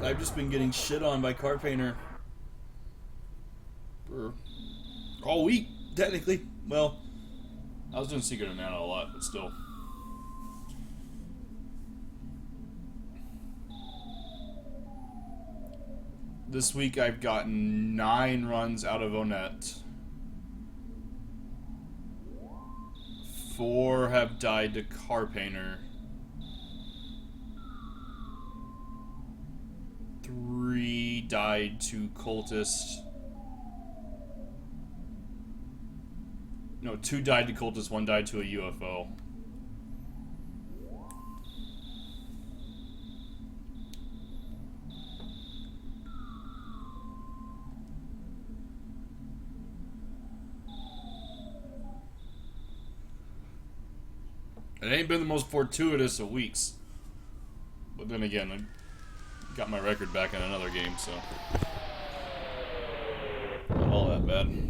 I've just been getting shit on by Car Painter for all week, technically. Well, I was doing Secret of Mana a lot, but still. This week I've gotten 9 runs out of Onett. 4 have died to Car Painter. 3 died to Cultist. No, 2 died to Cultist, 1 died to a UFO. It ain't been the most fortuitous of weeks. But then again, I got my record back in another game, so not all that bad.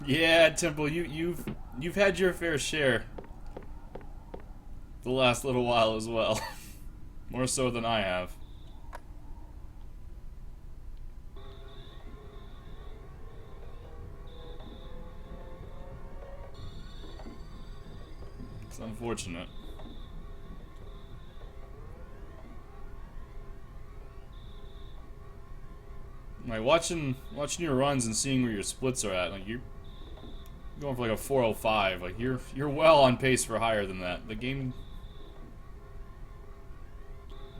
Yeah, Temple, you've had your fair share the last little while as well. More so than I have. It's unfortunate. Like watching your runs and seeing where your splits are at, like you're going for like a 405. Like you're well on pace for higher than that. The game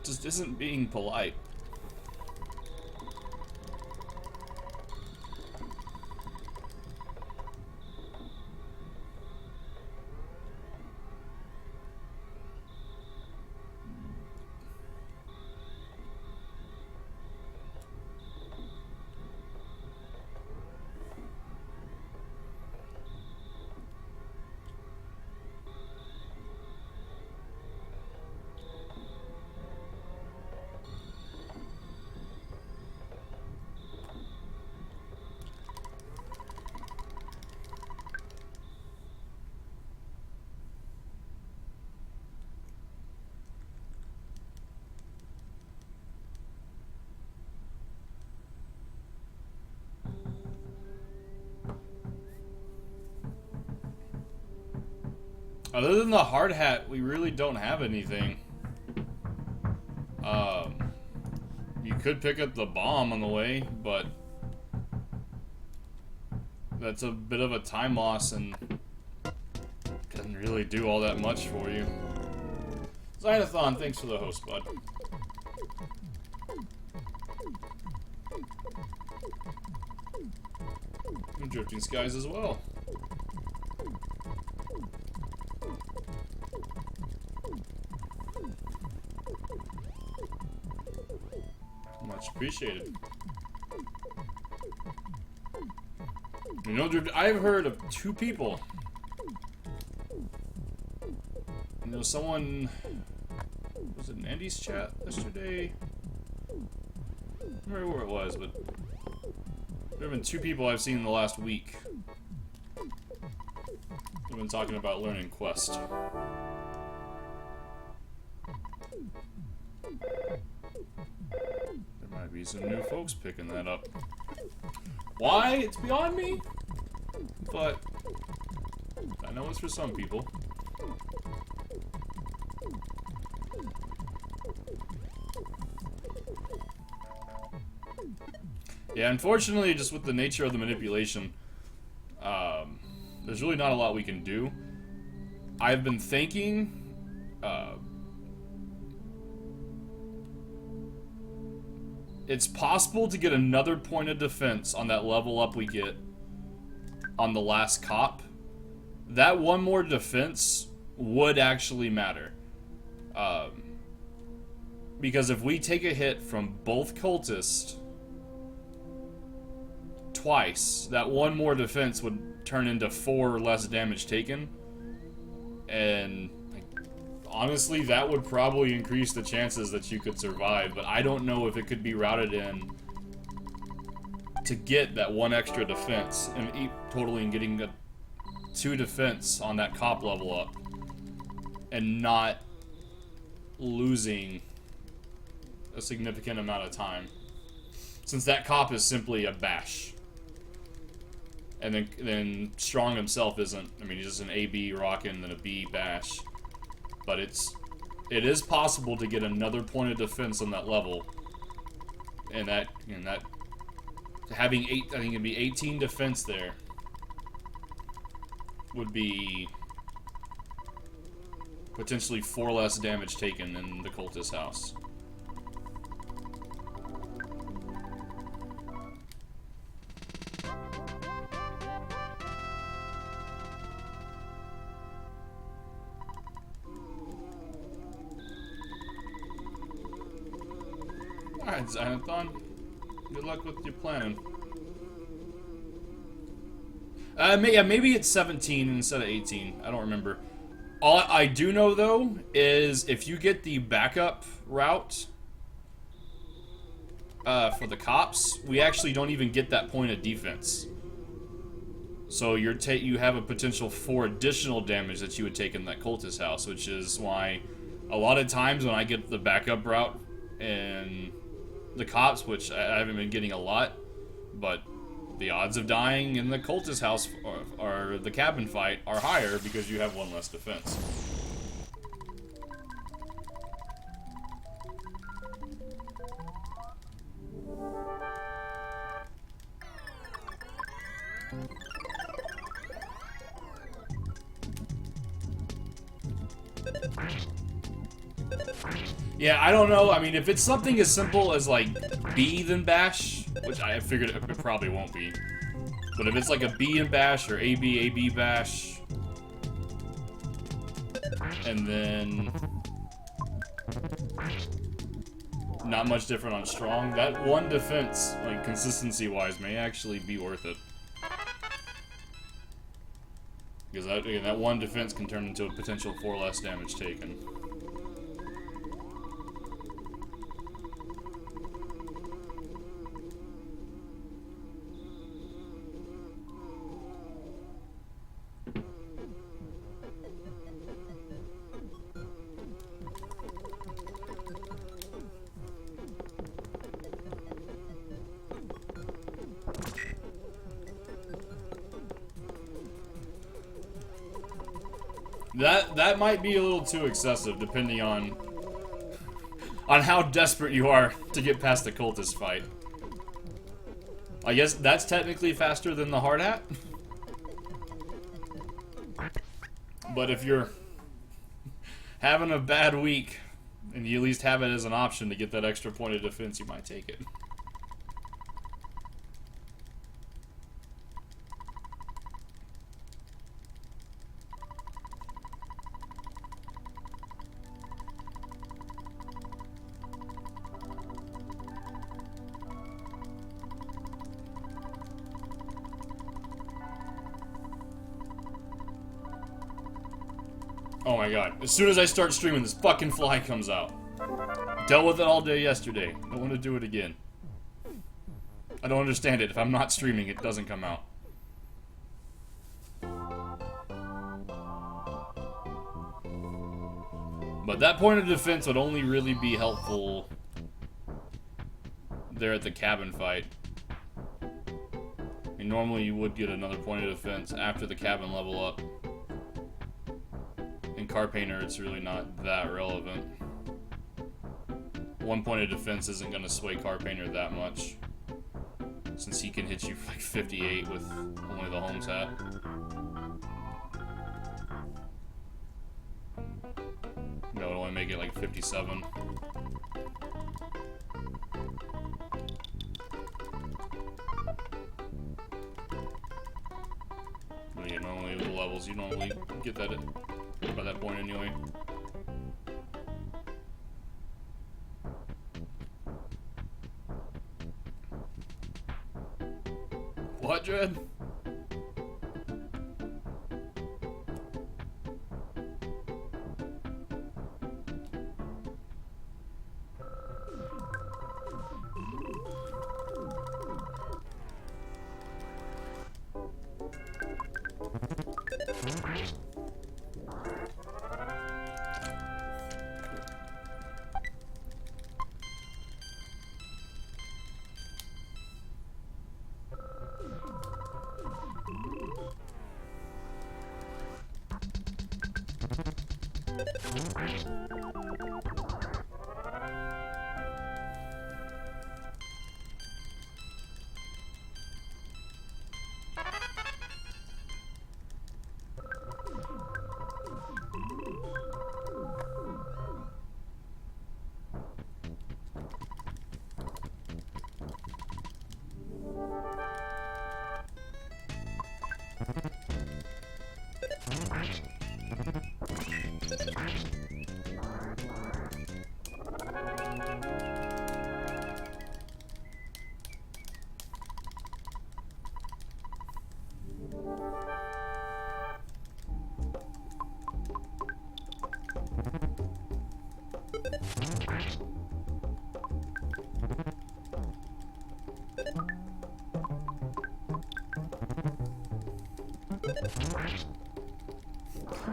just isn't being polite. Other than the hard hat, we really don't have anything. You could pick up the bomb on the way, but that's a bit of a time loss and doesn't really do all that much for you. Zynathon, thanks for the host, bud. And Drifting Skies as well. Much appreciated. You know, I've heard of 2 people. You know, someone was it in Andy's chat yesterday? I don't remember where it was, but there have been 2 people I've seen in the last week. We've been talking about learning Quest. There might be some new folks picking that up. Why? It's beyond me. But I know it's for some people. Yeah, unfortunately, just with the nature of the manipulation, there's really not a lot we can do. I've been thinking, it's possible to get another point of defense on that level up we get on the last cop. That one more defense would actually matter. Because if we take a hit from both cultists twice, that one more defense would turn into 4 less damage taken. And like, honestly, that would probably increase the chances that you could survive, but I don't know if it could be routed in to get that 1 extra defense and totally getting a 2 defense on that cop level up and not losing a significant amount of time, since that cop is simply a bash. And then Strong himself isn't. I mean, he's just an AB rockin' and a B bash. But it is possible to get another point of defense on that level. And that having I think it'd be 18 defense there would be potentially 4 less damage taken in the cultist house. Alright, Xanathon. Good luck with your planning. Yeah, maybe it's 17 instead of 18. I don't remember. All I do know, though, is if you get the backup route for the cops, we actually don't even get that point of defense. So you have a potential 4 additional damage that you would take in that cultist house, which is why a lot of times when I get the backup route and the cops, which I haven't been getting a lot, but the odds of dying in the cultist house or the cabin fight are higher because you have 1 less defense. Yeah, I don't know. I mean, if it's something as simple as, like, B then bash, which I figured it probably won't be. But if it's like a B and bash or AB bash, and then not much different on strong, that 1 defense, like, consistency-wise, may actually be worth it. Because that 1 defense can turn into a potential 4 less damage taken. That might be a little too excessive, depending on how desperate you are to get past the cultist fight. I guess that's technically faster than the hard hat. But if you're having a bad week, and you at least have it as an option to get that extra point of defense, you might take it. Oh my god. As soon as I start streaming, this fucking fly comes out. Dealt with it all day yesterday. Don't want to do it again. I don't understand it. If I'm not streaming, it doesn't come out. But that point of defense would only really be helpful there at the cabin fight. And normally you would get another point of defense after the cabin level up. In Car Painter, it's really not that relevant. 1 point of defense isn't going to sway Car Painter that much, since he can hit you for like 58 with only the Holmes hat. No, it'll only make it like 57. But yeah, normally with the levels, you normally get that by that point anyway. What, Dread?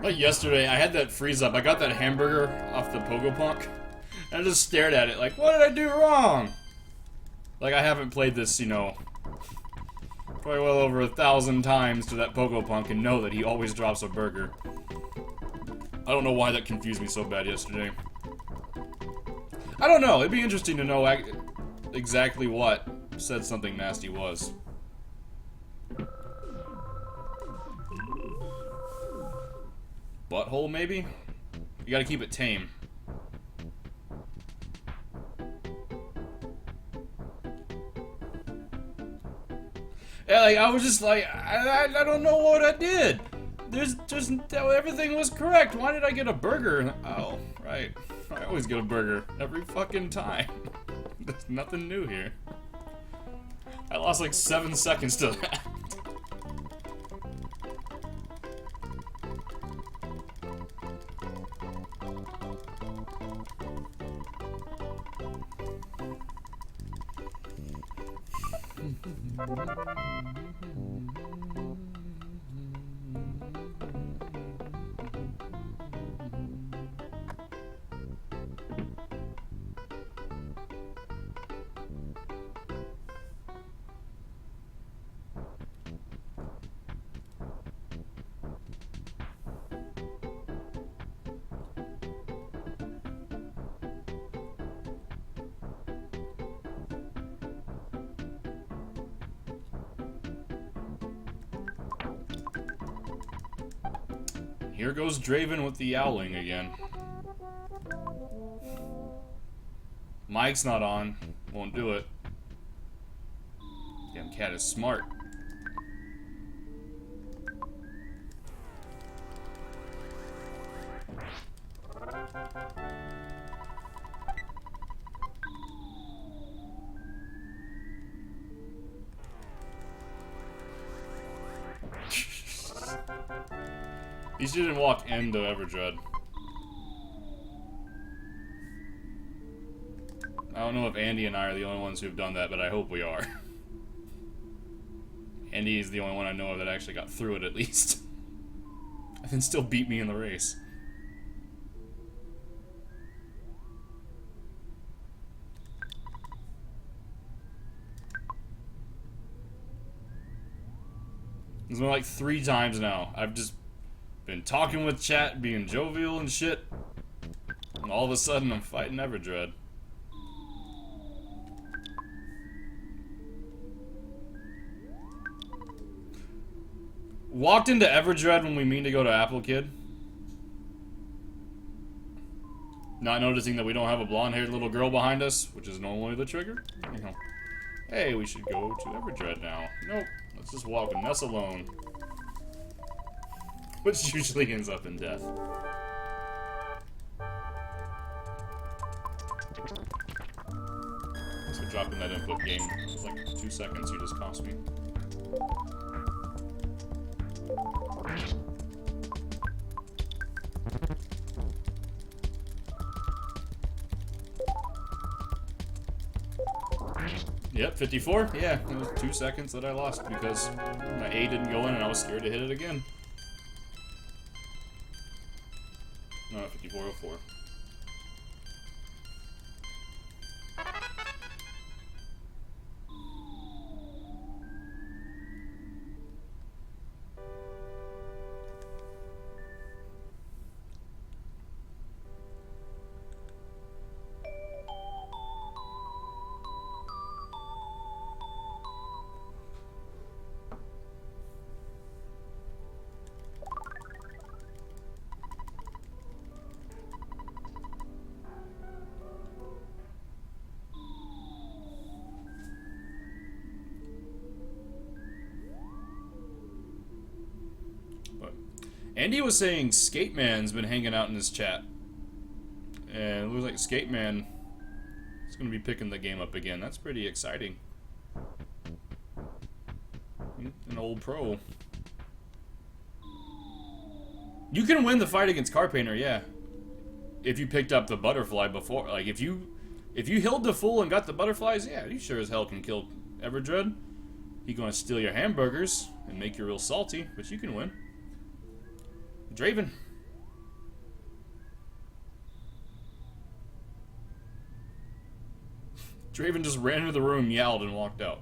Like yesterday, I had that freeze up. I got that hamburger off the Pogo Punk, and I just stared at it like, what did I do wrong? Like, I haven't played this, you know, probably well over 1,000 times to that Pogo Punk and know that he always drops a burger. I don't know why that confused me so bad yesterday. I don't know. It'd be interesting to know exactly what said something nasty was. Butthole, maybe? You gotta keep it tame. Yeah, like, I was just like, I don't know what I did. There's just, everything was correct. Why did I get a burger? Oh, right. I always get a burger. Every fucking time. There's nothing new here. I lost like 7 seconds to that. Here goes Draven with the yowling again. Mic's not on. Won't do it. Damn cat is smart. He didn't walk into Everdread. I don't know if Andy and I are the only ones who've done that, but I hope we are. Andy is the only one I know of that actually got through it, at least. And then still beat me in the race. It's been like 3 times now. I've just been talking with chat, being jovial and shit. And all of a sudden I'm fighting Everdread. Walked into Everdread when we mean to go to Apple Kid. Not noticing that we don't have a blonde-haired little girl behind us, which is normally the trigger. You know, hey, we should go to Everdread now. Nope, let's just walk in Ness alone. Which usually ends up in death. So dropping that input game, it's like 2 seconds you just cost me. Yep, 54. Yeah, it was 2 seconds that I lost because my A didn't go in and I was scared to hit it again. No, 5404. Andy was saying Skate Man's been hanging out in his chat. And it looks like Skate Man is going to be picking the game up again. That's pretty exciting. An old pro. You can win the fight against Carpainter, yeah. If you picked up the butterfly before. Like, if you healed the fool and got the butterflies, yeah, you sure as hell can kill Everdread. He's gonna steal your hamburgers and make you real salty, but you can win. Draven. Draven just ran into the room, yelled, and walked out.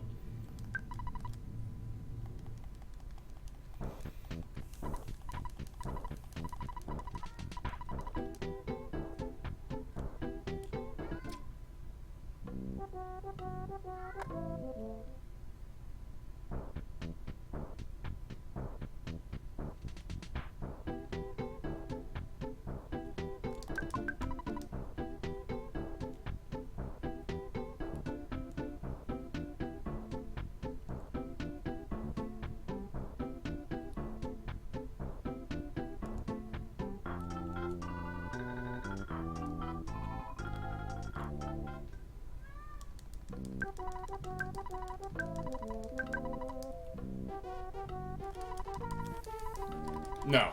No.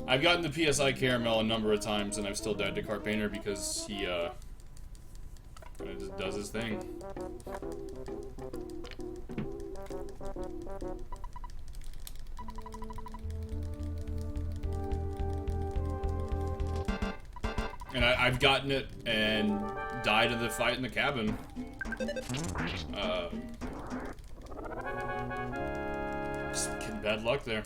I've gotten the PSI Caramel a number of times, and I've still died to Carpainter because he, just does his thing. And I've gotten it and died in the fight in the cabin. Just getting bad luck there.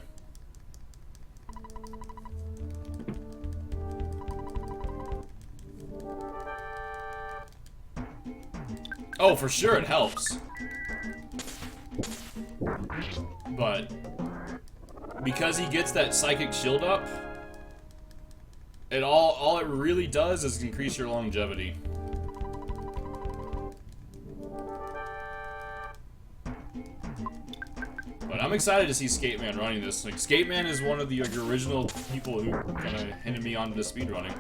Oh, for sure it helps. But because he gets that psychic shield up, all it really does is increase your longevity. But I'm excited to see Skate Man running this. Like, Skate Man is one of the original people who kind of hinted me on to speedrunning.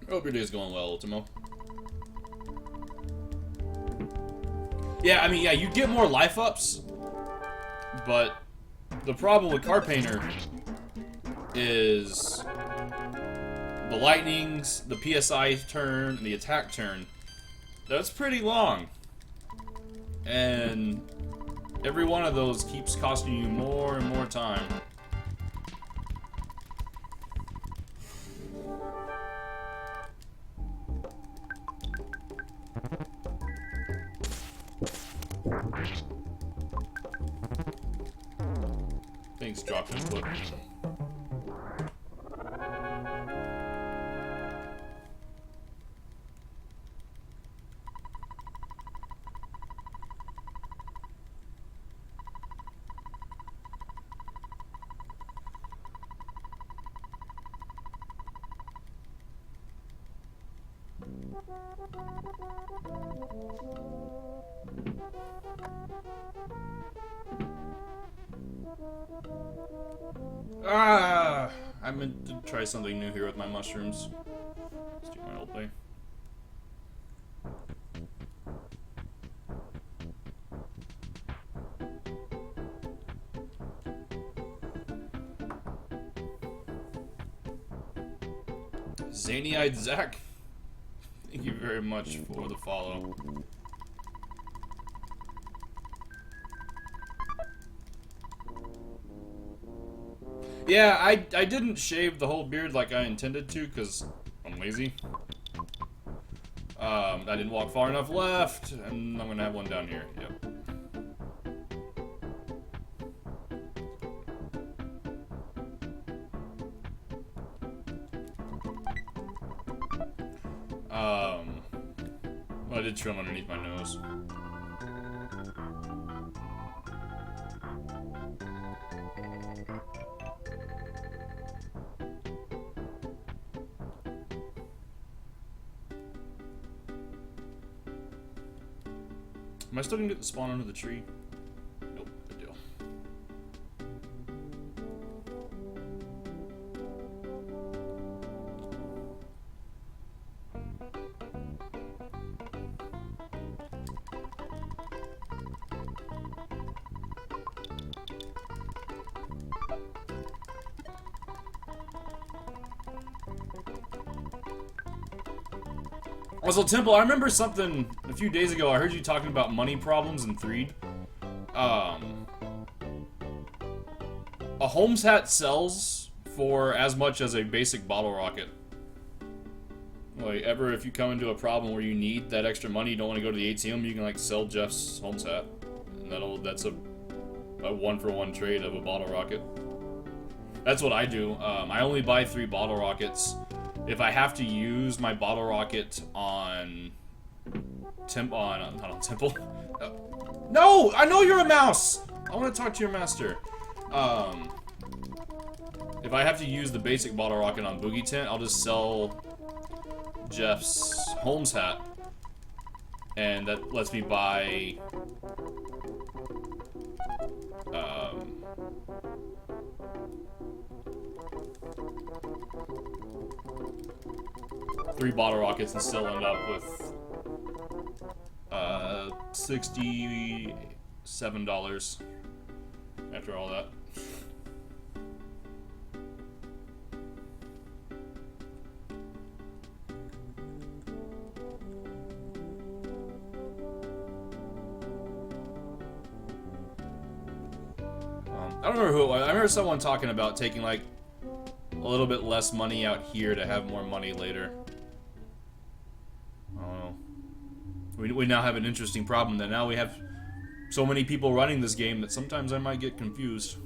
I hope your day's going well, Ultimo. Yeah, I mean, yeah, you get more life ups, but the problem with Carpainter is the lightnings, the PSI turn, and the attack turn. That's pretty long. And every one of those keeps costing you more and more time. Thanks, drop input. I meant to try something new here with my mushrooms. Let's do my old way. Zany-eyed Zach, thank you very much for the follow. Yeah, I didn't shave the whole beard like I intended to because I'm lazy. I didn't walk far enough left, and I'm gonna have one down here. Yep. I did trim underneath my nose. Am I still gonna get the spawn under the tree? Also, Temple, I remember something a few days ago. I heard you talking about money problems in Threed. A Holmes hat sells for as much as a basic bottle rocket. Like, if you come into a problem where you need that extra money, you don't want to go to the ATM, you can, like, sell Jeff's Holmes hat. And that's a one-for-one trade of a bottle rocket. That's what I do. I only buy 3 bottle rockets. If I have to use my bottle rocket on not on Temple. No! I know you're a mouse! I want to talk to your master. If I have to use the basic bottle rocket on Boogie Tent, I'll just sell Jeff's Holmes hat. And that lets me buy 3 bottle rockets and still end up with $67 after all that. I don't remember who it was. I remember someone talking about taking like a little bit less money out here to have more money later. I don't know. We now have an interesting problem that now we have so many people running this game that sometimes I might get confused.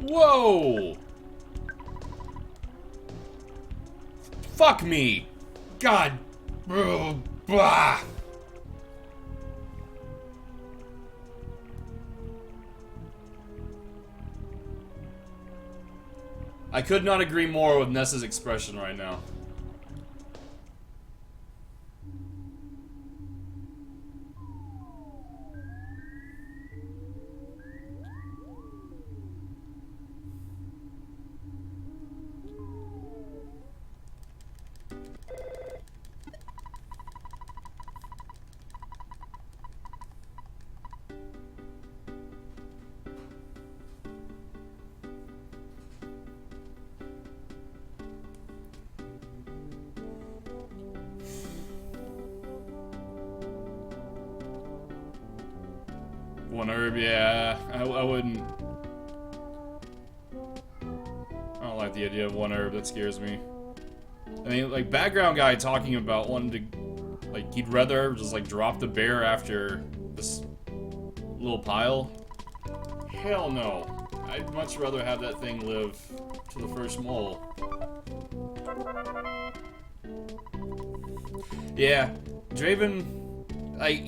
Whoa! Fuck me! God! Bah! I could not agree more with Nessa's expression right now. One herb, yeah. I wouldn't. I don't like the idea of one herb. That scares me. I mean, like, background guy talking about wanting to, like, he'd rather just, like, drop the bear after this little pile. Hell no. I'd much rather have that thing live to the first mole. Yeah, Draven,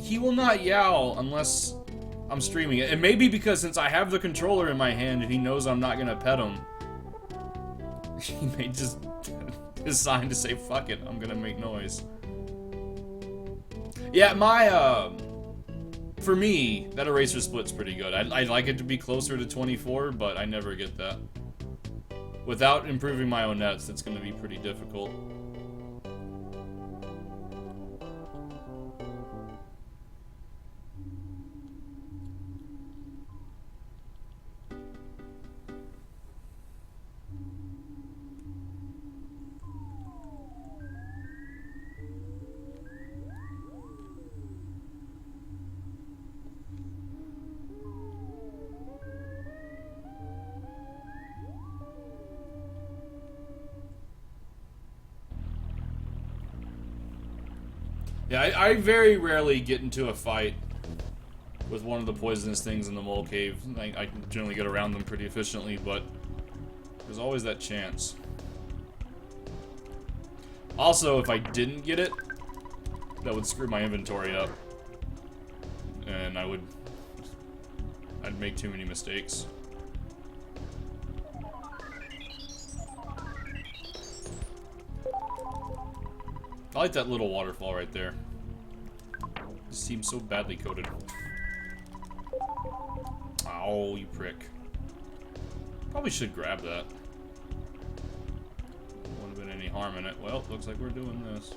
he will not yowl unless I'm streaming it. It may be because since I have the controller in my hand and he knows I'm not gonna pet him, he may just decide to say, fuck it, I'm gonna make noise. Yeah, for me, that eraser split's pretty good. I'd like it to be closer to 24, but I never get that. Without improving my own nets, it's gonna be pretty difficult. Yeah, I very rarely get into a fight with one of the poisonous things in the mole cave. I generally get around them pretty efficiently, but there's always that chance. Also, if I didn't get it, that would screw my inventory up. And I'd make too many mistakes. I like that little waterfall right there. seems so badly coded. Oh, you prick. Probably should grab that. Wouldn't have been any harm in it. Well, looks like we're doing this.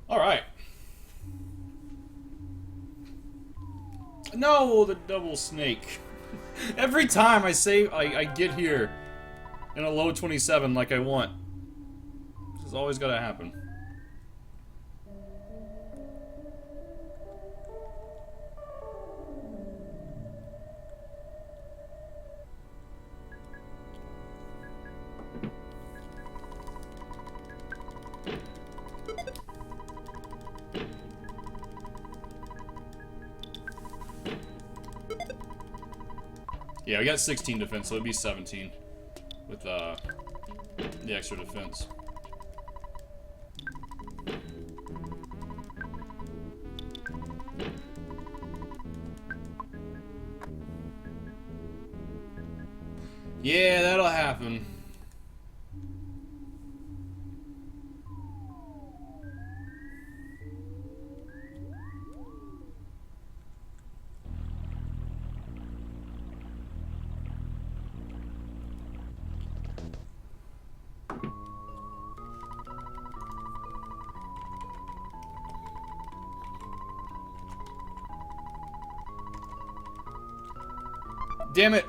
Alright. No, the double snake. Every time I get here in a low 27 like I want. This has always gotta happen. Yeah, we got 16 defense, so it'd be 17 with the extra defense. Yeah, that'll happen. Damn it!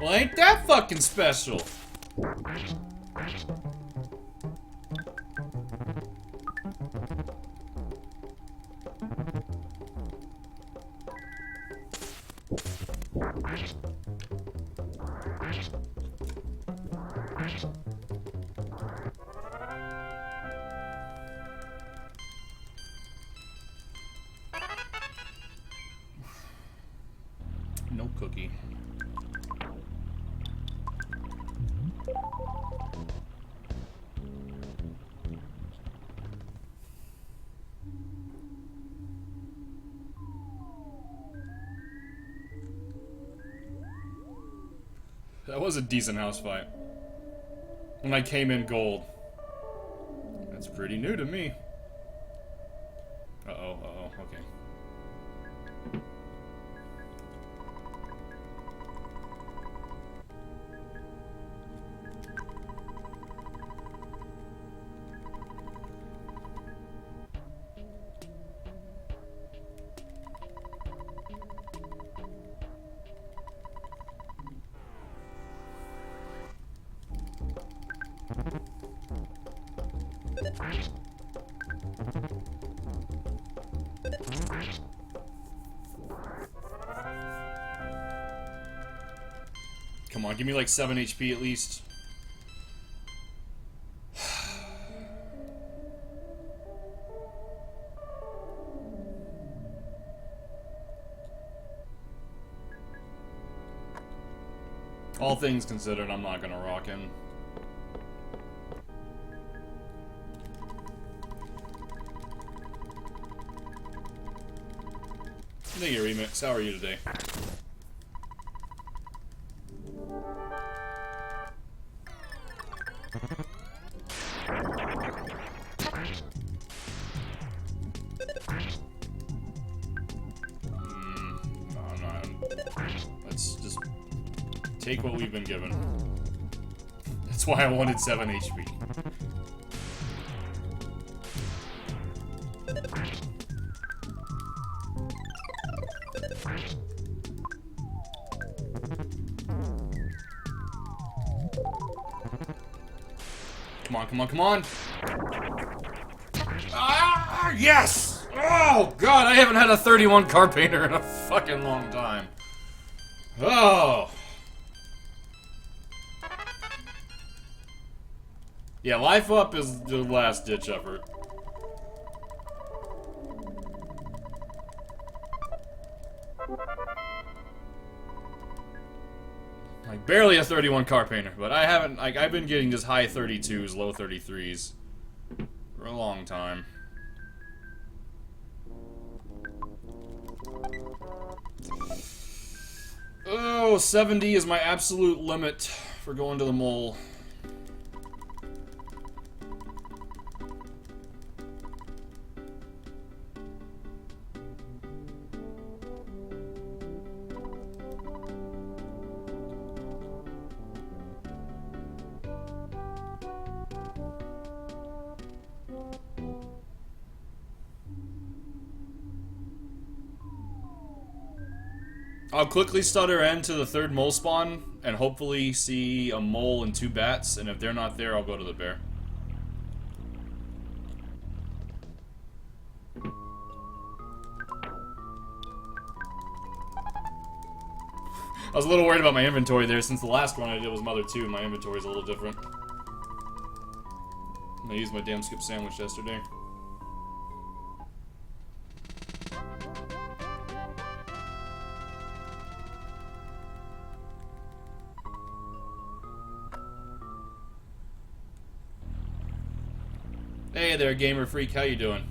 Well, ain't that fucking special? No cookie. That was a decent house fight. When I came in gold. That's pretty new to me. Uh-oh, okay. Come on, give me like 7 HP at least. All things considered, I'm not gonna rock him. Thank you, Remix. How are you today? No, let's just take what we've been given. That's why I wanted 7 HP. Come on, come on, come on! Ah, yes! Oh, God, I haven't had a 31 car painter in a fucking long time. Oh! Yeah, life up is the last ditch effort. Like, barely a 31 car painter, but I haven't, like, I've been getting just high 32s, low 33s for a long time. Oh, 70 is my absolute limit for going to the mole. I'll quickly stutter into the third mole spawn and hopefully see a mole and 2 bats, and if they're not there, I'll go to the bear. I was a little worried about my inventory there since the last one I did was Mother 2. My inventory's a little different. I used my damn skip sandwich yesterday. Hey there, gamer freak. How you doing?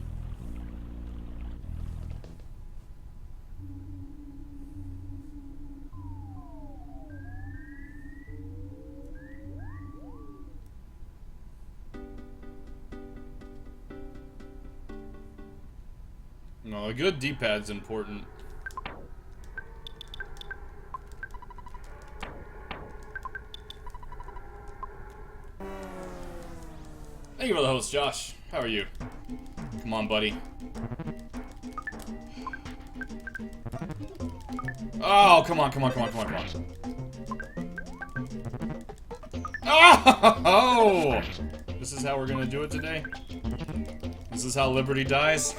No, a good D-pad's important. Thank you for the host, Josh. How are you? Come on, buddy. Oh, come on, come on, come on, come on, come on. Oh! This is how we're gonna do it today? This is how Liberty dies?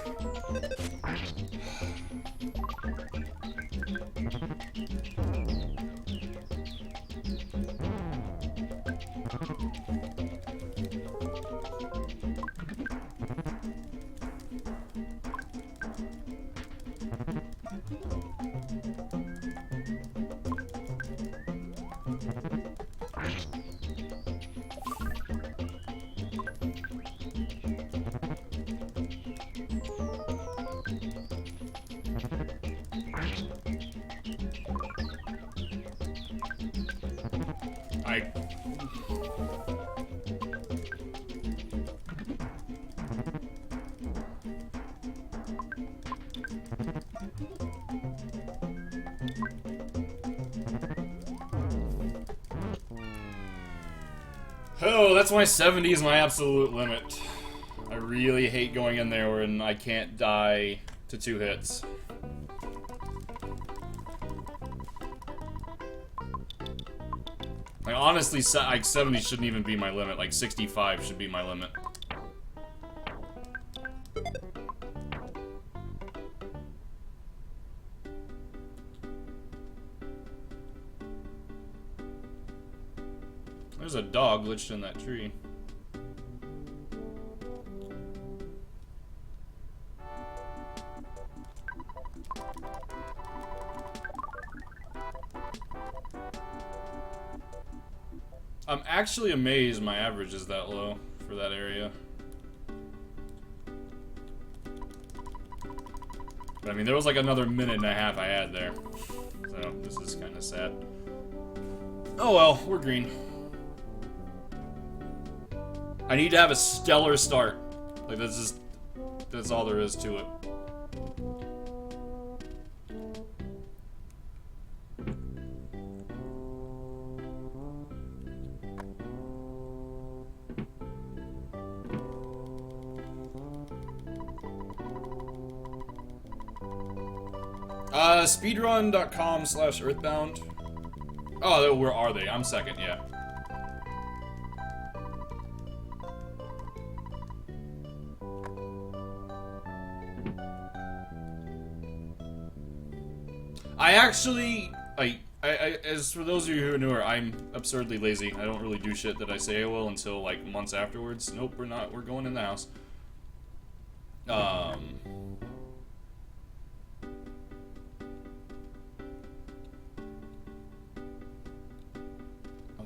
Oh, that's why 70 is my absolute limit. I really hate going in there when I can't die to 2 hits. Like, honestly, like 70 shouldn't even be my limit. Like, 65 should be my limit. There's a dog glitched in that tree. I'm actually amazed my average is that low for that area. But I mean, there was like another minute and a half I had there. So, this is kind of sad. Oh well, we're green. I need to have a stellar start. Like, that's all there is to it. Speedrun.com/Earthbound. Oh, where are they? I'm second, yeah. I actually, as for those of you who are newer, I'm absurdly lazy. I don't really do shit that I say I will until, like, months afterwards. Nope, we're not. We're going in the house. Oh,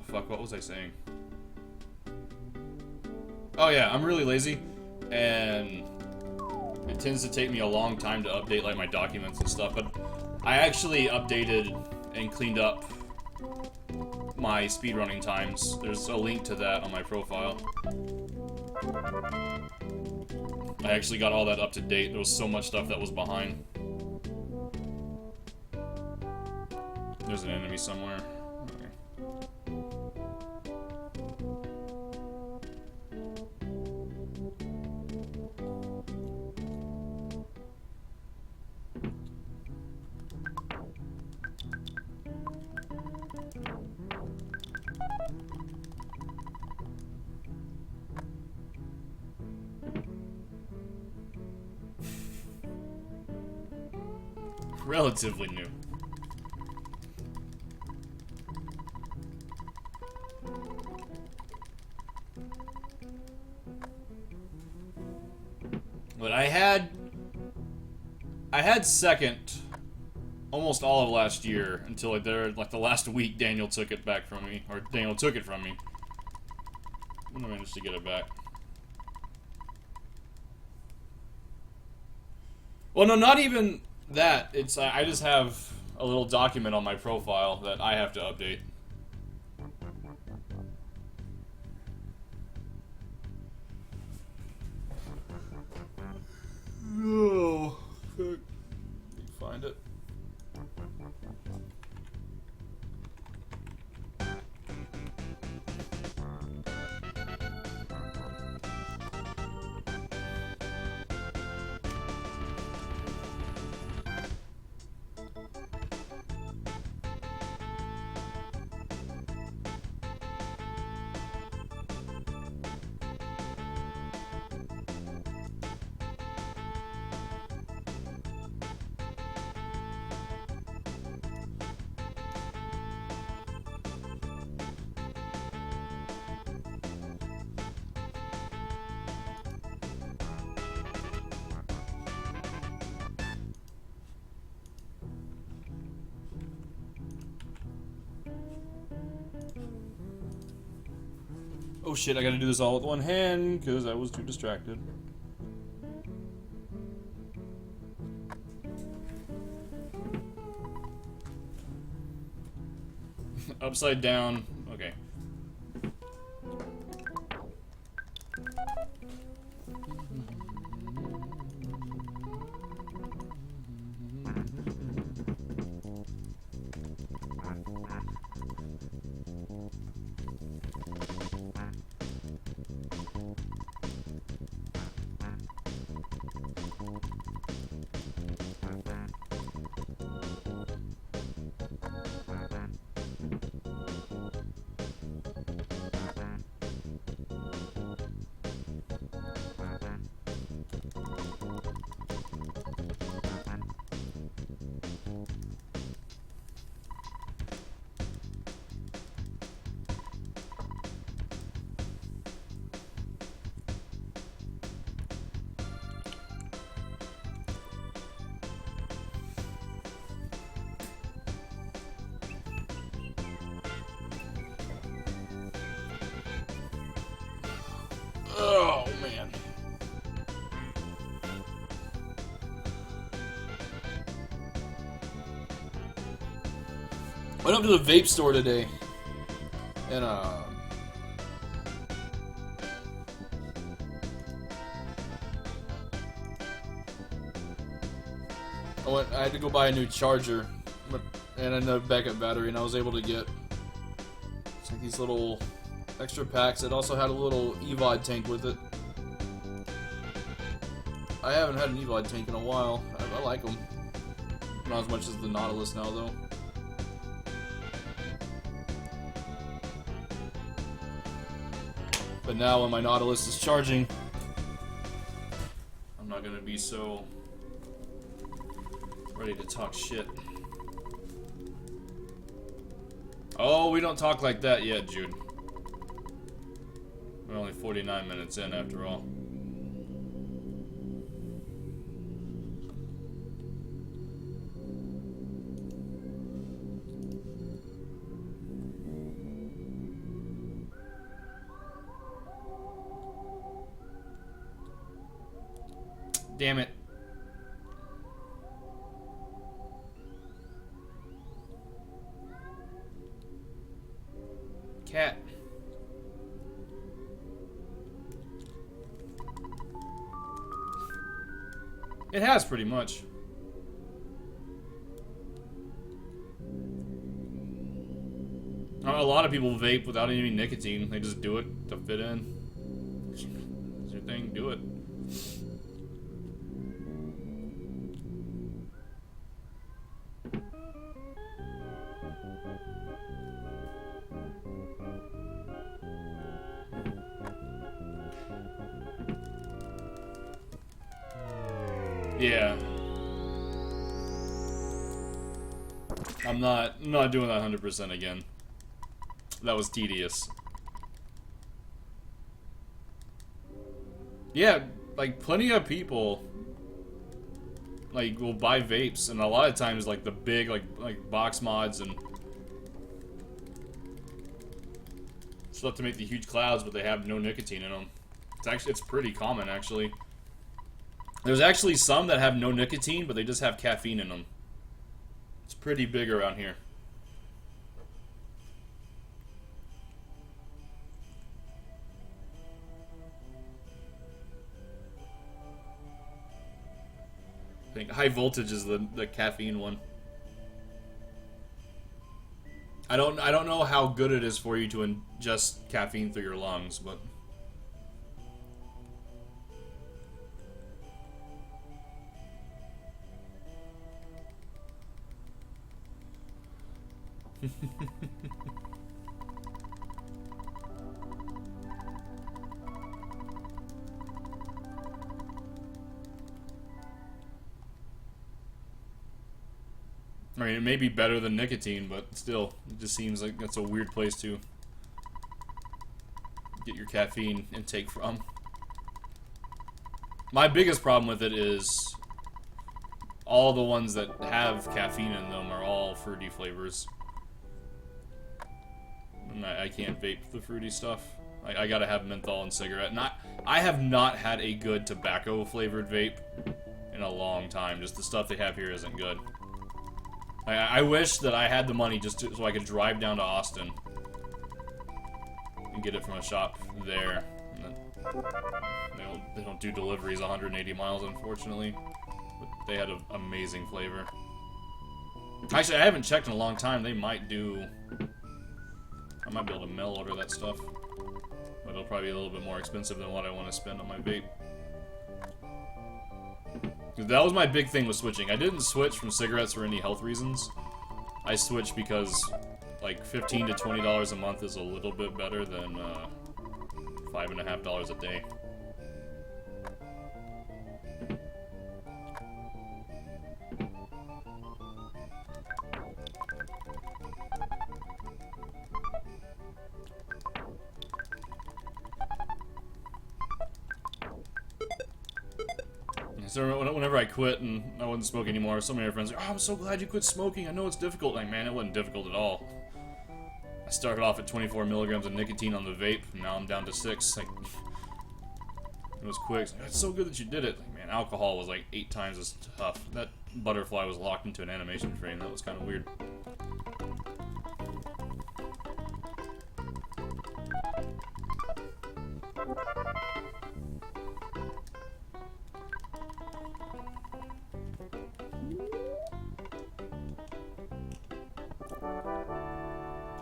fuck, what was I saying? Oh, yeah, I'm really lazy, and it tends to take me a long time to update, like, my documents and stuff, but I actually updated and cleaned up my speedrunning times. There's a link to that on my profile. I actually got all that up to date. There was so much stuff that was behind. There's an enemy somewhere. Relatively new. But I had second almost all of last year until like the last week Daniel took it back from me, or Daniel took it from me. I managed to get it back. Well, no, not even that. It's I just have a little document on my profile that I have to update. Oh, fuck. Find it. Oh shit, I gotta do this all with one hand, because I was too distracted. Upside down, okay. Oh, man. Went up to the vape store today, and I had to go buy a new charger and another backup battery, and I was able to get like these little extra packs. It also had a little EVOD tank with it. I haven't had an EVOD tank in a while. I like them. Not as much as the Nautilus now, though. But now when my Nautilus is charging, I'm not gonna be so ready to talk shit. Oh, we don't talk like that yet, Jude. We're only 49 minutes in after all. Damn it. Cat. It has pretty much. A lot of people vape without any nicotine. They just do it to fit in. It's your thing, do it. Yeah. I'm not doing that 100% again. That was tedious. Yeah, like plenty of people like will buy vapes, and a lot of times like the big like box mods and stuff to make the huge clouds, but they have no nicotine in them. It's pretty common actually. There's actually some that have no nicotine, but they just have caffeine in them. It's pretty big around here. I think high voltage is the caffeine one. I don't know how good it is for you to ingest caffeine through your lungs, but I mean, it may be better than nicotine, but still, it just seems like that's a weird place to get your caffeine intake from. My biggest problem with it is all the ones that have caffeine in them are all fruity flavors. And I can't vape the fruity stuff. I gotta have menthol and cigarette. I have not had a good tobacco flavored vape in a long time. Just the stuff they have here isn't good. I wish that I had the money just so I could drive down to Austin and get it from a shop there. And then they don't do deliveries 180 miles, unfortunately. But they had an amazing flavor. Actually, I haven't checked in a long time. They might do... I might be able to mail order that stuff. But it'll probably be a little bit more expensive than what I want to spend on my vape. That was my big thing with switching. I didn't switch from cigarettes for any health reasons. I switched because like $15 to $20 a month is a little bit better than $5.50 a day. So whenever I quit and I wouldn't smoke anymore, so many of my friends are like, oh, I'm so glad you quit smoking. I know it's difficult. Like, man, it wasn't difficult at all. I started off at 24 milligrams of nicotine on the vape, and now I'm down to 6. Like, it was quick. It's like, it's so good that you did it. Like, man, alcohol was like 8 times as tough. That butterfly was locked into an animation frame. That was kind of weird.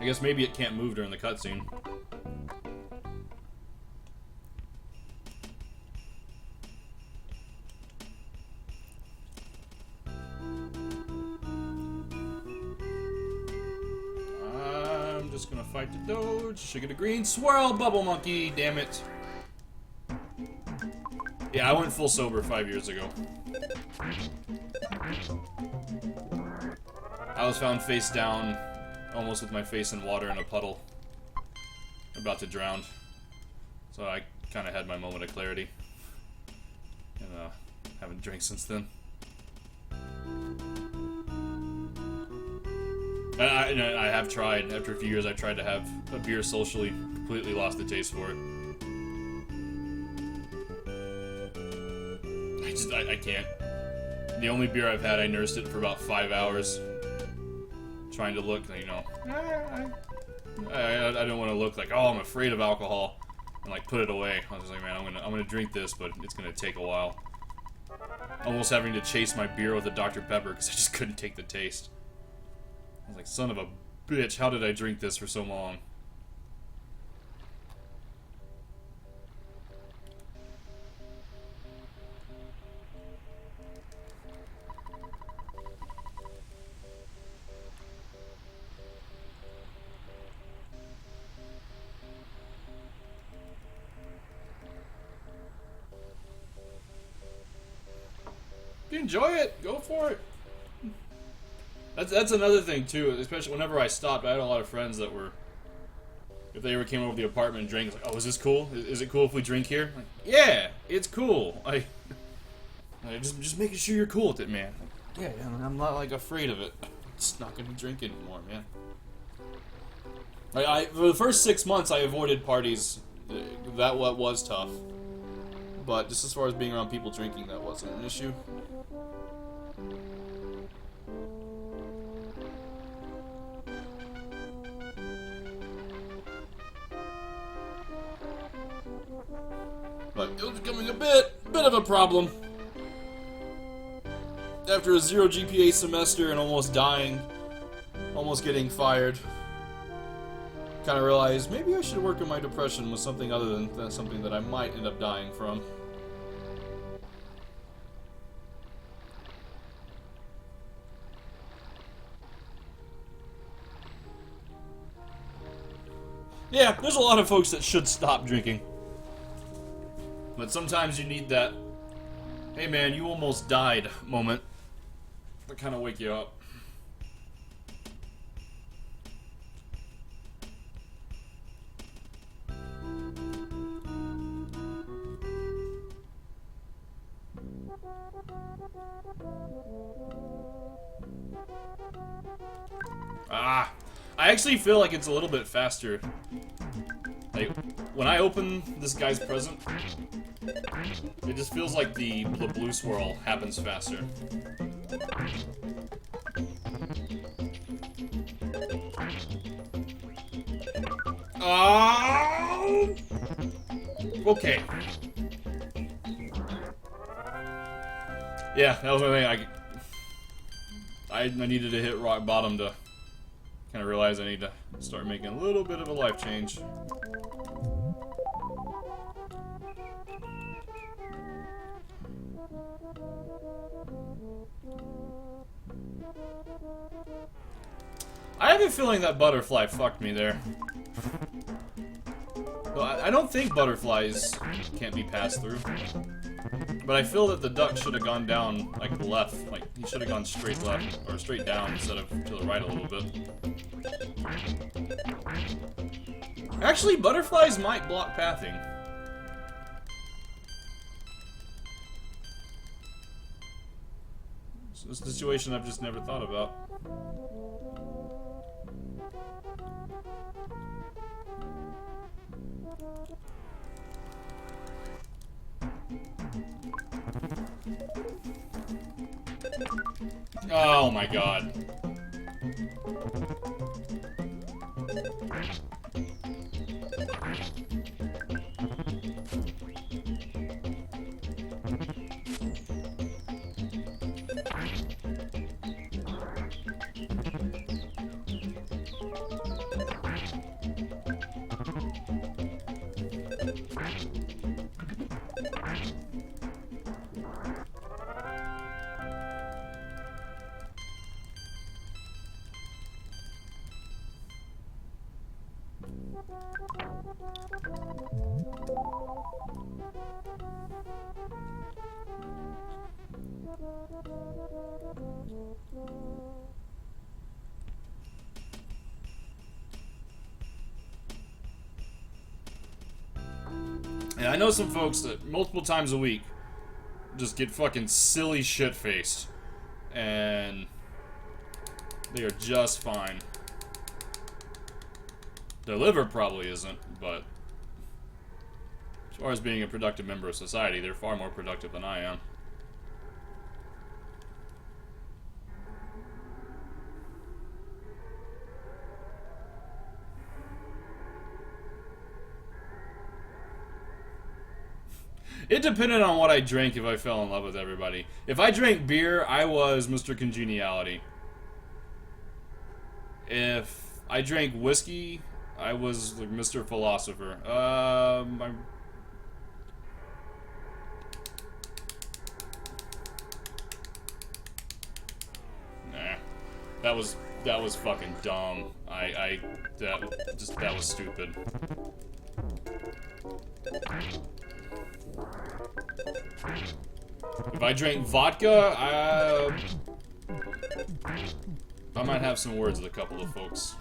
I guess maybe it can't move during the cutscene. just gonna fight the Doge. Sugar the green swirl, bubble monkey, damn it. Yeah, I went full sober 5 years ago. I was found face down, almost with my face in water in a puddle. About to drown. So I kind of had my moment of clarity. And haven't drank since then. I have tried. After a few years, I tried to have a beer socially. Completely lost the taste for it. I can't. The only beer I've had, I nursed it for about 5 hours. Trying to look, you know. I don't want to look like, oh, I'm afraid of alcohol. And like put it away. I was just like, man, I'm gonna drink this, but it's gonna take a while. Almost having to chase my beer with a Dr. Pepper because I just couldn't take the taste. I was like, son of a bitch, how did I drink this for so long? If you enjoy it, go for it. That's another thing too, especially whenever I stopped, I had a lot of friends that were, if they ever came over to the apartment and drank, it's like, oh, is this cool? Is it cool if we drink here? Like, yeah, it's cool. I just making sure you're cool with it, man. Like, yeah, I'm not like afraid of it. I'm just not gonna drink anymore, man. For the first 6 months, I avoided parties. That was tough. But just as far as being around people drinking, that wasn't an issue. But it was becoming a bit of a problem. After a 0 GPA semester and almost dying, almost getting fired, kind of realized maybe I should work on my depression with something other than something that I might end up dying from. Yeah, there's a lot of folks that should stop drinking. But sometimes you need that, hey man, you almost died moment to kind of wake you up. I actually feel like it's a little bit faster. Like, when I open this guy's present, it just feels like the blue swirl happens faster. Okay. Yeah, that was my thing. I needed to hit rock bottom to kind of realize I need to start making a little bit of a life change. I have a feeling that butterfly fucked me there. Well, I don't think butterflies can't be passed through. But I feel that the duck should have gone down, like, left. Like, he should have gone straight left, or straight down instead of to the right a little bit. Actually, butterflies might block pathing. It's a situation I've just never thought about. Oh my god. And I know some folks that multiple times a week just get fucking silly shit-faced. And they are just fine. Their liver probably isn't, but as far as being a productive member of society, they're far more productive than I am. It depended on what I drank if I fell in love with everybody. If I drank beer, I was Mr. Congeniality. If I drank whiskey, I was like Mr. Philosopher. Nah. That was fucking dumb. That was stupid. If I drank vodka, I might have some words with a couple of folks.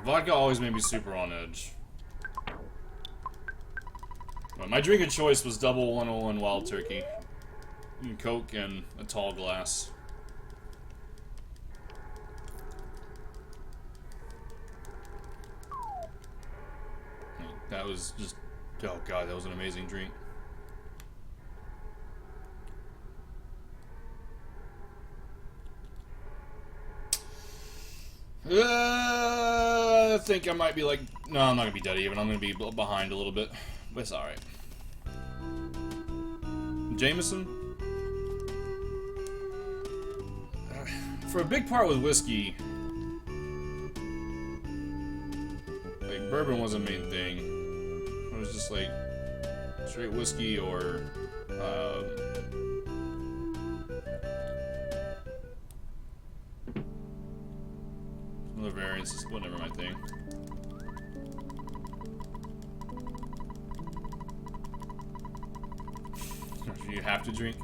Vodka always made me super on edge. But my drink of choice was double 101 Wild Turkey. Coke and a tall glass. That was just... oh god, that was an amazing drink. I think I might be like... no, I'm not gonna be dead even. I'm gonna be behind a little bit. But it's alright. Jameson? For a big part with whiskey, like, bourbon wasn't the main thing. It was just like straight whiskey or some other variants. It's whatever my thing. You have to drink.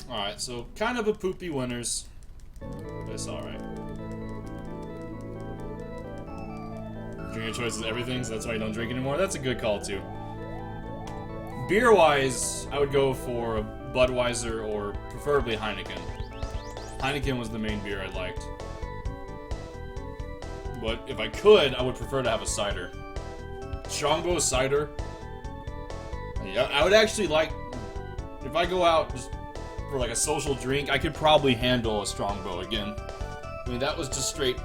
Alright, so kind of a poopy winners. But it's alright. Drinking choice is everything, so that's why you don't drink anymore. That's a good call, too. Beer-wise, I would go for a Budweiser or preferably Heineken. Heineken was the main beer I liked. But if I could, I would prefer to have a cider. Strongbow cider. I would actually like... if I go out just for like a social drink, I could probably handle a Strongbow again. I mean, that was just straight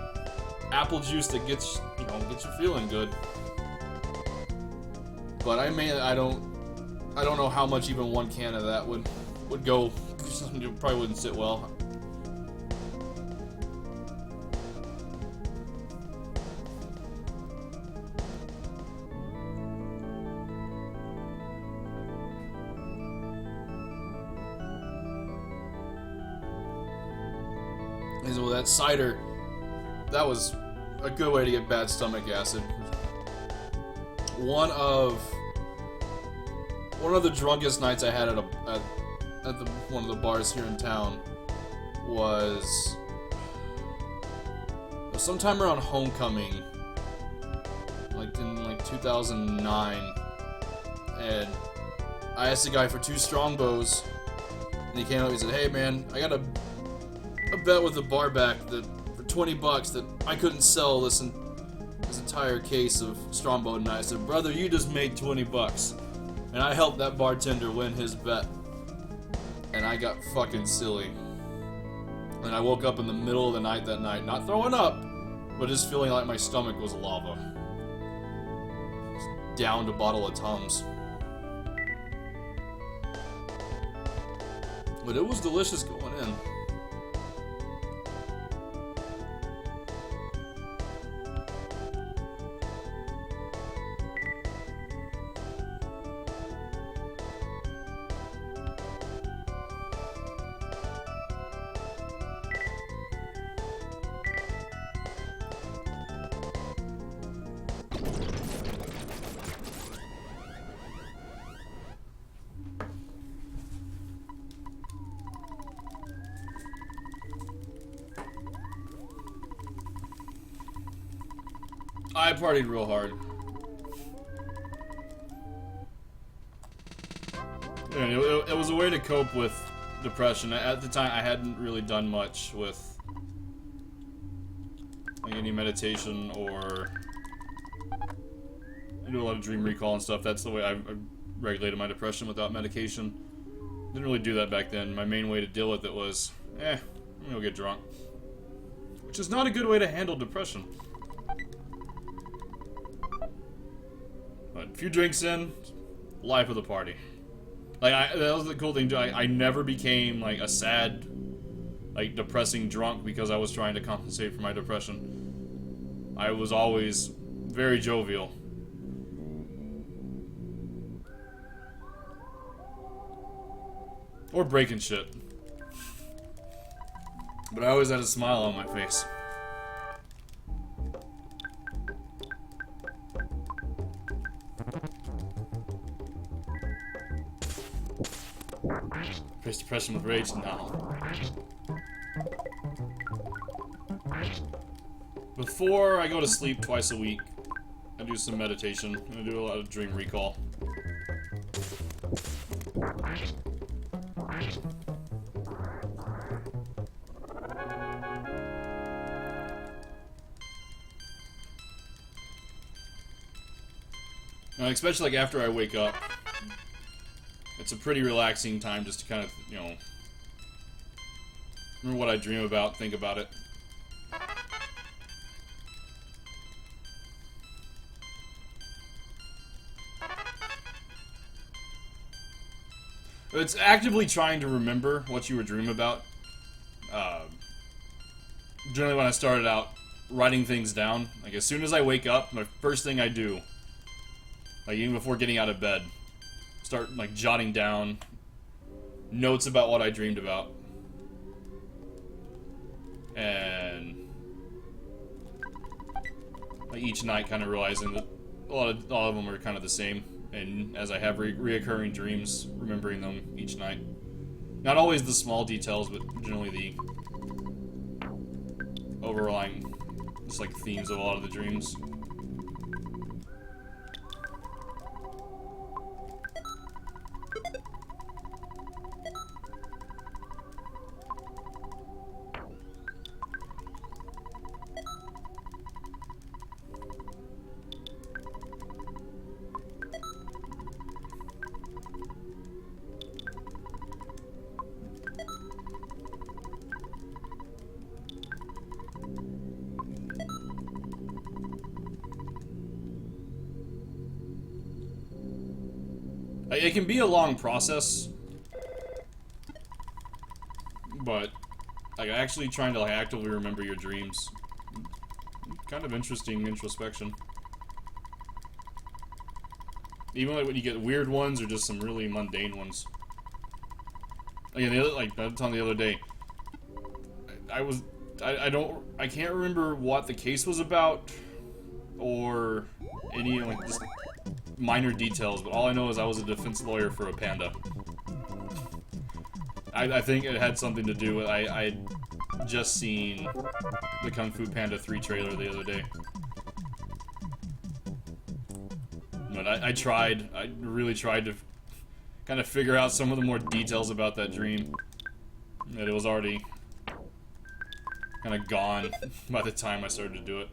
apple juice that gets, you know, gets you feeling good. But I don't know how much even one can of that would go. It probably wouldn't sit well. So that cider, that was a good way to get bad stomach acid. One of the drunkest nights I had at one of the bars here in town was sometime around homecoming, like in 2009, and I asked the guy for 2 Strongbows, and he came up and he said, "Hey man, I got a bet with the bar back that for $20 that I couldn't sell this entire case of Strongbow tonight." I said, "Brother, you just made $20. And I helped that bartender win his bet. And I got fucking silly. And I woke up in the middle of the night that night, not throwing up, but just feeling like my stomach was lava. Just downed a bottle of Tums. But it was delicious going in. I partied real hard. And it was a way to cope with depression. At the time, I hadn't really done much with like any meditation or I do a lot of dream recall and stuff. That's the way I regulated my depression without medication. Didn't really do that back then. My main way to deal with it was, I'm gonna go get drunk. Which is not a good way to handle depression. But a few drinks in, life of the party. Like, that was the cool thing too. I never became, like, a sad, like, depressing drunk because I was trying to compensate for my depression. I was always very jovial. Or breaking shit. But I always had a smile on my face. Face depression with rage? No. Before I go to sleep twice a week, I do some meditation. I do a lot of dream recall. Especially like after I wake up. It's a pretty relaxing time just to kind of, you know, remember what I dream about, think about it. It's actively trying to remember what you were dreaming about. Generally when I started out, writing things down. Like as soon as I wake up, my first thing I do, like even before getting out of bed, start like jotting down notes about what I dreamed about. And like each night kind of realizing that a lot of them are kind of the same. And as I have reoccurring dreams, remembering them each night. Not always the small details, but generally the overlying just like themes of a lot of the dreams. It can be a long process, but like actually trying to like actively remember your dreams, kind of interesting introspection. Even like when you get weird ones or just some really mundane ones. Again, I was telling the other day, I can't remember what the case was about or any like just minor details, but all I know is I was a defense lawyer for a panda. I think it had something to do with I'd just seen the Kung Fu Panda 3 trailer the other day. But I really tried to kind of figure out some of the more details about that dream. That it was already kind of gone by the time I started to do it.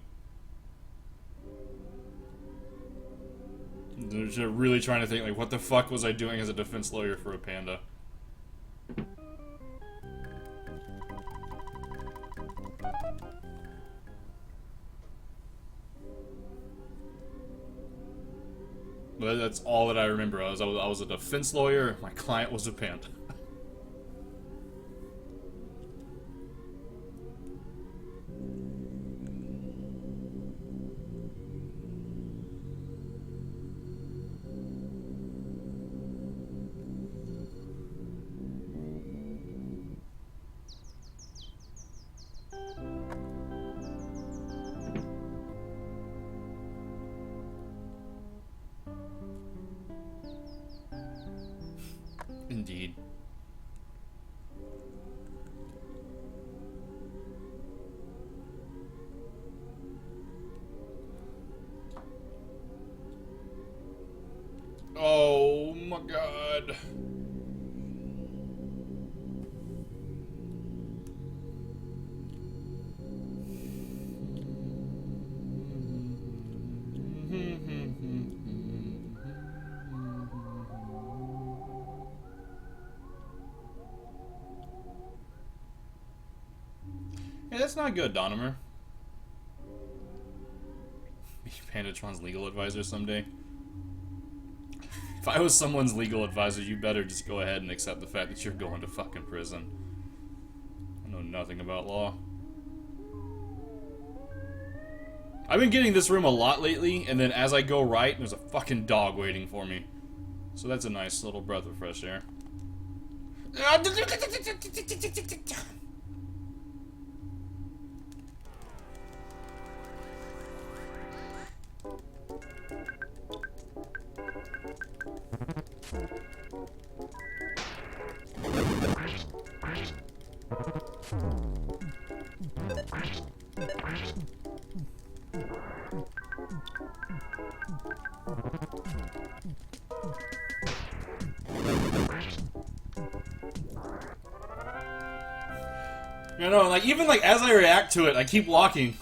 They're really trying to think, like, what the fuck was I doing as a defense lawyer for a panda? But that's all that I remember. I was a defense lawyer. My client was a panda. Indeed. Oh my god. Hey, that's not good, Donimer. Be Pandatron's legal advisor someday. If I was someone's legal advisor, you better just go ahead and accept the fact that you're going to fucking prison. I know nothing about law. I've been getting this room a lot lately, and then as I go right, there's a fucking dog waiting for me. So that's a nice little breath of fresh air. You know, like, even, like, as I react to it, I keep walking.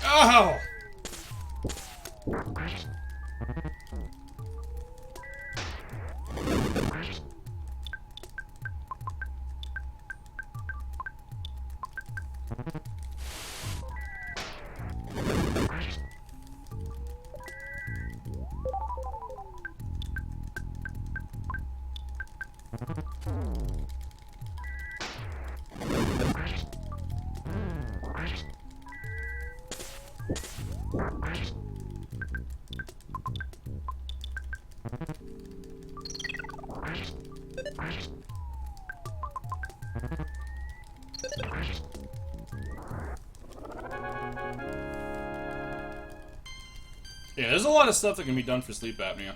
Oh! Yeah, there's a lot of stuff that can be done for sleep apnea.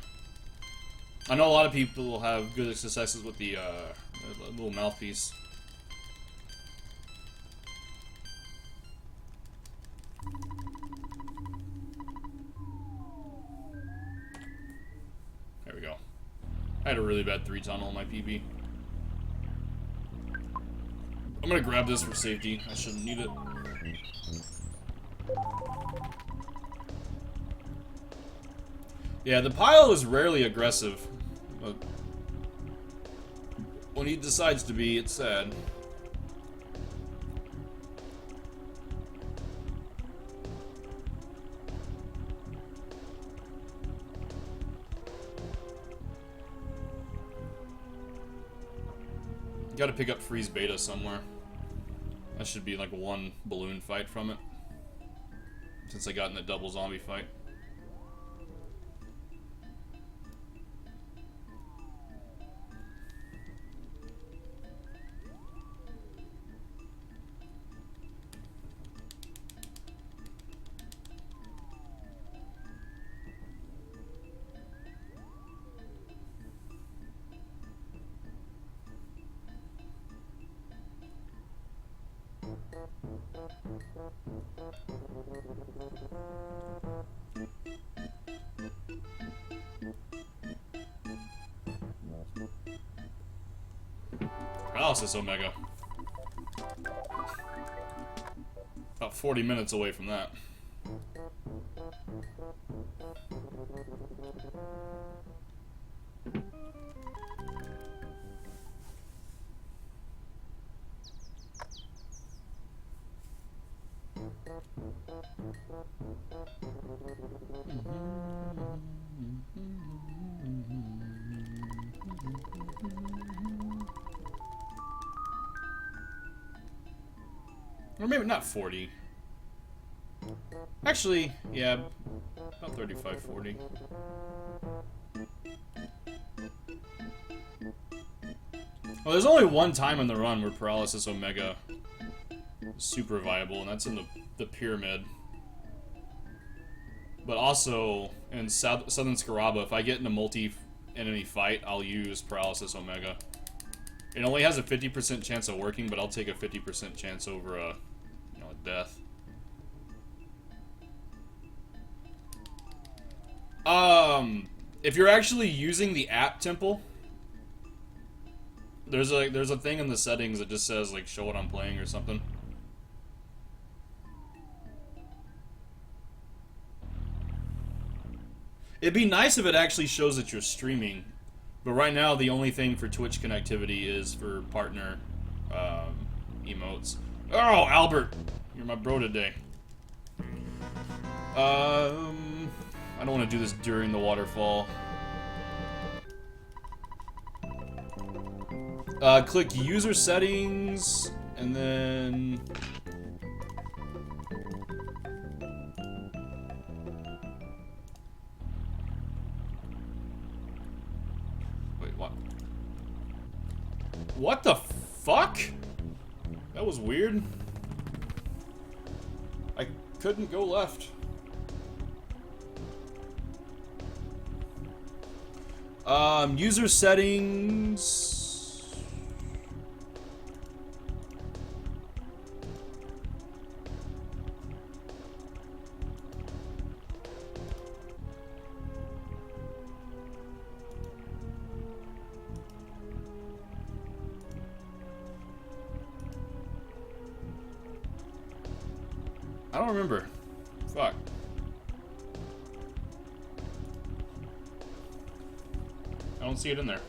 I know a lot of people have good successes with the little mouthpiece. There we go. I had a really bad 3-tunnel on my PB. I'm gonna grab this for safety. I shouldn't need it. Yeah, the pile is rarely aggressive. But when he decides to be, it's sad. Gotta pick up Freeze Beta somewhere. That should be like one balloon fight from it. Since I got in the double zombie fight. Paralysis Omega. About 40 minutes away from that. Or maybe not 40. Actually, yeah, about 35, 40. Well, there's only one time in the run where Paralysis Omega is super viable, and that's in the Pyramid. But also, in Southern Scaraba, if I get in a multi-enemy fight, I'll use Paralysis Omega. It only has a 50% chance of working, but I'll take a 50% chance over a, you know, a death. If you're actually using the app temple, there's a thing in the settings that just says like show what I'm playing or something. It'd be nice if it actually shows that you're streaming, but right now the only thing for Twitch connectivity is for partner emotes. Oh, Albert, you're my bro today. I don't want to do this during the waterfall. Click user settings, and then... Wait, what? What the fuck? That was weird. I couldn't go left. User settings. I don't remember. Fuck. I don't see it in there.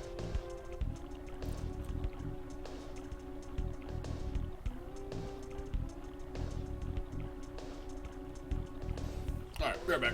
Alright, be right back.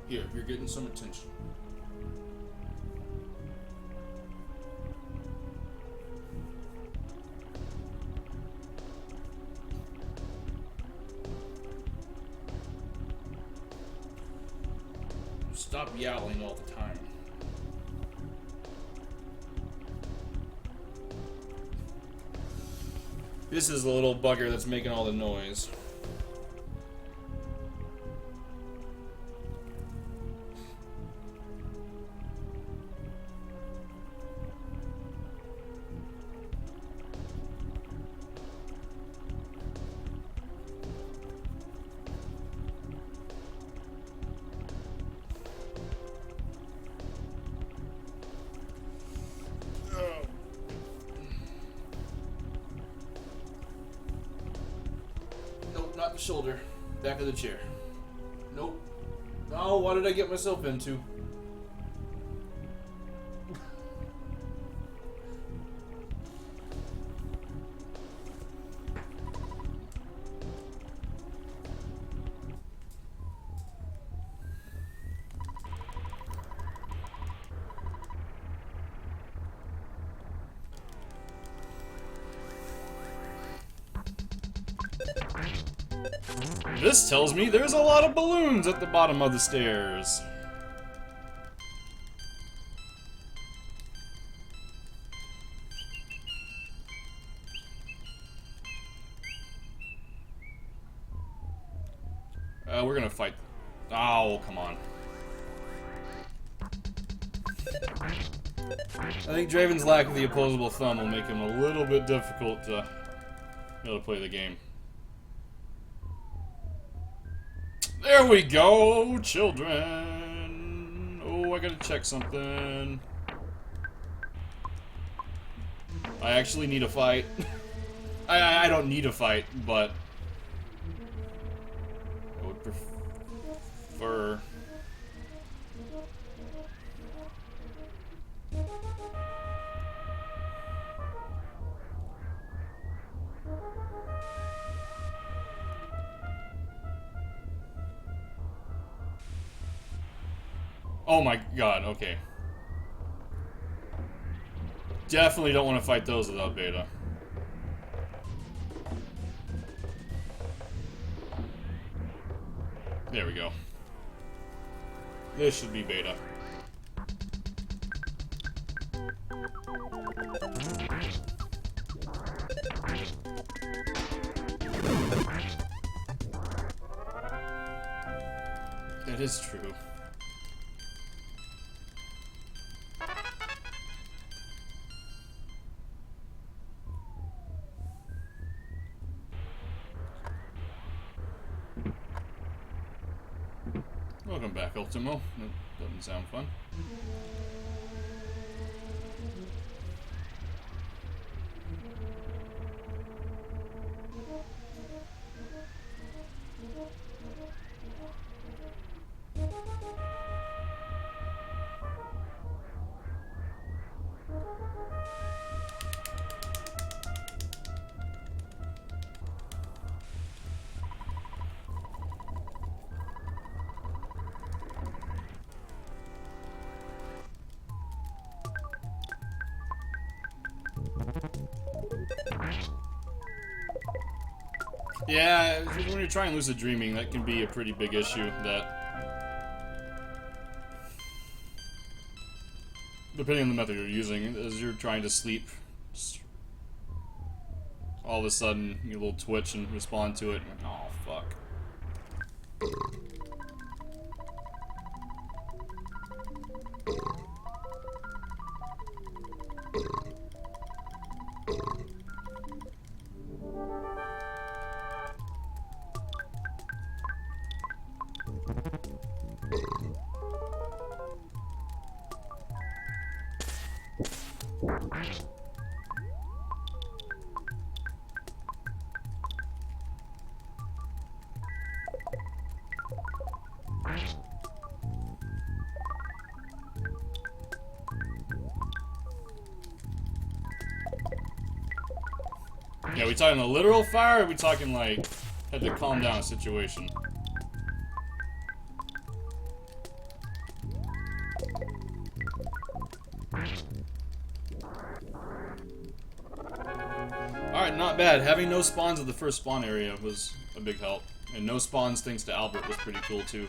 Here, you're getting some attention. Stop yowling all the time. This is the little bugger that's making all the noise. slap the shoulder. Back of the chair. Nope. Oh, what did I get myself into? This tells me there's a lot of balloons at the bottom of the stairs. We're gonna fight. Oh, come on. I think Draven's lack of the opposable thumb will make him a little bit difficult to be able to play the game. There we go, children. Oh, I gotta check something. I actually need a fight. I don't need a fight, but I would prefer. Oh my god, okay. Definitely don't want to fight those without beta. There we go. This should be beta. It is true. Welcome back, Ultimo. That doesn't sound fun. Yeah, when you're trying lucid dreaming, that can be a pretty big issue. That, depending on the method you're using, as you're trying to sleep, all of a sudden you little twitch and respond to it. Oh fuck. Yeah, we talking a literal fire, or are we talking like had to calm down a situation? Alright, not bad. Having no spawns at the first spawn area was a big help. And no spawns thanks to Albert was pretty cool too.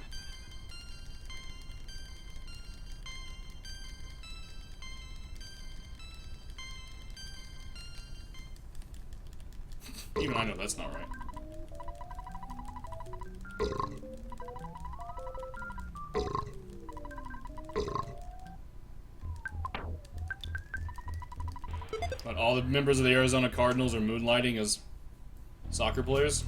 Even I know that's not right. But all the members of the Arizona Cardinals are moonlighting as soccer players?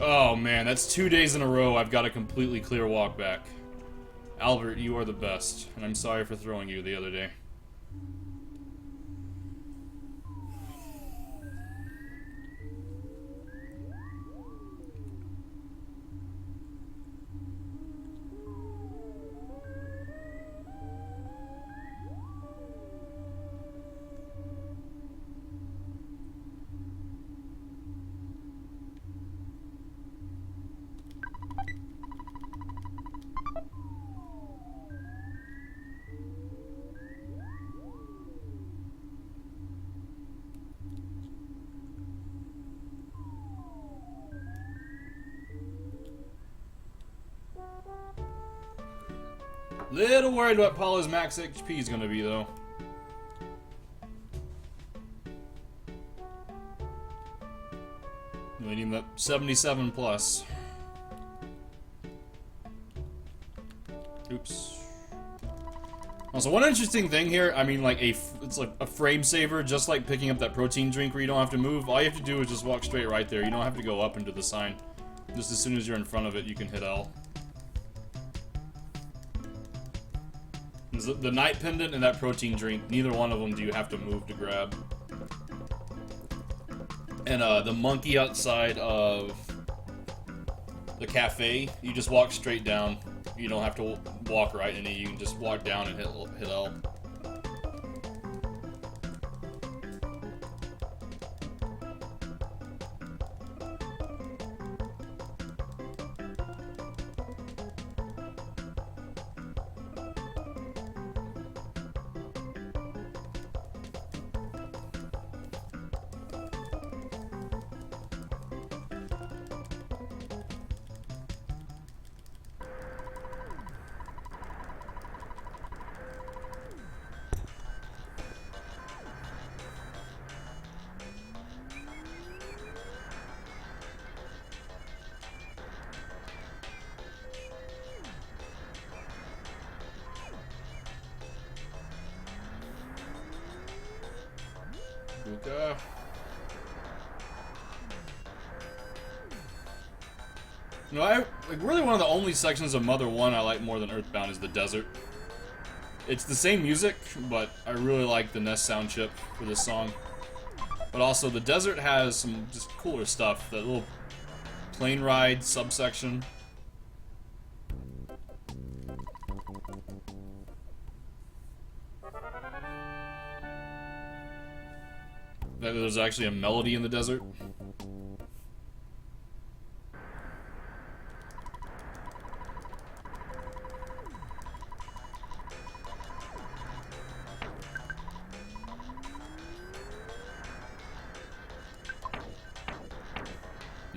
Oh man, that's 2 days in a row I've got a completely clear walk back. Albert, you are the best, and I'm sorry for throwing you the other day. Little worried what Paula's max HP is gonna be, though. We need that 77 plus. Oops. Also, one interesting thing here, I mean, like, it's like a frame saver, just like picking up that protein drink where you don't have to move. All you have to do is just walk straight right there. You don't have to go up into the sign. Just as soon as you're in front of it, you can hit L. The night pendant and that protein drink, neither one of them do you have to move to grab. And the monkey outside of the cafe, you just walk straight down. You don't have to walk right in it, you can just walk down and hit L. Buka. You know, like really one of the only sections of Mother 1 I like more than Earthbound is the desert. It's the same music, but I really like the Nest sound chip for this song. But also, the desert has some just cooler stuff. That little plane ride subsection. There's actually a melody in the desert.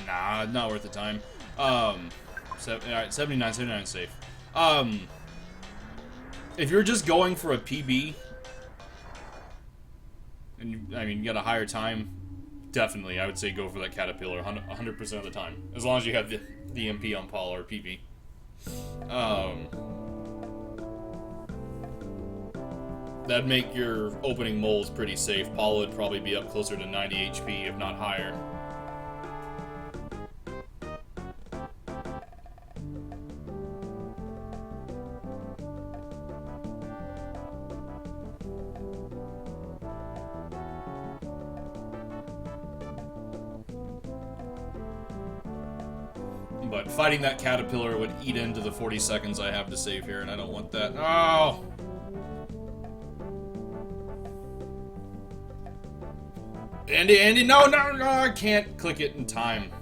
Nah, not worth the time. Alright, 79 safe. If you're just going for a PB, and you got a higher time, definitely, I would say go for that Caterpillar 100% of the time. As long as you have the MP on Paul or PB. That'd make your opening moles pretty safe. Paul would probably be up closer to 90 HP, if not higher. But fighting that Caterpillar would eat into the 40 seconds I have to save here, and I don't want that. Oh! Andy, no, I can't click it in time.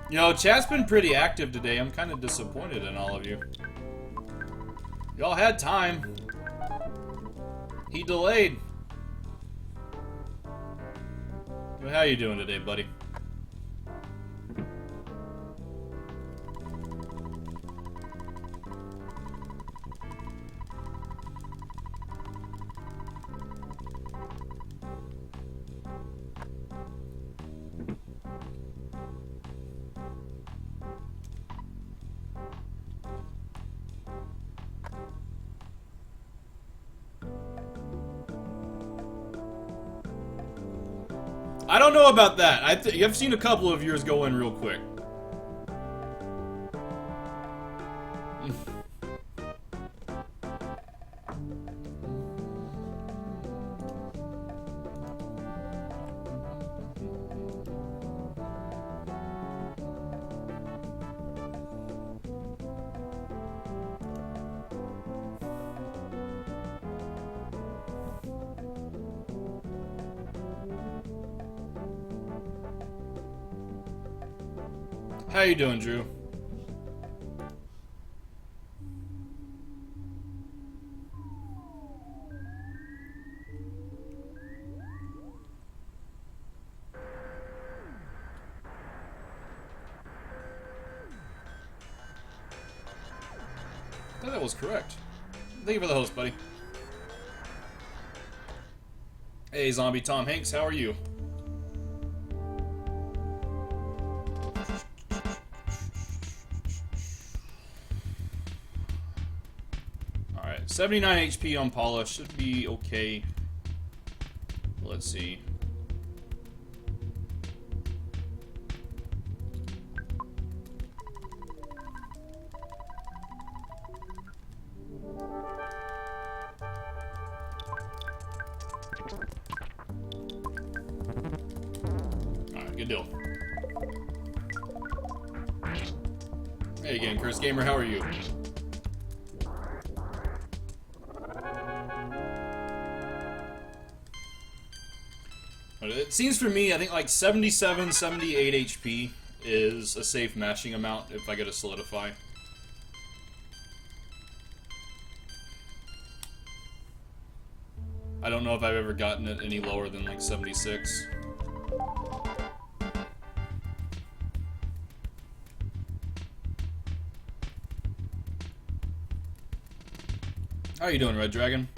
You know, chat's been pretty active today. I'm kind of disappointed in all of you. Y'all had time. He delayed. How you doing today, buddy? I don't know about that. I've seen a couple of yours go in real quick. How you doing, Drew? I thought that was correct. Thank you for the host, buddy. Hey, Zombie Tom Hanks, how are you? Alright, 79 HP on Paula should be okay. Let's see. Alright, good deal. Hey again, Chris Gamer, how are you? But it seems for me, I think like 77, 78 HP is a safe mashing amount if I get a solidify. I don't know if I've ever gotten it any lower than like 76. How are you doing, Red Dragon?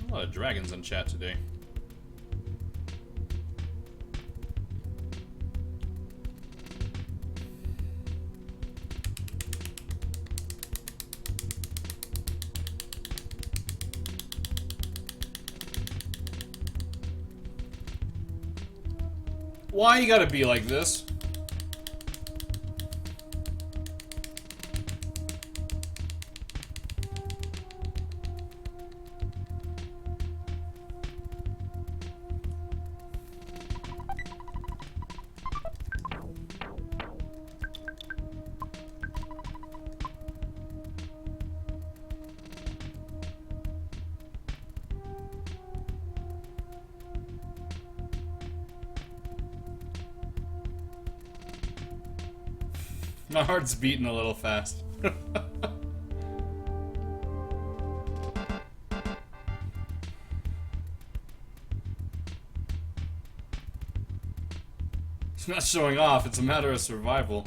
A lot of dragons in chat today. Why you gotta be like this? My heart's beating a little fast. It's not showing off, it's a matter of survival.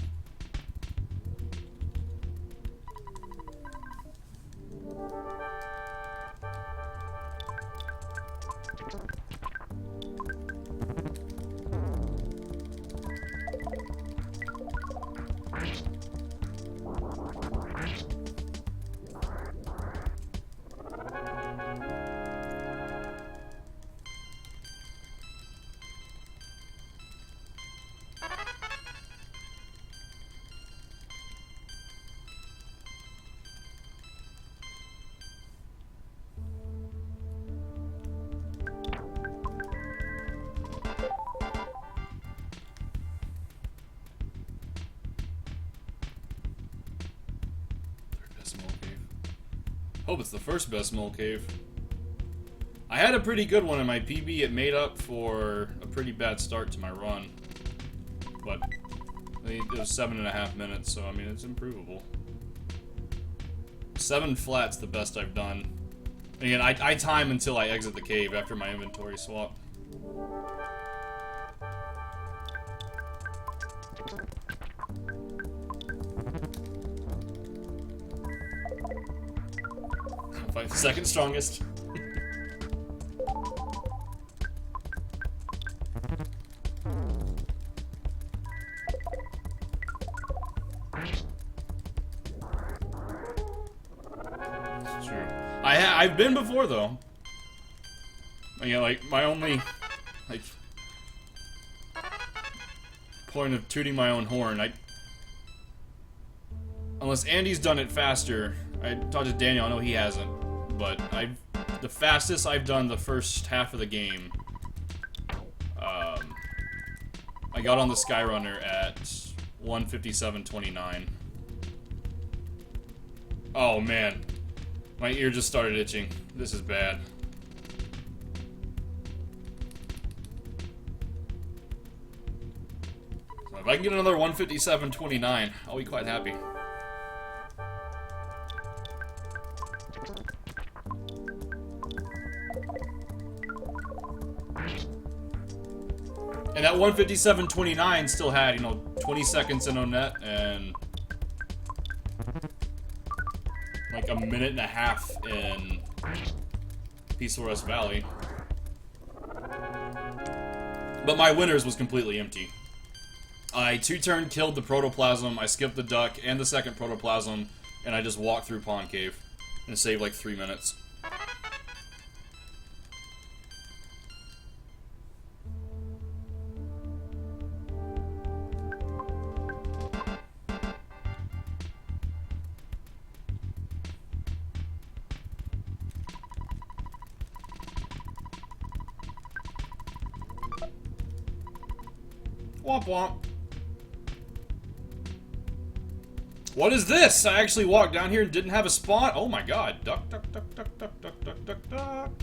Hope it's the first best mole cave. I had a pretty good one in my PB. It made up for a pretty bad start to my run. But I think it was 7.5 minutes, so I mean, it's improvable. 7 flat's the best I've done. Again, I time until I exit the cave after my inventory swap. Fight the second strongest. It's true. I've been before though. You know, like my only point of tooting my own horn. Unless Andy's done it faster. I talked to Daniel, I know he hasn't. But the fastest I've done the first half of the game. I got on the Skyrunner at 1:57:29. Oh man. My ear just started itching. This is bad. So if I can get another 1:57:29, I'll be quite happy. And that 1:57:29 still had, you know, 20 seconds in on net and like a minute and a half in Peaceful Rest Valley. But my winners was completely empty. I 2-turn killed the protoplasm, I skipped the duck and the second protoplasm, and I just walked through Pond Cave and saved like 3 minutes. Womp womp. What is this? I actually walked down here and didn't have a spawn. Oh my god. Duck, duck, duck, duck, duck, duck, duck, duck, duck, duck,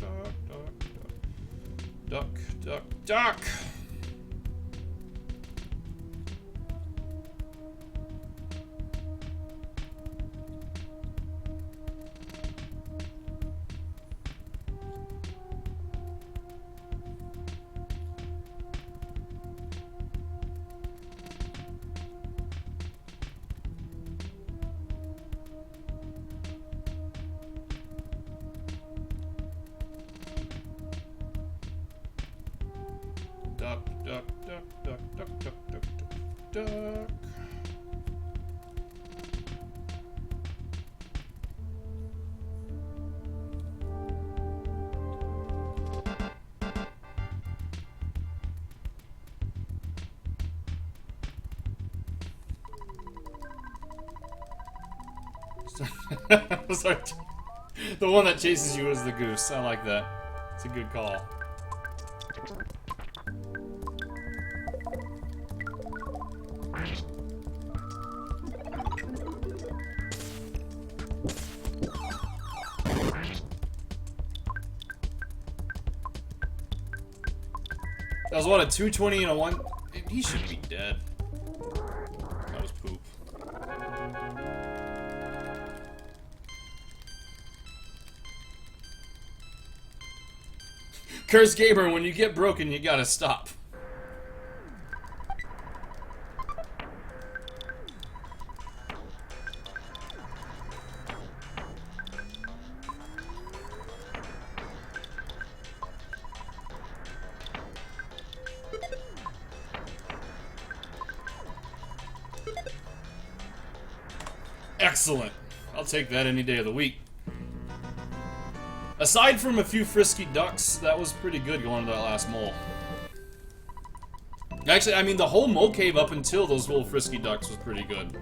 duck, duck, duck, duck. Duck, duck, duck, duck, duck, duck, duck, duck, duck. Sorry. The one that chases you is the goose. I like that. It's a good call. That was what, a 220 and a 1? He should be dead. That was poop. Curse Gamer, when you get broken, you gotta stop. Excellent. I'll take that any day of the week. Aside from a few frisky ducks, that was pretty good going to that last mole. Actually, I mean, the whole mole cave up until those little frisky ducks was pretty good.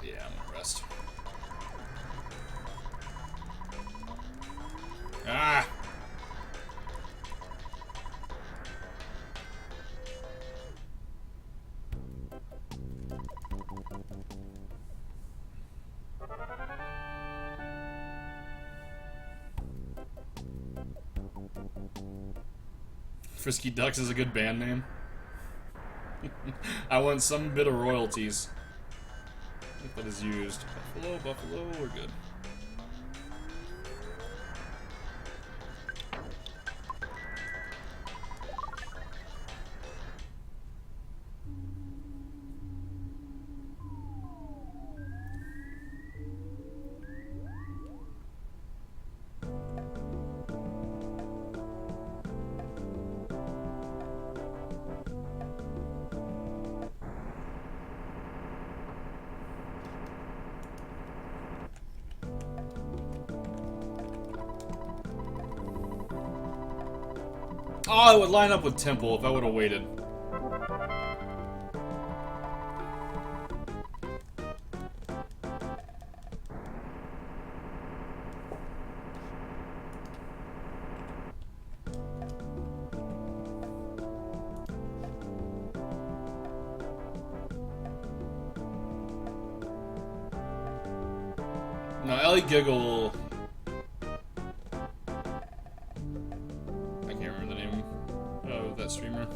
Yeah, I'm gonna rest. Ah! Frisky Ducks is a good band name. I want some bit of royalties. If that is used. Buffalo, Buffalo, we're good. Oh, it would line up with Temple if I would have waited. No, Ellie Giggle. I can't remember the name of that streamer.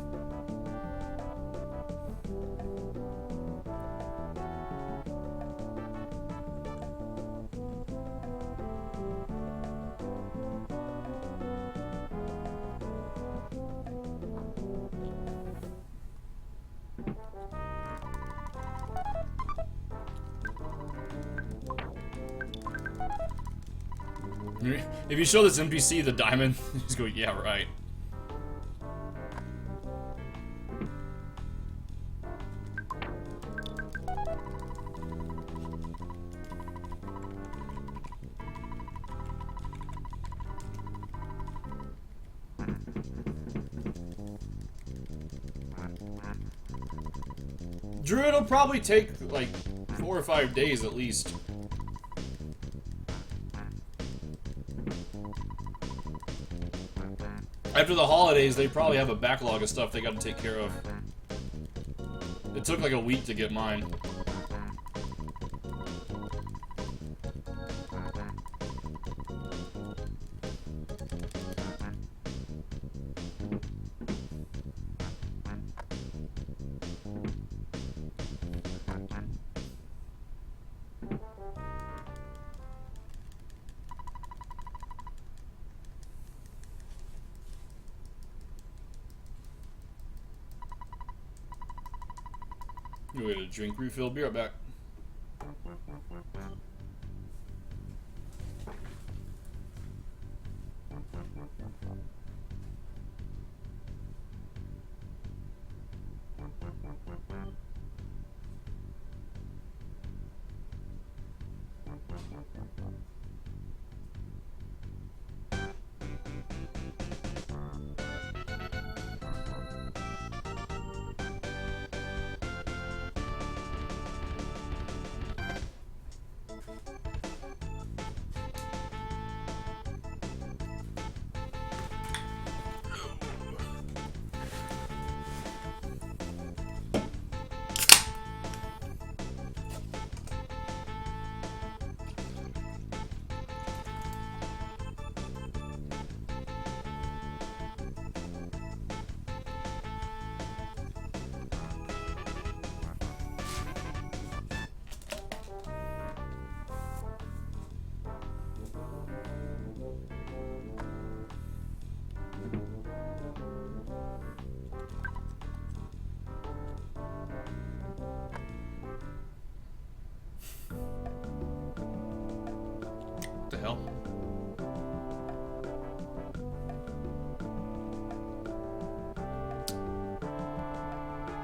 If you show this NPC the diamond, he's going, yeah, right. Druid will probably take like 4 or 5 days at least. After the holidays, they probably have a backlog of stuff they got to take care of. It took like a week to get mine. You wait a drink refill. Be right back. What the hell?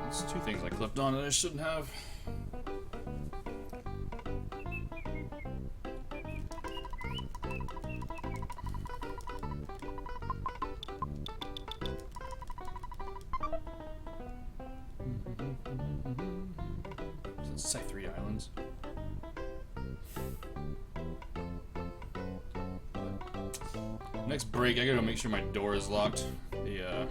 That's 2 things I clipped on that I shouldn't have. It's like 3 islands. Next break, I gotta make sure my door is locked. The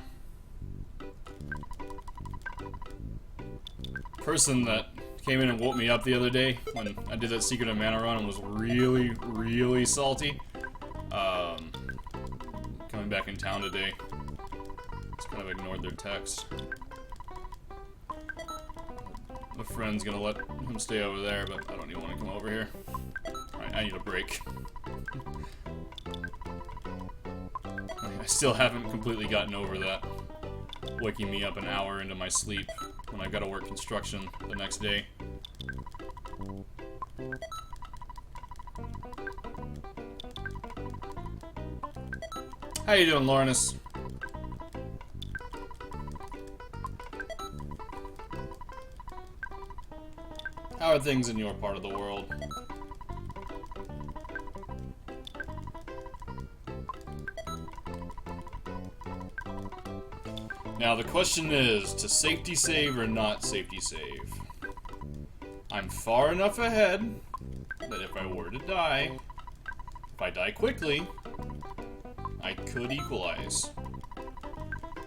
person that came in and woke me up the other day when I did that Secret of Mana run and was really, really salty. Coming back in town today. Just kind of ignored their text. My friend's gonna let him stay over there, but I don't even want to come over here. Alright, I need a break. I still haven't completely gotten over that. Waking me up an hour into my sleep when I gotta work construction the next day. How you doing, Lornis? How are things in your part of the world? Now the question is, to safety save or not safety save? I'm far enough ahead that if I were to die, if I die quickly, I could equalize.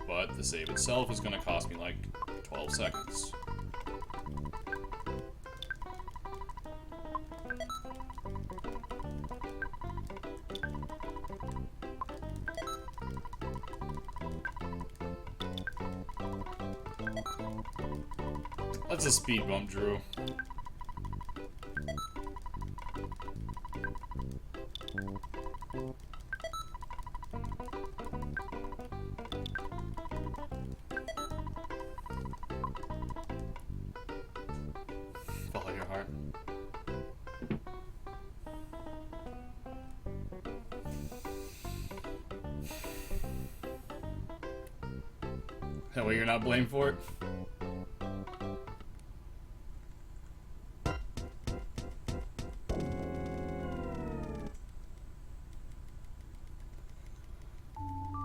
But the save itself is going to cost me like 12 seconds. That's a speed bump, Drew. Follow your heart. That way you're not blamed for it?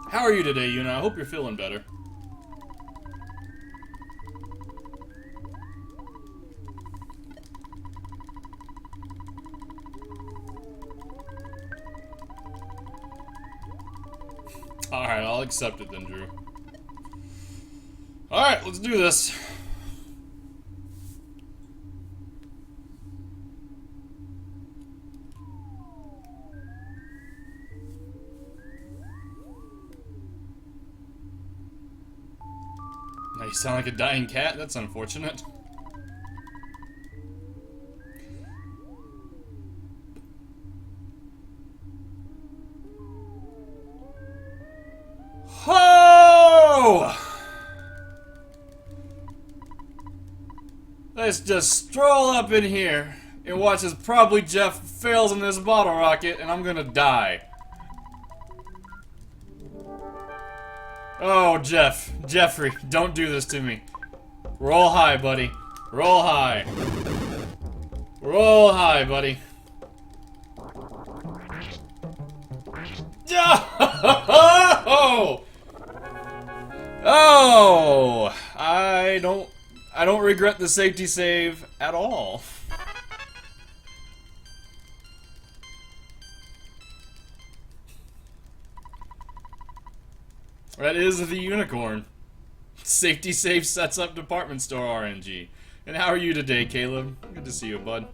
How are you today, Yuna? I hope you're feeling better. Alright, I'll accept it then, Drew. Alright, let's do this. Now you sound like a dying cat? That's unfortunate. Ho! Let's just stroll up in here and watch as probably Jeff fails in this bottle rocket and I'm gonna die. Oh, Jeffrey, don't do this to me. Roll high, buddy. Roll high. Roll high, buddy. Oh! Oh! I don't regret the safety save at all. That is the unicorn. Safety save sets up department store RNG. And how are you today, Caleb? Good to see you, bud.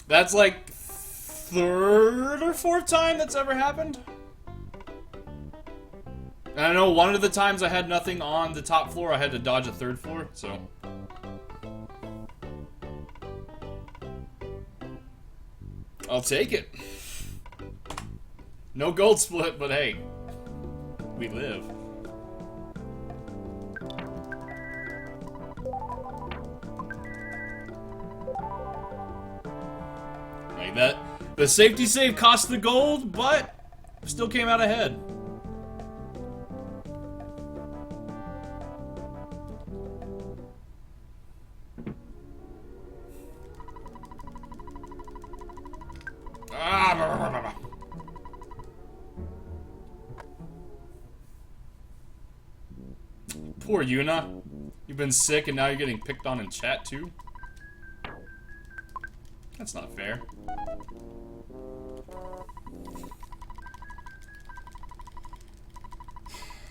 That's like third or fourth time that's ever happened. And I know one of the times I had nothing on the top floor, I had to dodge a third floor, so. I'll take it. No gold split, but hey, we live. Like that. The safety save cost the gold, but still came out ahead. Poor Yuna. You've been sick and now you're getting picked on in chat too? That's not fair.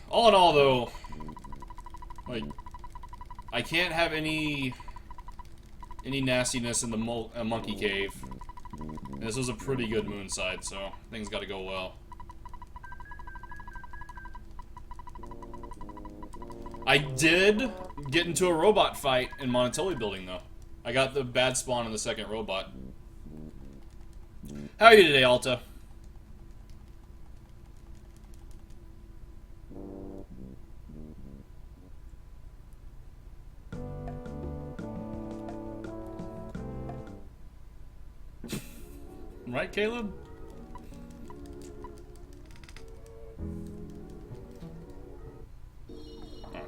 All in all though, like, I can't have any nastiness in the monkey cave. And this was a pretty good moonside, so things gotta go well. I did get into a robot fight in Monotoli building, though. I got the bad spawn in the second robot. How are you today, Alta? Right, Caleb?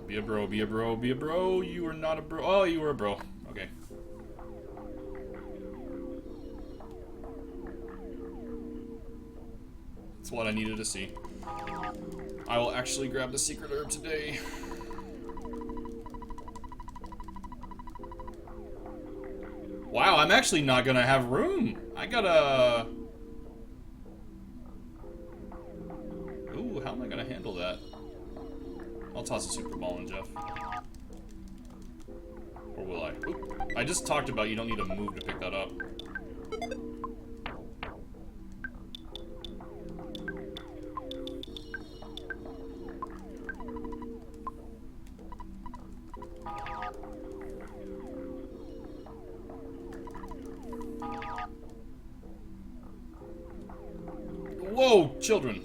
Be a bro, be a bro, be a bro. You were not a bro. Oh, you were a bro. Okay. That's what I needed to see. I will actually grab the secret herb today. Wow, I'm actually not gonna have room. I gotta... Ooh, how am I gonna handle that? I'll toss a super ball in, Jeff. Or will I? Oop. I just talked about you don't need to move to pick that up. Whoa, children.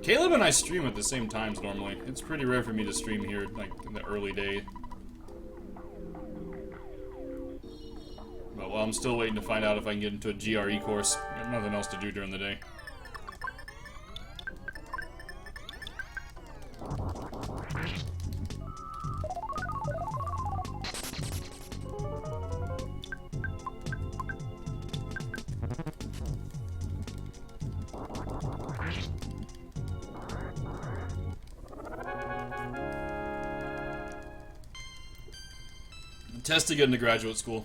Caleb and I stream at the same times normally. It's pretty rare for me to stream here, like, in the early day. But, well, I'm still waiting to find out if I can get into a GRE course. I have nothing else to do during the day. Test to get into graduate school.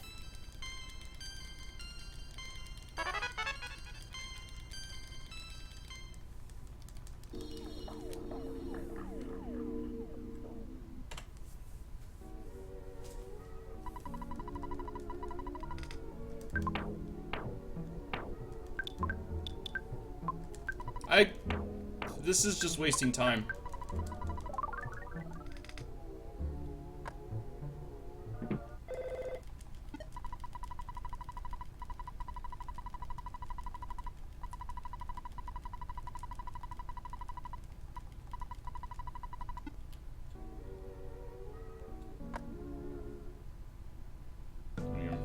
This is just wasting time.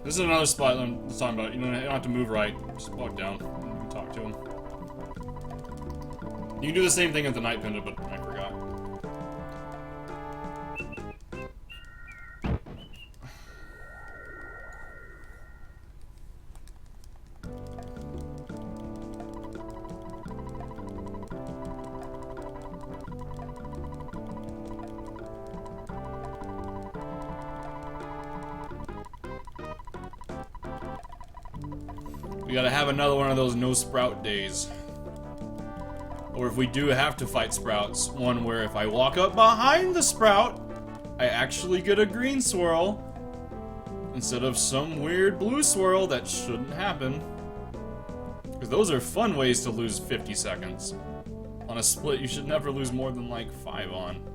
This is another spot I'm talking about. You don't have to move right. Just walk down and talk to him. You can do the same thing at the night pendant, but I forgot. We gotta have another one of those no sprout days. Or if we do have to fight sprouts, one where if I walk up behind the sprout, I actually get a green swirl instead of some weird blue swirl that shouldn't happen. Because those are fun ways to lose 50 seconds. On a split, you should never lose more than like 5 on.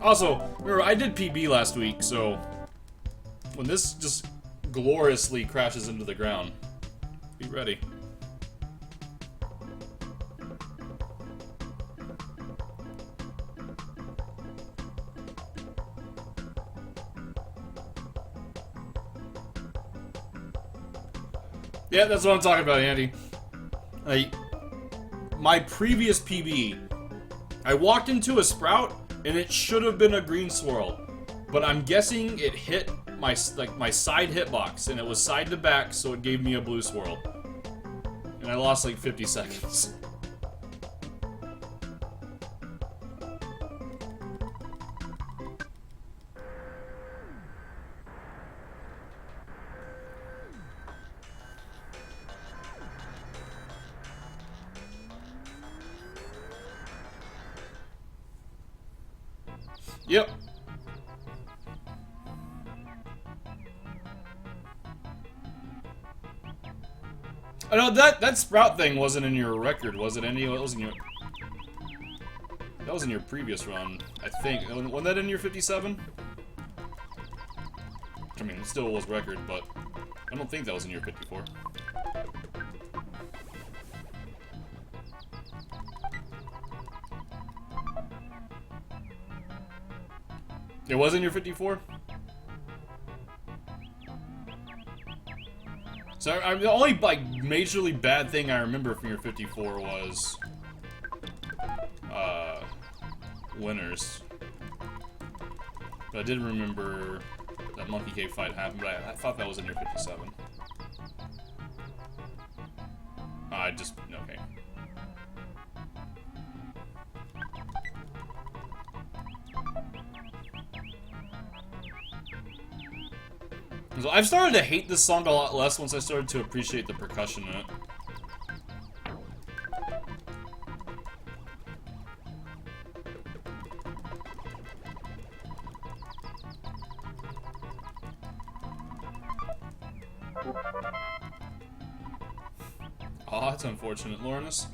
Also, remember, I did PB last week, so when this just gloriously crashes into the ground, be ready. Yeah, that's what I'm talking about, Andy. My previous PB, I walked into a sprout, and it should have been a green swirl, but I'm guessing it hit my side hitbox, and it was side to back, so it gave me a blue swirl, and I lost like 50 seconds. Yep. I know that sprout thing wasn't in your record, was it? It wasn't your... That was in your previous run, I think. Wasn't that in your 57? I mean, it still was record, but I don't think that was in your 54. It was in your 54? So the only like majorly bad thing I remember from your 54 was winners. But I did remember that Monkey Cave fight happened, but I thought that was in your 57. Okay. So I've started to hate this song a lot less once I started to appreciate the percussion in it. Oh, that's unfortunate, Lawrence.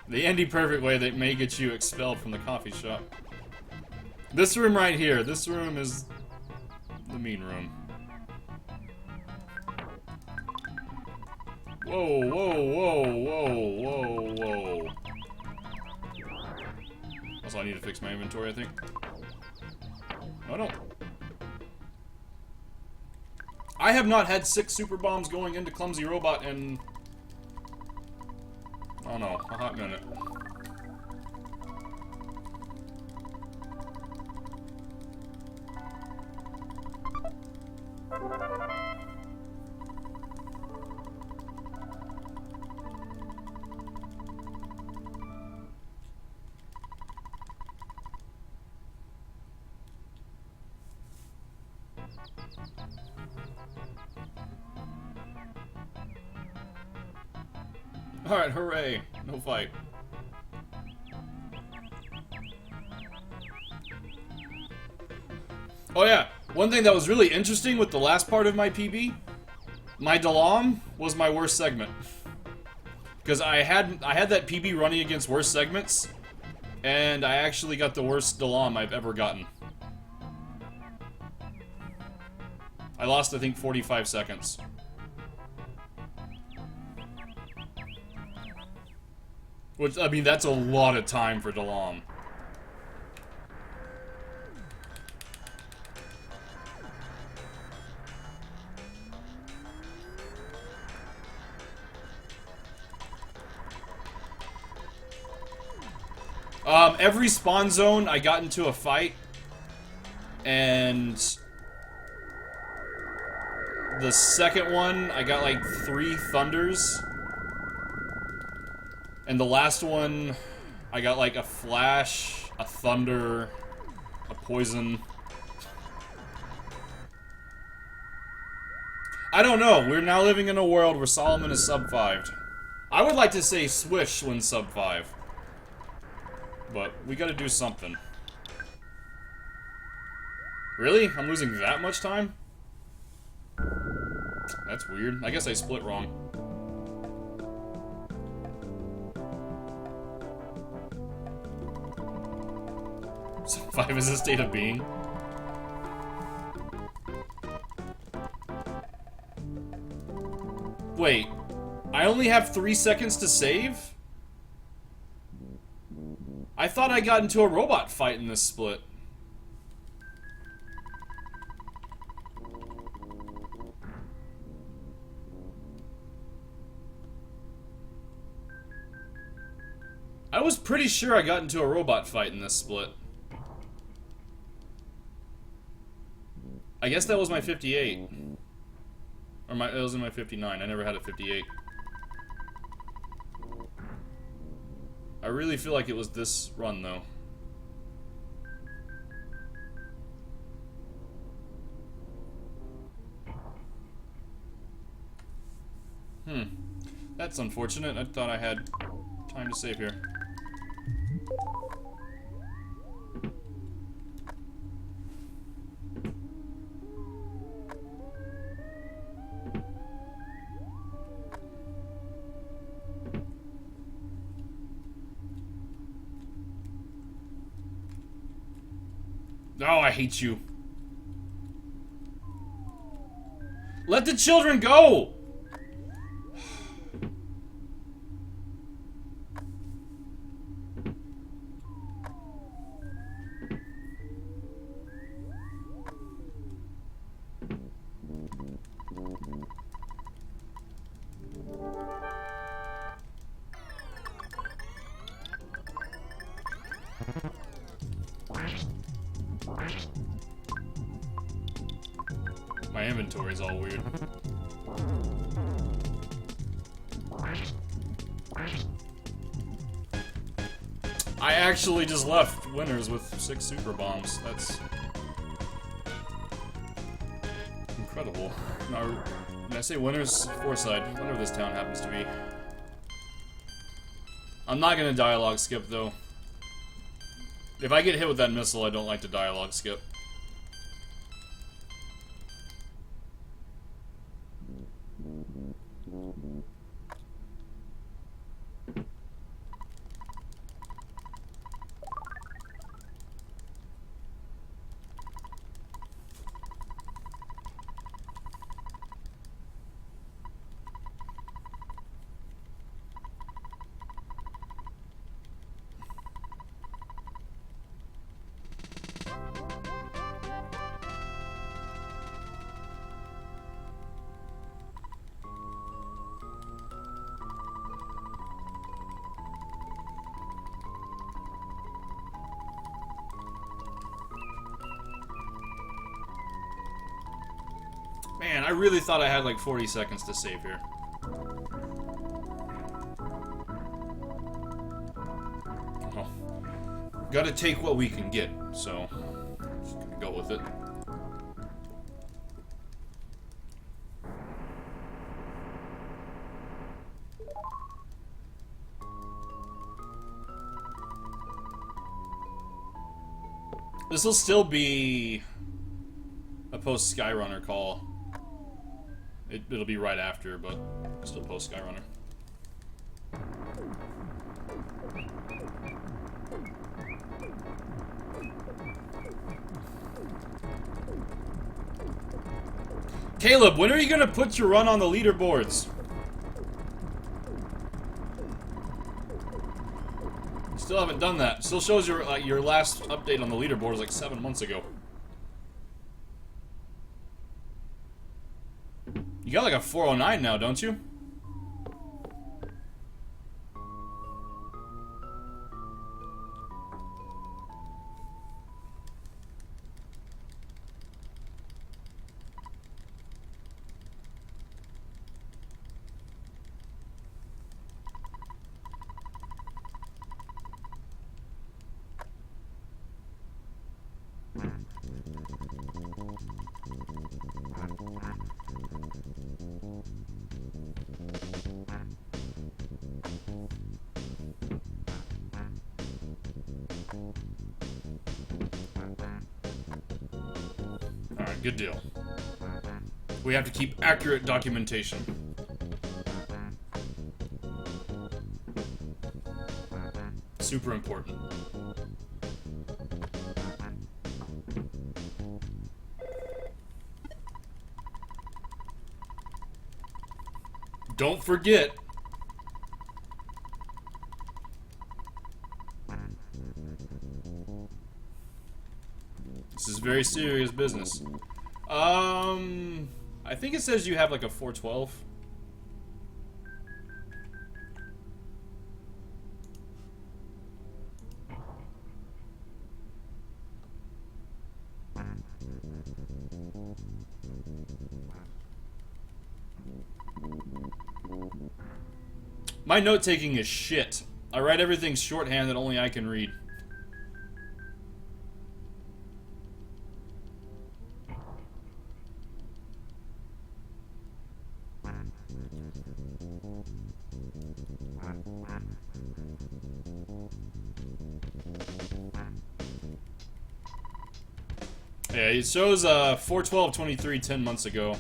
The Andy Perfect way that may get you expelled from the coffee shop. This room right here, this room is the mean room. Whoa, whoa, whoa, whoa, whoa, whoa. Also, I need to fix my inventory, I think. Oh, no. I have not had 6 super bombs going into Clumsy Robot in... oh no, a hot minute. Alright, hooray. No fight. Oh yeah, one thing that was really interesting with the last part of my PB, my Dalam was my worst segment. Because I had that PB running against worst segments, and I actually got the worst Dalam I've ever gotten. I lost, I think, 45 seconds. Which, I mean, that's a lot of time for Dalam. Every spawn zone, I got into a fight, and the second one, I got like 3 thunders. And the last one, I got like a flash, a thunder, a poison. I don't know. We're now living in a world where Solomon is sub-5'd. I would like to say Swish wins sub-5. But we gotta do something. Really? I'm losing that much time? That's weird. I guess I split wrong. Sub-5 is a state of being. Wait, I only have 3 seconds to save? I thought I got into a robot fight in this split. I was pretty sure I got into a robot fight in this split. I guess that was my 58. Or it was in my 59. I never had a 58. I really feel like it was this run, though. That's unfortunate. I thought I had time to save here. Oh, I hate you. Let the children go! My inventory's all weird. I actually just left winners with 6 super bombs. That's incredible. No, when I say winners, Foresight, whatever this town happens to be. I'm not gonna dialogue skip though. If I get hit with that missile, I don't like to dialogue skip. Man, I really thought I had like 40 seconds to save here. Oh. Gotta take what we can get, so just gonna go with it. This will still be a post Skyrunner call. It'll be right after, but still post Skyrunner. Caleb, when are you gonna put your run on the leaderboards? Still haven't done that. Still shows your last update on the leaderboard was like 7 months ago. You got like a 409 now, don't you? Alright, good deal. We have to keep accurate documentation. Super important. Don't forget. This is very serious business. I think it says you have like a 412. My note-taking is shit. I write everything shorthand that only I can read. Yeah, it shows 4/12/23 10 months ago.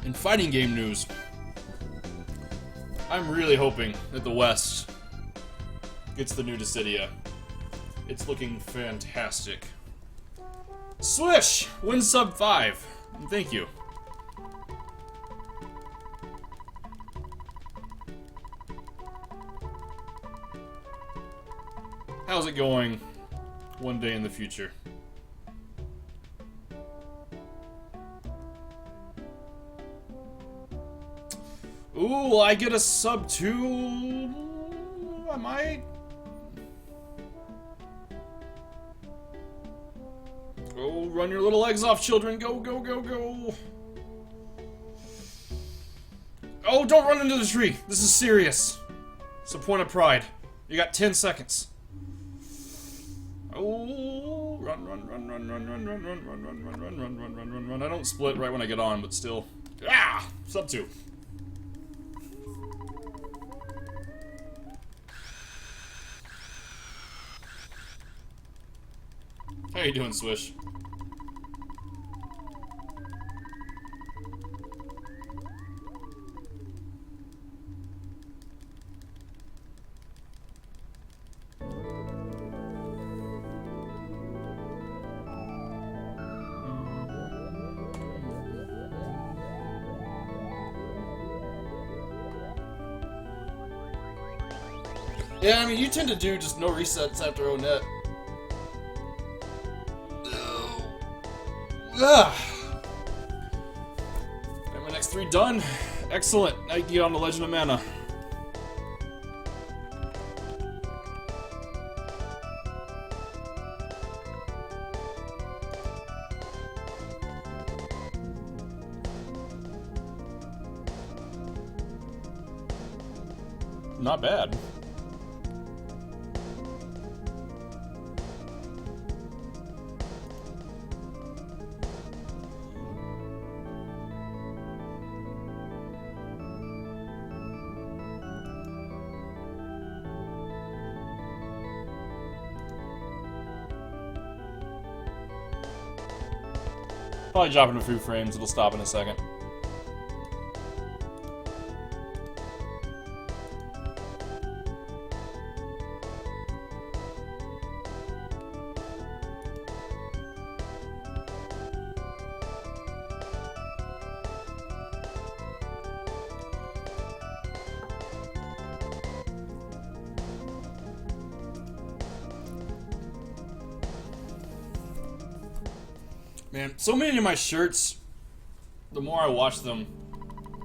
In fighting game news, I'm really hoping that the West gets the new Dissidia. It's looking fantastic. Swish! Win sub 5. Thank you. How's it going one day in the future? Ooh, I get a sub 2. I might. Go run your little legs off, children. Go, go, go, go. Oh, don't run into the tree. This is serious. It's a point of pride. You got 10 seconds. Oh, run, run, run, run, run, run, run, run, run, run, run, run, run, run, run, run, run. I don't split right when I get on, but still. Ah! Sub 2. How you doing, Swish? Yeah, I mean, you tend to do just no resets after O-Net. Ugh. Got my next 3 done. Excellent. Now you can get on the Legend of Mana. Not bad. Probably dropping a few frames, it'll stop in a second. Man, so many of my shirts, the more I watch them,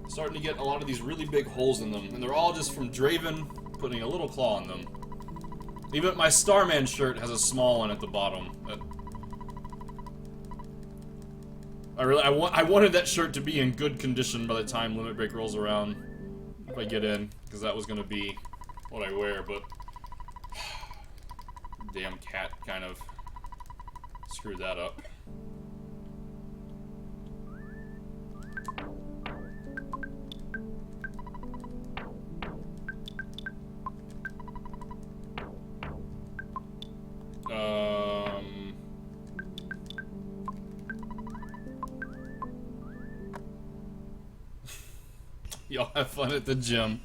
starting to get a lot of these really big holes in them. And they're all just from Draven putting a little claw on them. Even my Starman shirt has a small one at the bottom. I wanted that shirt to be in good condition by the time Limit Break rolls around. If I get in, because that was going to be what I wear, but... damn cat kind of screwed that up. Y'all have fun at the gym.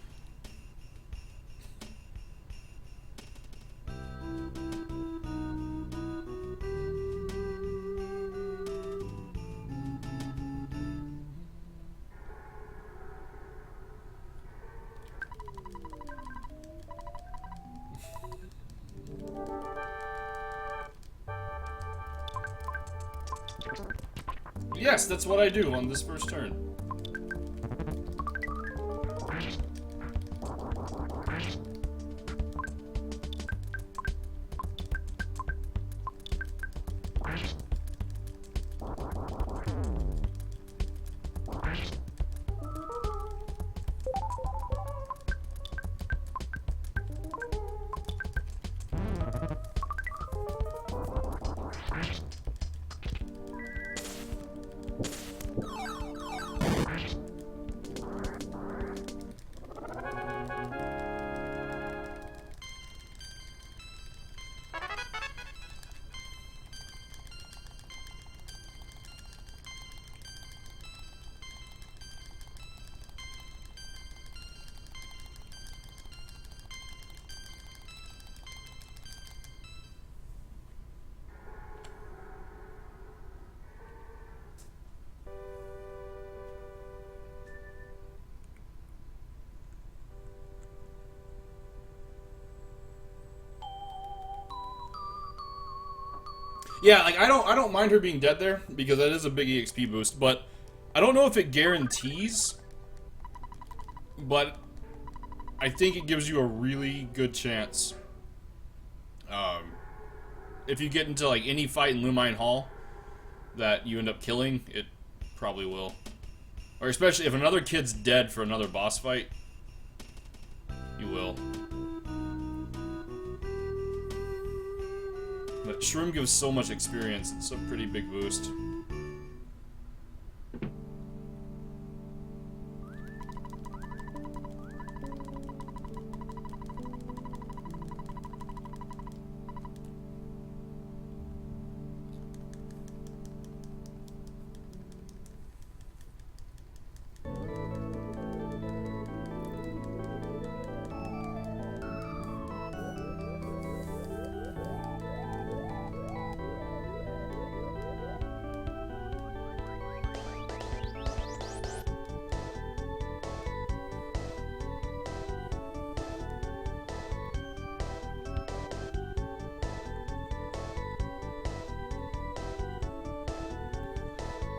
Yes, that's what I do on this first turn. Yeah, like I don't mind her being dead there because that is a big EXP boost, but I don't know if it guarantees, but I think it gives you a really good chance. If you get into like any fight in Lumine Hall that you end up killing, it probably will. Or especially if another kid's dead for another boss fight, you will. But Shroom gives so much experience, it's a pretty big boost.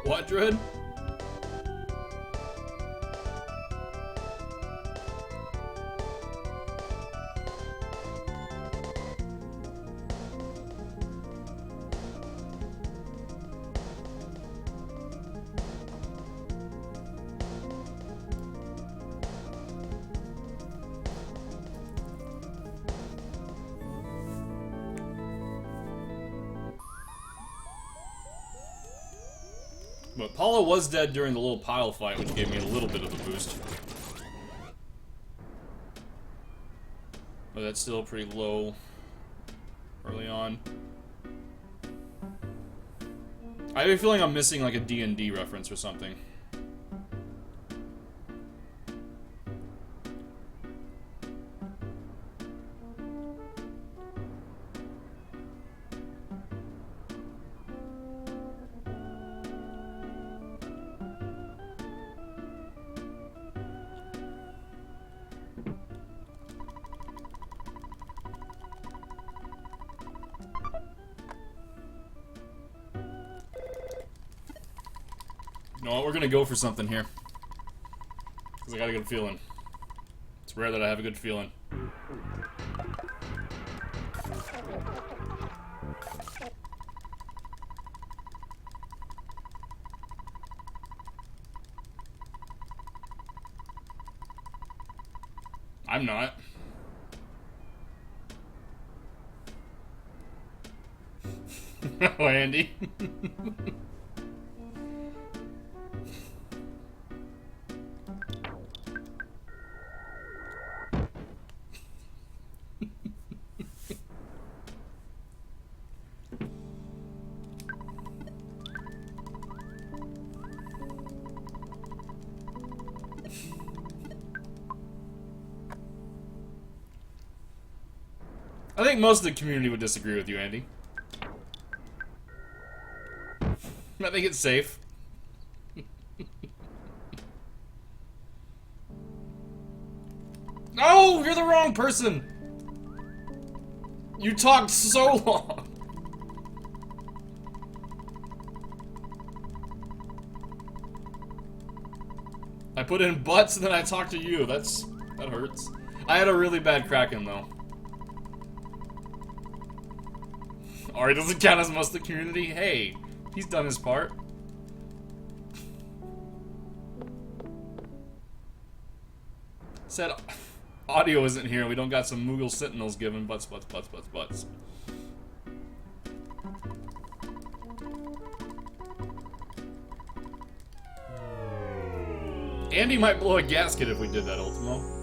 What, Dread? But Paula was dead during the little pile fight, which gave me a little bit of a boost. But that's still pretty low early on. I have a feeling I'm missing like a D&D reference or something. You know what, we're gonna go for something here. Because I got a good feeling. It's rare that I have a good feeling. I'm not. Oh, Andy. I think most of the community would disagree with you, Andy. I think it's safe. No, you're the wrong person. You talked so long. I put in butts and then I talked to you. That hurts. I had a really bad Kraken though. Ari doesn't count as most of the community. Hey, he's done his part. Said audio isn't here. We don't got some Moogle Sentinels giving butts. Andy might blow a gasket if we did that, Ultimo.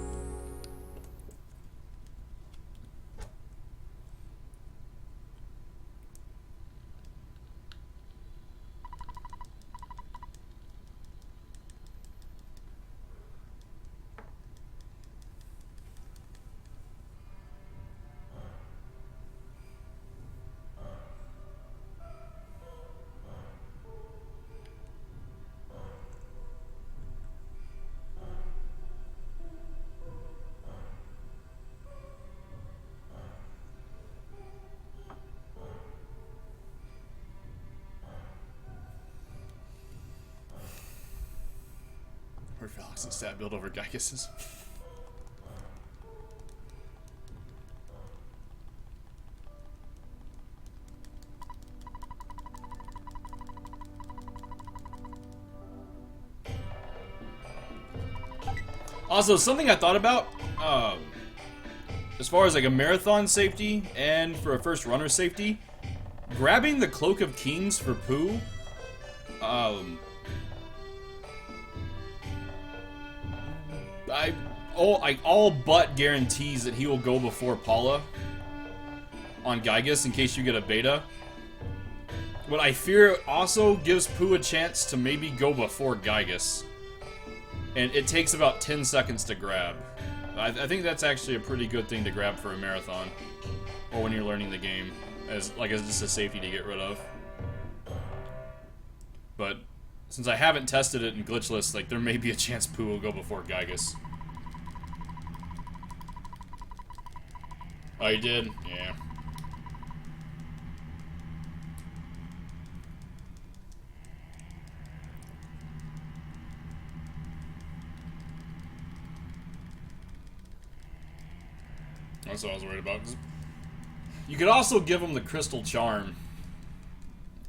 Or Felix's stat build over Geigis's. Also, something I thought about, as far as like a marathon safety and for a first runner safety, grabbing the Cloak of Kings for Pooh, I all but guarantees that he will go before Paula on Geigus in case you get a beta. But I fear it also gives Pooh a chance to maybe go before Geigus. And it takes about 10 seconds to grab. I think that's actually a pretty good thing to grab for a marathon. Or when you're learning the game. As just a safety to get rid of. But since I haven't tested it in Glitchless, like there may be a chance Pooh will go before Geigus. Oh, you did? Yeah. That's what I was worried about. You could also give him the Crystal Charm.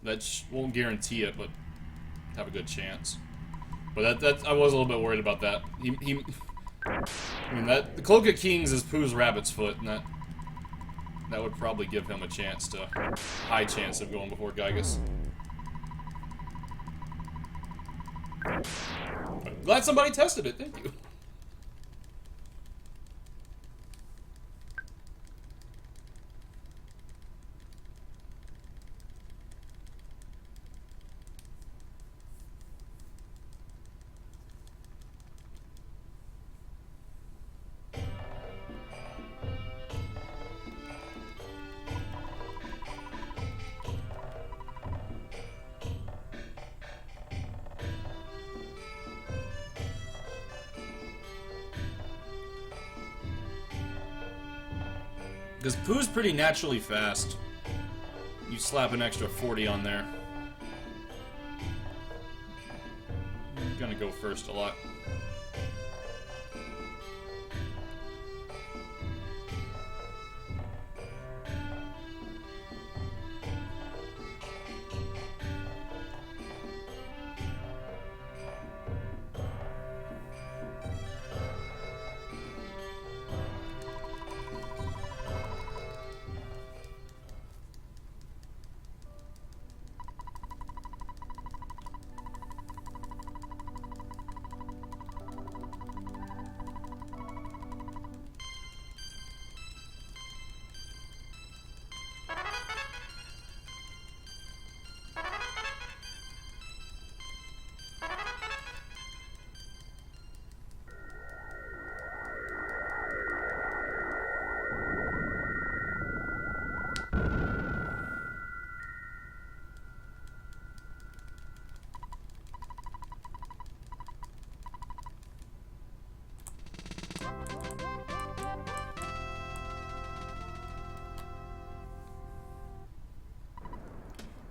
That won't guarantee it, but have a good chance. But that I was a little bit worried about that. I mean, the Cloak of Kings is Pooh's rabbit's foot, and that would probably give him a high chance of going before Geigus. But glad somebody tested it. Thank you. Because Pooh's pretty naturally fast. You slap an extra 40 on there. I'm gonna go first a lot.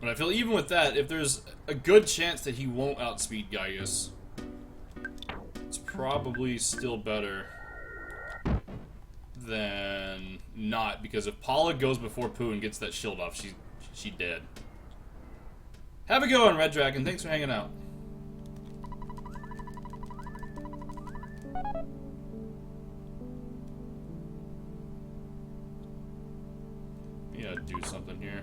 But I feel even with that, if there's a good chance that he won't outspeed Gaius, it's probably still better than not, because if Paula goes before Pooh and gets that shield off, she dead. Have a go on, Red Dragon. Thanks for hanging out. Yeah, do something here.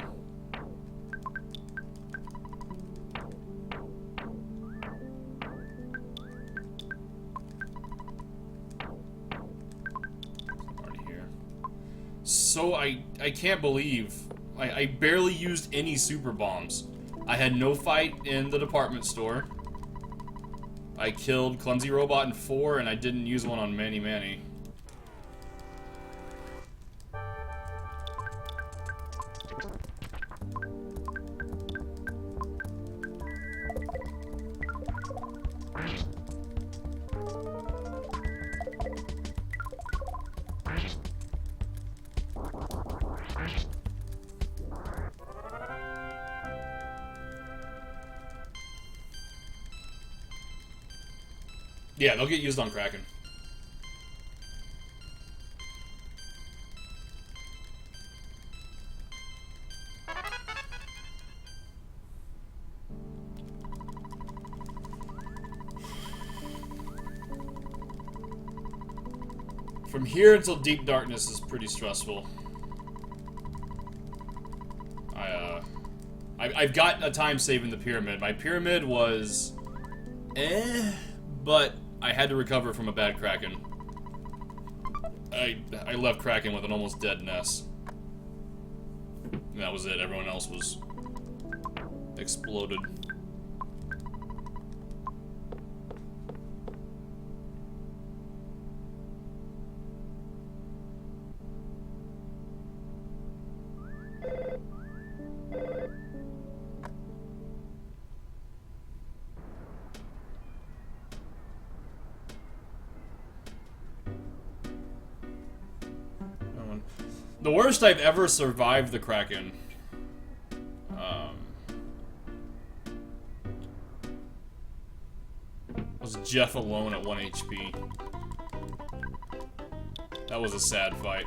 So I can't believe I barely used any super bombs. I had no fight in the department store. I killed Clumsy Robot in 4, and I didn't use one on Manny Manny. Yeah, they'll get used on Kraken. From here until Deep Darkness is pretty stressful. I've got a time save in the pyramid. My pyramid was but I had to recover from a bad Kraken. I left Kraken with an almost dead Ness. And that was it. Everyone else was exploded. The worst I've ever survived the Kraken was Jeff alone at 1 HP. That was a sad fight.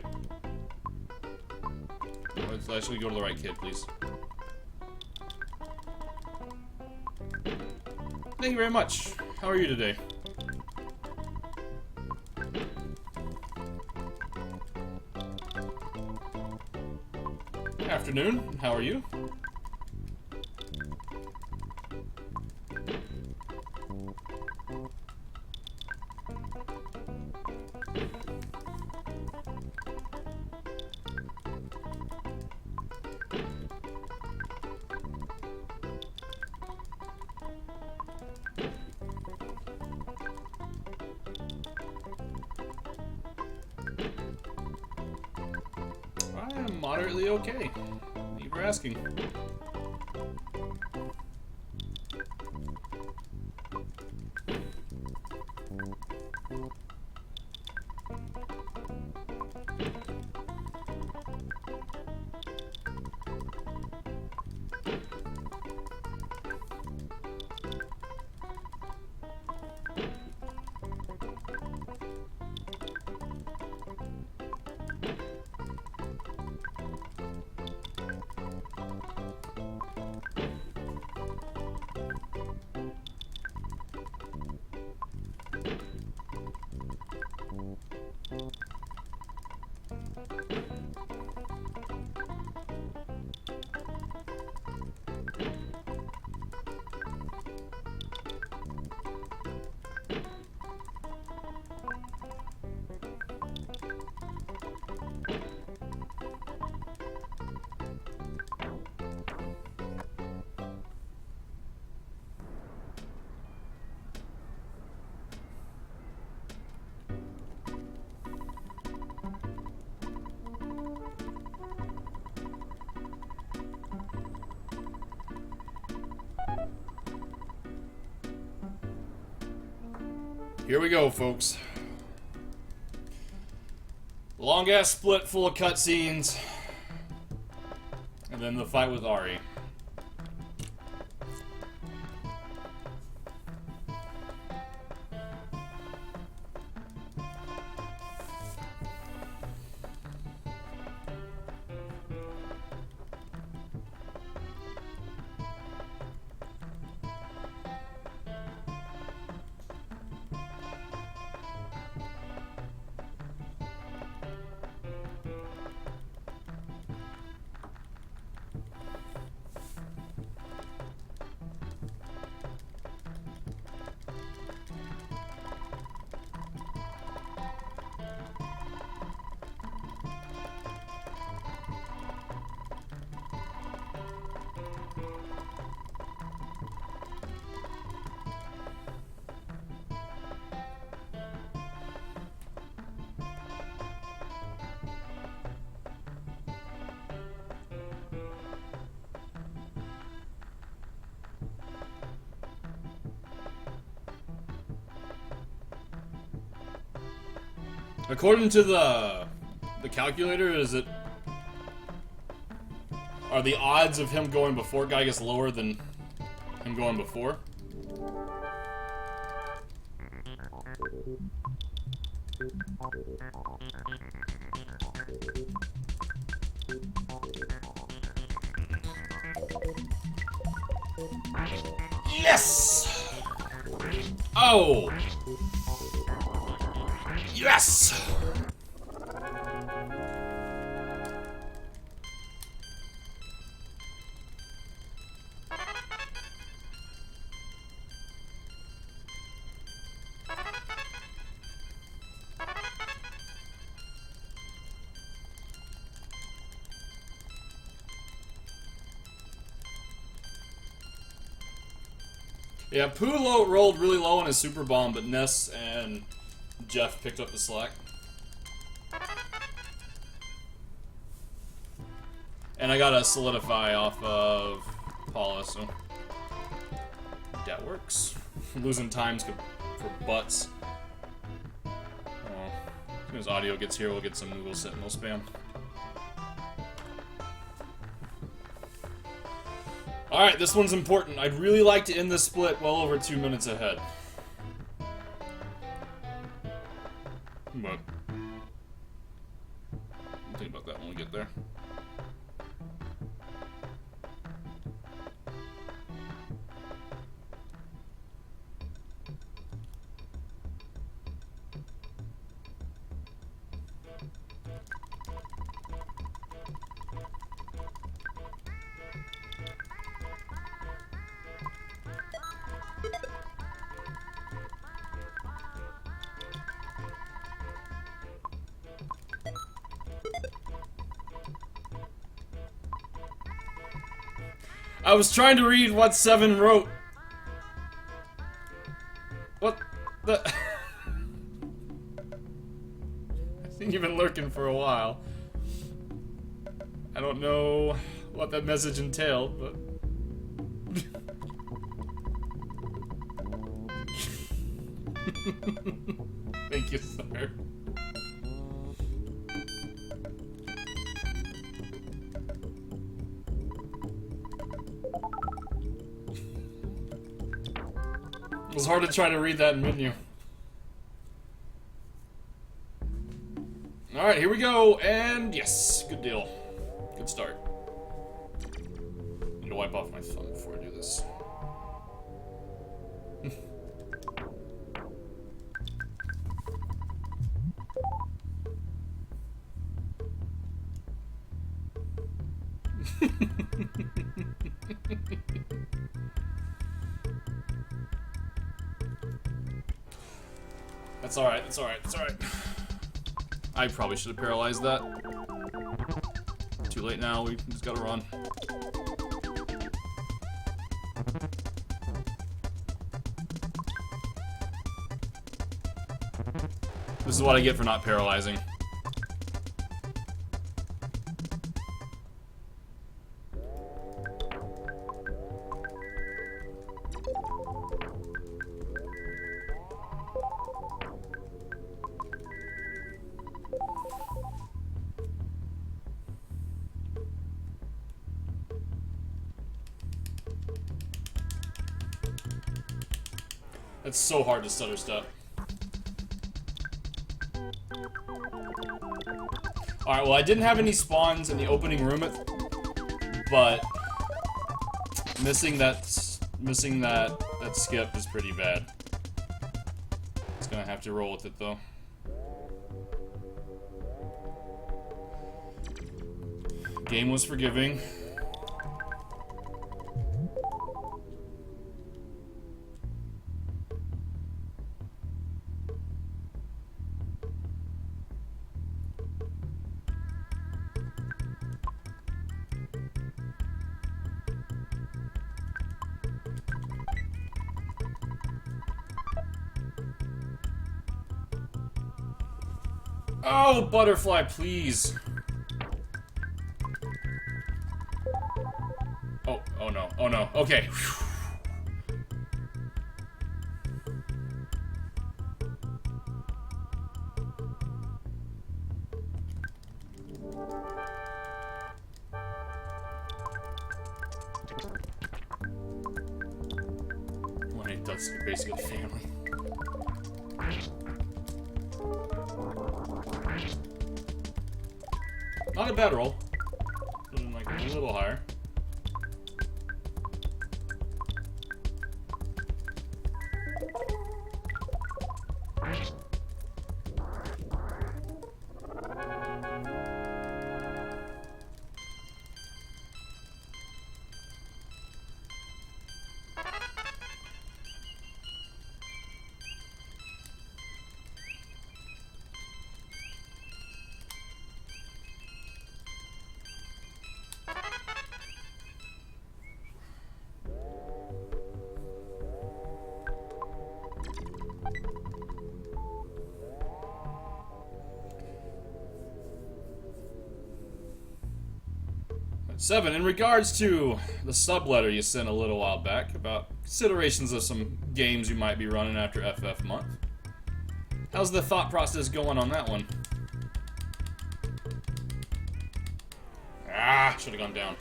Let's actually go to the right kid, please. Thank you very much. How are you today? Afternoon. How are you? I am moderately okay. Thank you for asking. Here we go, folks. Long ass split full of cutscenes. And then the fight with Ari. According to the calculator, are the odds of him going before Giygas lower than him going before? Yes! Oh! Yes! Yeah, Pooh rolled really low on his super bomb, but Ness and Jeff picked up the slack. And I got a solidify off of Paula, so that works. Losing times for butts. Oh, as soon as audio gets here, we'll get some Google Sentinel spam. Alright, this one's important. I'd really like to end this split well over 2 minutes ahead. But we'll think about that when we get there. I was trying to read what 7 wrote. What the? I think you've been lurking for a while. I don't know what that message entailed, but... Thank you, sir. It was hard to try to read that menu. Alright, here we go, and yes, good deal. Good start. Need to wipe off my thumb before I do this. That's alright, that's alright, that's alright. I probably should have paralyzed that. Too late now, we just gotta run. This is what I get for not paralyzing. It's so hard to stutter step. Alright, well I didn't have any spawns in the opening room, but missing that skip is pretty bad. Just gonna have to roll with it though. Game was forgiving. Oh, butterfly, please. Oh no, oh no, okay. that's basically family. Not a bad roll. Like a little higher. Seven, in regards to the subletter you sent a little while back about considerations of some games you might be running after FF month, how's the thought process going on that one? Ah, should have gone down.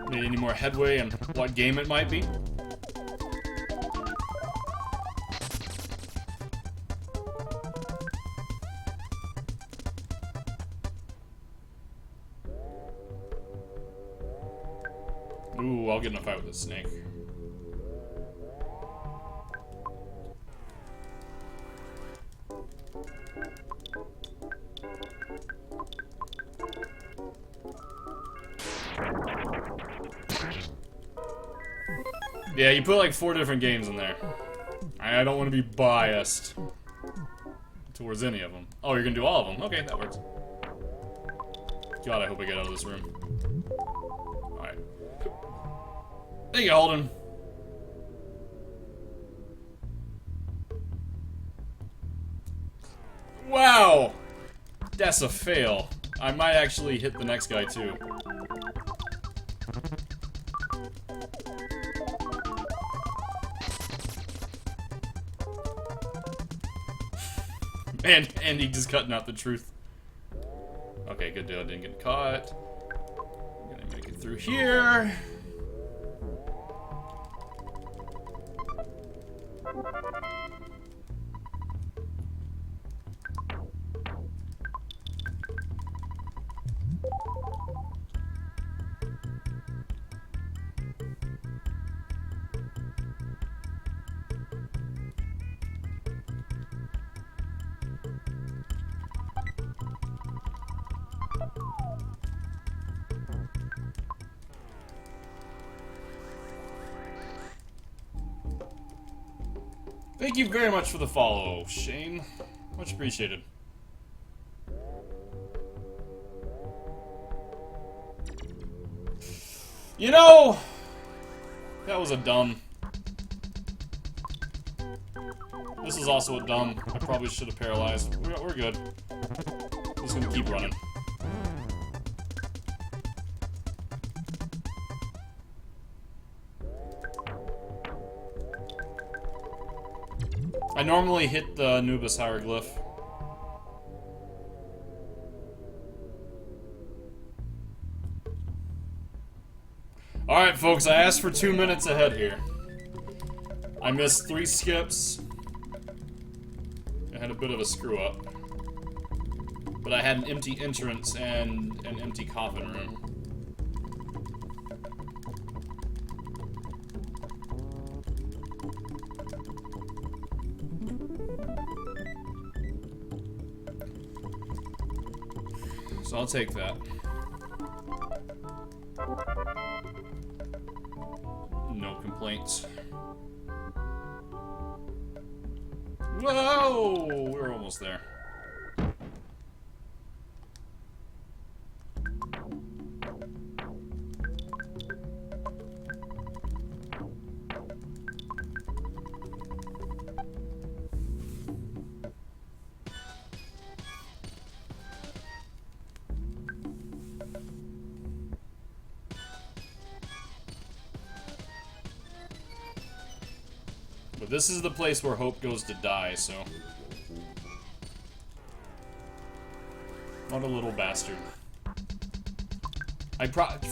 Made any more headway on what game it might be? Ooh, I'll get in a fight with this snake. Yeah, you put like 4 different games in there. I don't want to be biased towards any of them. Oh, you're gonna do all of them? Okay, that works. God, I hope I get out of this room. Alright. Thank you, Holden. Wow! That's a fail. I might actually hit the next guy, too. Man, Andy just cutting out the truth. Okay, good deal. I didn't get caught. I'm gonna make it through here. Thank you very much for the follow, Shane. Much appreciated. You know, that was a dumb. This is also a dumb. I probably should have paralyzed. We're good. I'm just gonna keep running. I normally hit the Anubis hieroglyph. Alright, folks, I asked for 2 minutes ahead here. I missed 3 skips. I had a bit of a screw up. But I had an empty entrance and an empty coffin room. So I'll take that. No complaints. Whoa! We're almost there. But this is the place where Hope goes to die, so... What a little bastard.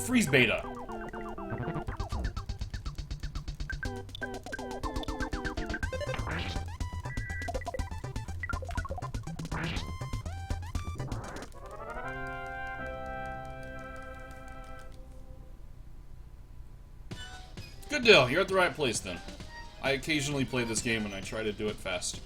Freeze beta! Good deal. You're at the right place then. I occasionally play this game and I try to do it fast.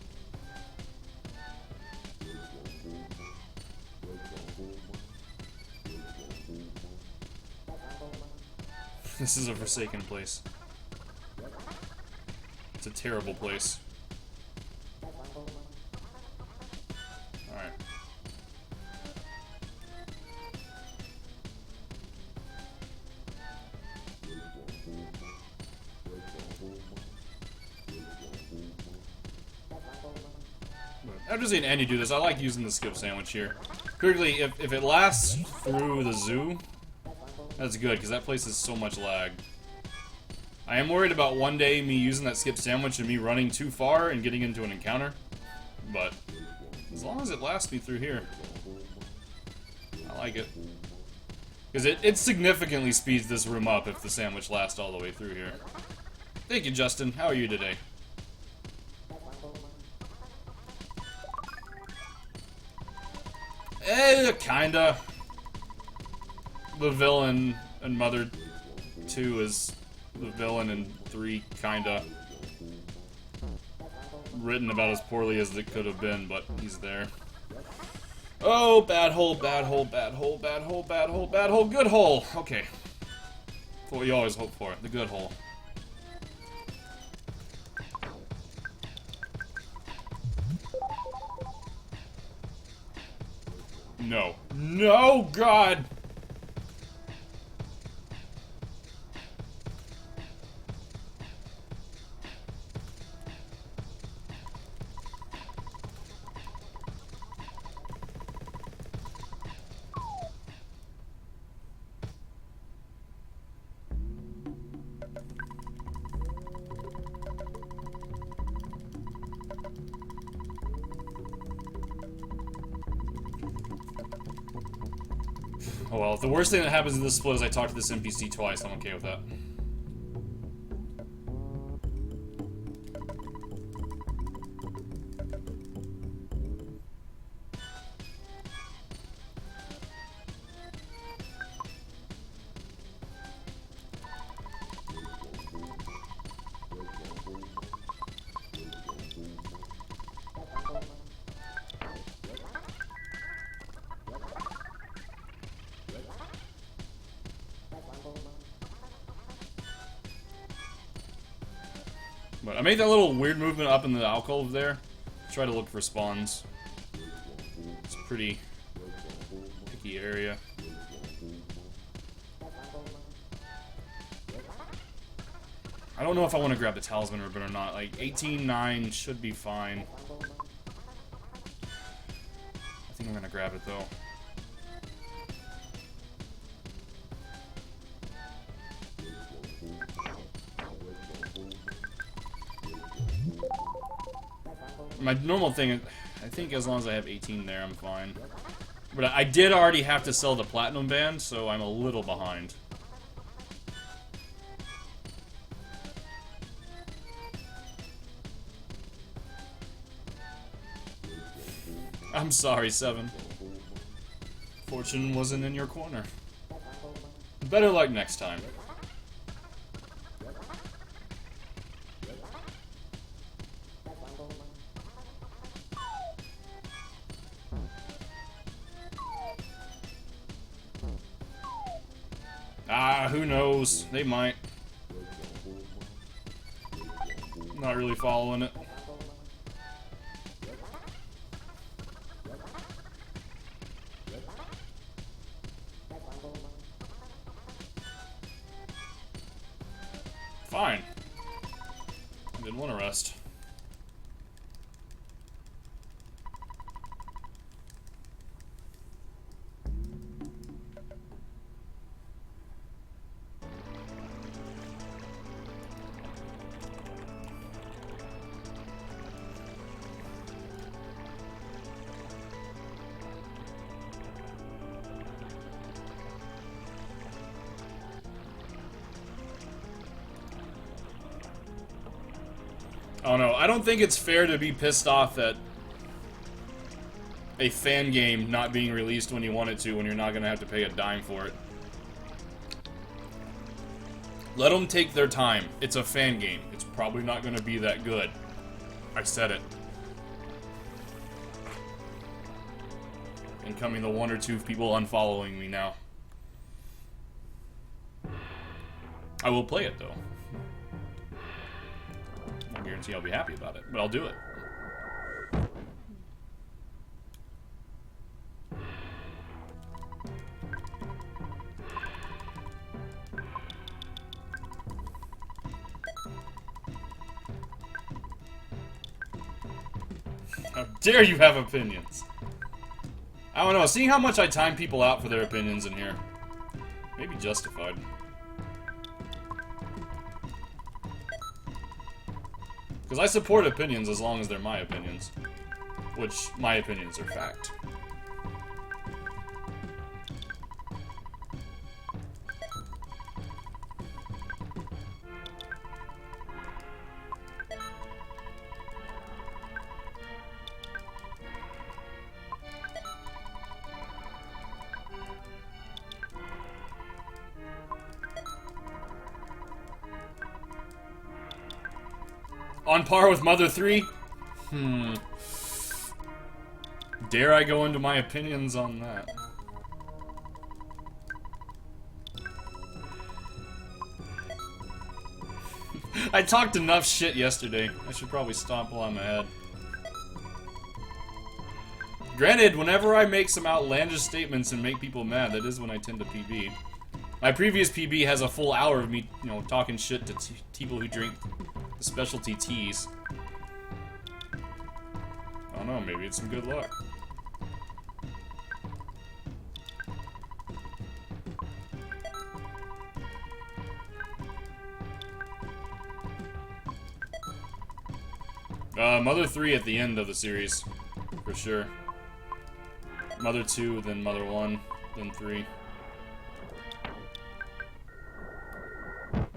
This is a forsaken place. It's a terrible place. Alright. I'm just saying, and you do this. I like using the skip sandwich here. Quickly, if it lasts through the zoo, that's good, because that place is so much lag. I am worried about one day me using that skip sandwich and me running too far and getting into an encounter. But as long as it lasts me through here, I like it. Because it significantly speeds this room up if the sandwich lasts all the way through here. Thank you, Justin. How are you today? Kinda. The villain in Mother 2 is the villain in 3, kinda. Written about as poorly as it could have been, but he's there. Oh, bad hole, bad hole, bad hole, bad hole, bad hole, bad hole, good hole! Okay. That's what you always hope for, the good hole. No. No, God! Oh well, if the worst thing that happens in this split is I talk to this NPC twice, I'm okay with that. But I made that little weird movement up in the alcove there. Try to look for spawns. It's a pretty picky area. I don't know if I want to grab the talisman ribbon or not. Like, 18-9 should be fine. I think I'm gonna grab it though. My normal thing, I think as long as I have 18 there, I'm fine. But I did already have to sell the platinum band, so I'm a little behind. I'm sorry, 7. Fortune wasn't in your corner. Better luck next time. Ah, who knows? They might. Not really following it. Fine. I didn't want to rest. Oh no, I don't think it's fair to be pissed off at a fan game not being released when you want it to, when you're not gonna have to pay a dime for it. Let them take their time. It's a fan game. It's probably not going to be that good. I said it. Incoming the one or two people unfollowing me now. I will play it, though. I don't guarantee I'll be happy about it, but I'll do it. How dare you have opinions? I don't know, seeing how much I time people out for their opinions in here. Maybe justified. Because I support opinions as long as they're my opinions. Which, my opinions are fact. On par with Mother 3? Dare I go into my opinions on that? I talked enough shit yesterday. I should probably stomp while I'm ahead. Granted, whenever I make some outlandish statements and make people mad, that is when I tend to PB. My previous PB has a full hour of me, you know, talking shit to people who drink specialty teas. I don't know, maybe it's some good luck. Mother 3 at the end of the series, for sure. Mother 2, then Mother 1, then 3.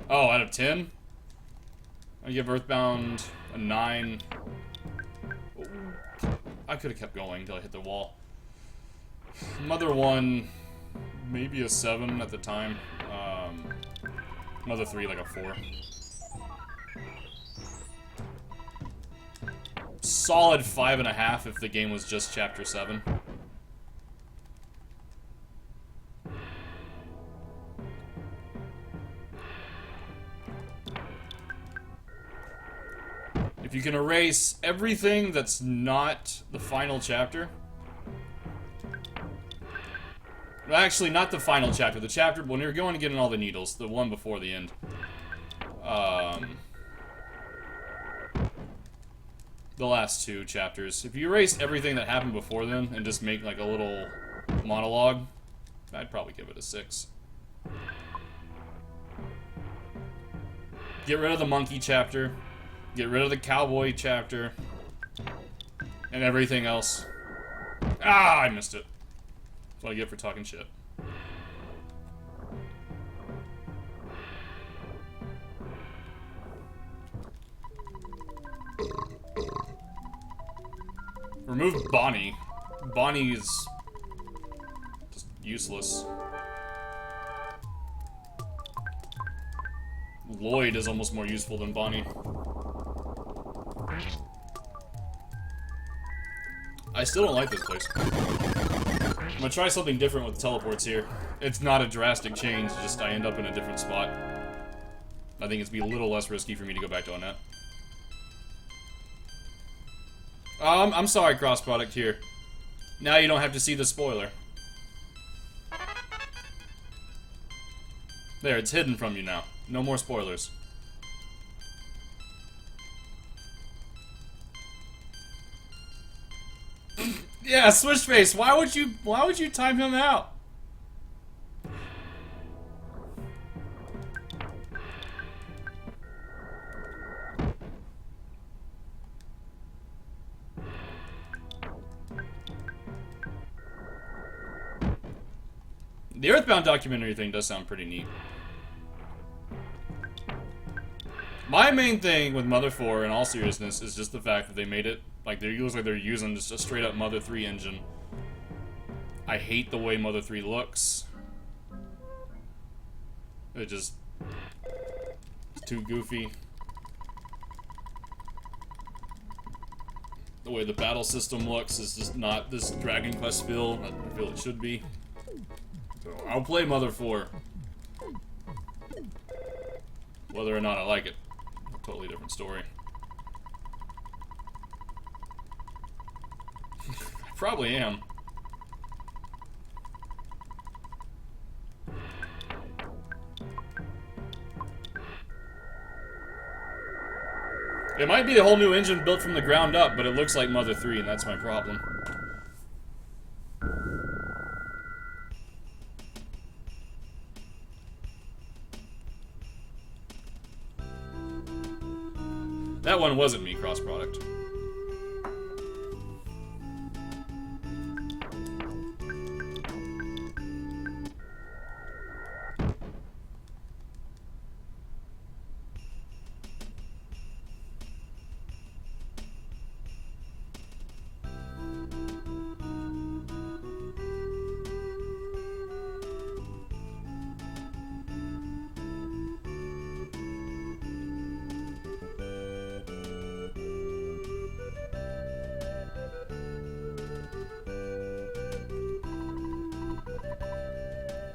Oh, out of 10? I give Earthbound a 9. I could have kept going until I hit the wall. Mother 1, maybe a 7 at the time. Mother 3, like a 4. Solid 5.5 if the game was just Chapter 7. If you can erase everything that's not the final chapter... Well, actually, not the final chapter. The chapter when you're going to get in all the needles. The one before the end. The last two chapters. If you erase everything that happened before then and just make like a little monologue, I'd probably give it a 6. Get rid of the monkey chapter. Get rid of the cowboy chapter. And everything else. Ah, I missed it. That's what I get for talking shit. Remove Bonnie. Bonnie is just useless. Lloyd is almost more useful than Bonnie. I still don't like this place. I'm gonna try something different with teleports here. It's not a drastic change, just I end up in a different spot. I think it's be a little less risky for me to go back to Annette. I'm sorry, cross-product here. Now you don't have to see the spoiler. There, it's hidden from you now. No more spoilers. Yeah, Switchface, why would you time him out? The Earthbound documentary thing does sound pretty neat. My main thing with Mother 4, in all seriousness, is just the fact that they made it like it looks like they're using just a straight up Mother 3 engine. I hate the way Mother 3 looks. It just too goofy. The way the battle system looks is just not this Dragon Quest feel that I feel it should be. So I'll play Mother 4. Whether or not I like it, a totally different story. I probably am. It might be a whole new engine built from the ground up, but it looks like Mother 3, and that's my problem. That one wasn't me, cross-product.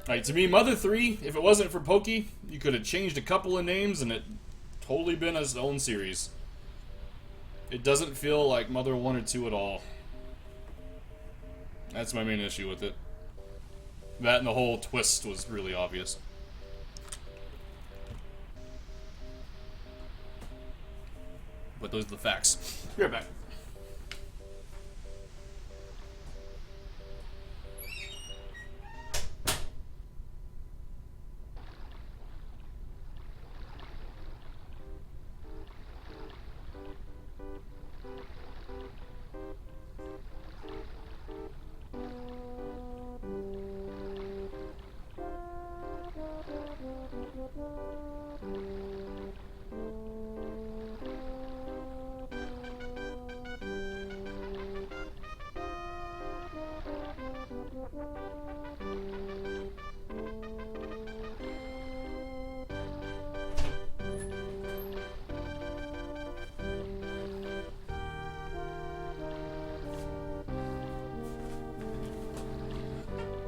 Like, to me, Mother 3, if it wasn't for Pokey, you could have changed a couple of names and it totally been its own series. It doesn't feel like Mother 1 or 2 at all. That's my main issue with it. That and the whole twist was really obvious. But those are the facts. Be right back.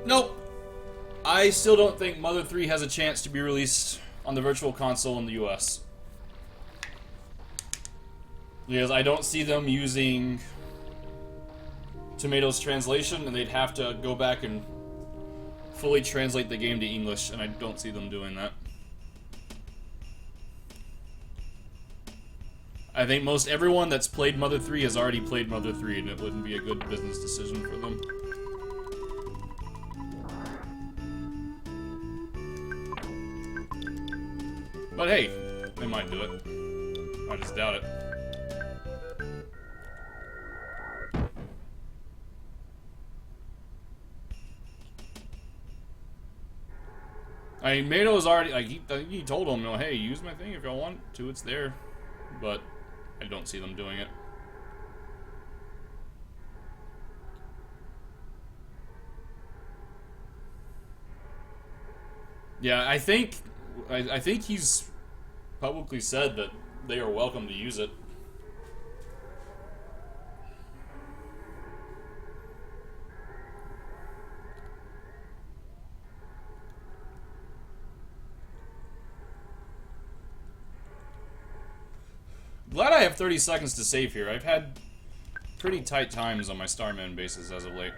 Nope. I still don't think Mother 3 has a chance to be released on the Virtual Console in the US. Because I don't see them using Tomatoes translation, and they'd have to go back and fully translate the game to English, and I don't see them doing that. I think most everyone that's played Mother 3 has already played Mother 3, and it wouldn't be a good business decision for them. But hey, they might do it. I just doubt it. I mean, Mato is already, like, he told him, no, hey, use my thing if y'all want to, it's there. But I don't see them doing it. Yeah, I think he's publicly said that they are welcome to use it. Glad I have 30 seconds to save here. I've had pretty tight times on my Starman bases as of late.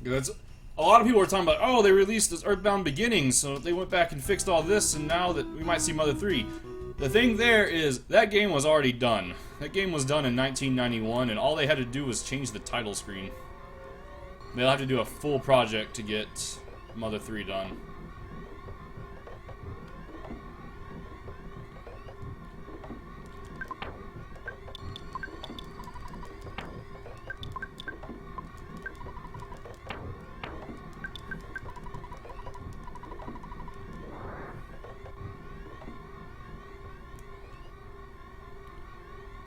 That's, a lot of people are talking about, oh, they released this Earthbound Beginnings, so they went back and fixed all this, and now that we might see Mother 3. The thing there is, that game was already done. That game was done in 1991, and all they had to do was change the title screen. They'll have to do a full project to get Mother 3 done.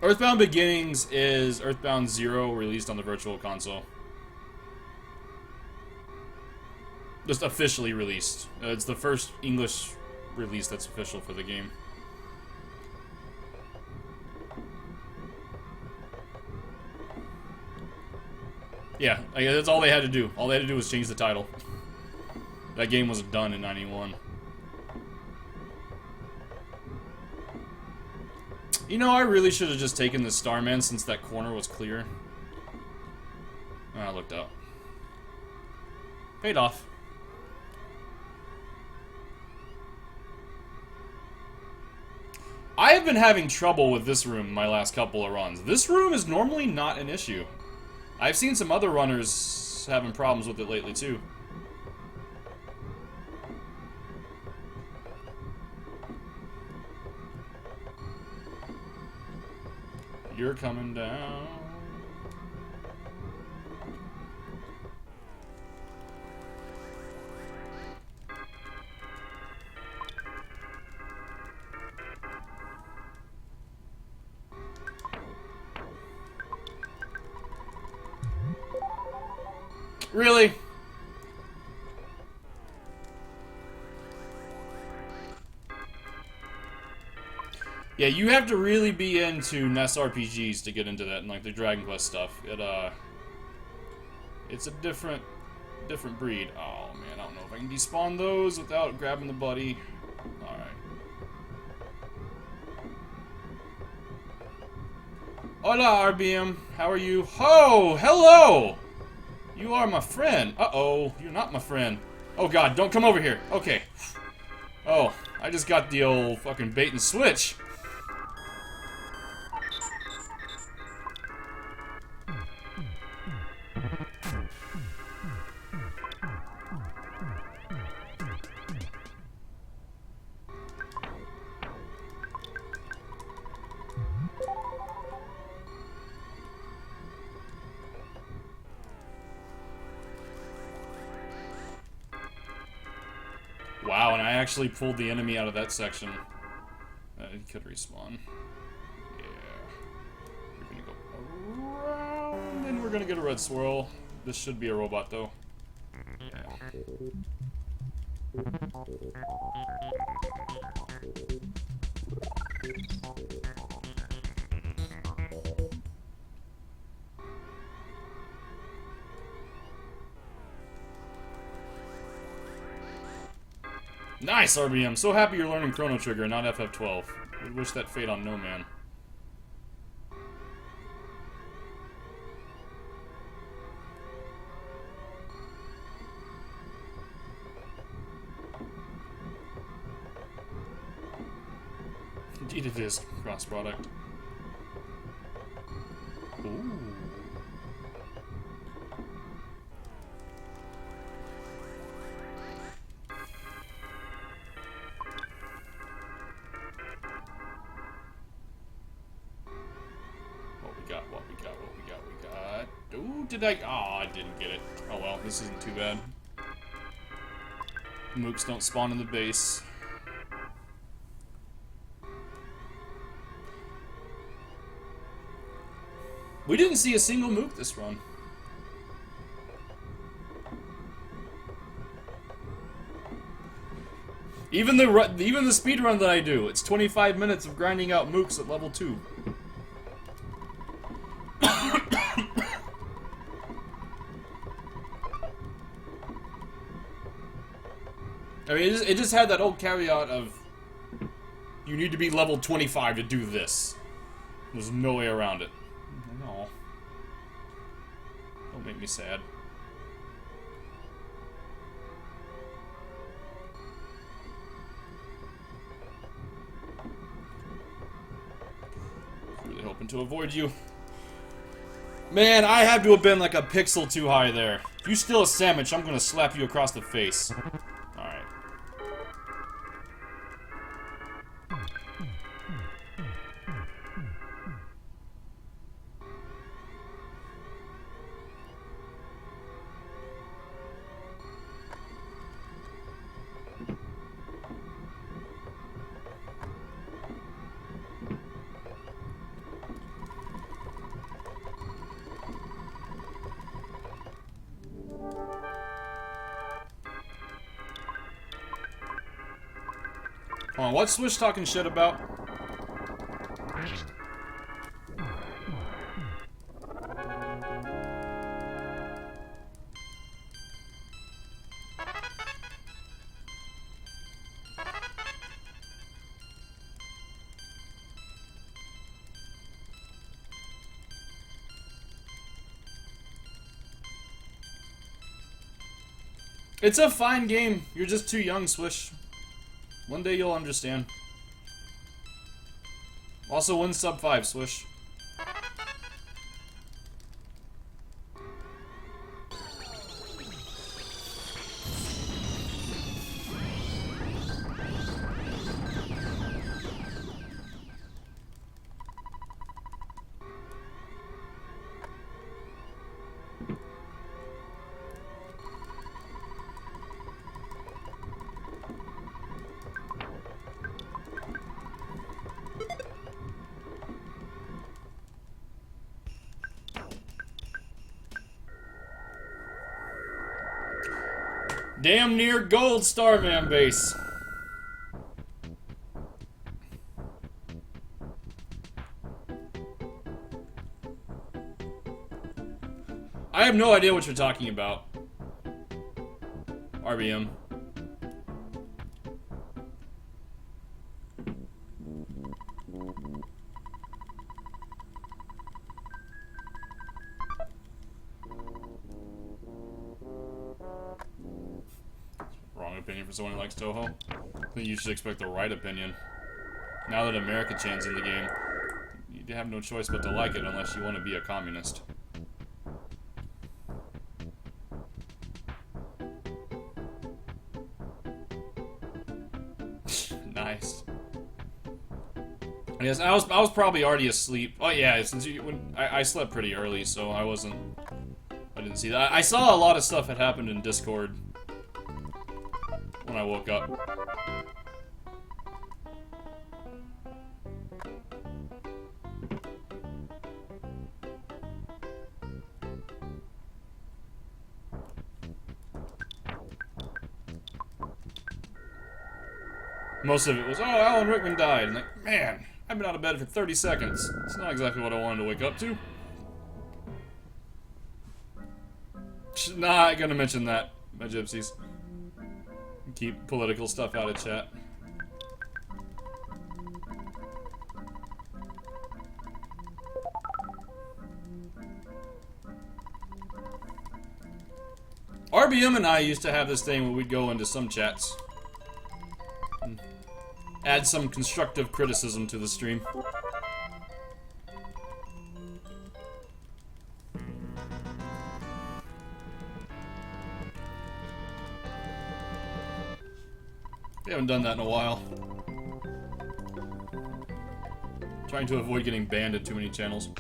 Earthbound Beginnings is Earthbound 0 released on the Virtual Console. Just officially released. It's the first English release that's official for the game. Yeah, I guess that's all they had to do. All they had to do was change the title. That game was done in 91. You know, I really should have just taken the Starman since that corner was clear. I looked up. Paid off. I have been having trouble with this room my last couple of runs. This room is normally not an issue. I've seen some other runners having problems with it lately, too. You're coming down. Really? Yeah, you have to really be into NES RPGs to get into that, and like the Dragon Quest stuff. It's a different breed. Oh man, I don't know if I can despawn those without grabbing the buddy. All right. Hola, RBM. How are you? Oh, hello. You are my friend. Uh-oh, you're not my friend. Oh god, don't come over here. Okay. Oh, I just got the old fucking bait and switch. Wow, and I actually pulled the enemy out of that section. It could respawn. Yeah. We're gonna go around, and we're gonna get a red swirl. This should be a robot, though. Yeah. Nice, RBM. So happy you're learning Chrono Trigger, not FF12. Would wish that fate on no man. Indeed it is. Cross-product. Ooh. Ooh, did I? Oh, I didn't get it. Oh well, this isn't too bad. Mooks don't spawn in the base. We didn't see a single mook this run. Even the speed run that I do, it's 25 minutes of grinding out mooks at level 2. I mean, it just had that old caveat of you need to be level 25 to do this. There's no way around it. No. Don't make me sad. Really hoping to avoid you. Man, I have to have been like a pixel too high there. If you steal a sandwich, I'm gonna slap you across the face. Alright. Hold on, what's Swish talking shit about? It's a fine game. You're just too young, Swish. One day you'll understand. Also, win sub 5, Swish. Damn near gold Starman base. I have no idea what you're talking about. RBM. Wrong opinion for someone who likes Toho. I think you should expect the right opinion. Now that America-chan's in the game, you have no choice but to like it unless you want to be a communist. Nice. Yes, I was probably already asleep. Oh yeah, since I slept pretty early, so I didn't see that. I saw a lot of stuff that happened in Discord when I woke up. Most of it was, oh, Alan Rickman died. And like, man, I've been out of bed for 30 seconds. It's not exactly what I wanted to wake up to. Not gonna mention that, my gypsies. Keep political stuff out of chat. RBM and I used to have this thing where we'd go into some chats and add some constructive criticism to the stream. We haven't done that in a while. Trying to avoid getting banned at too many channels.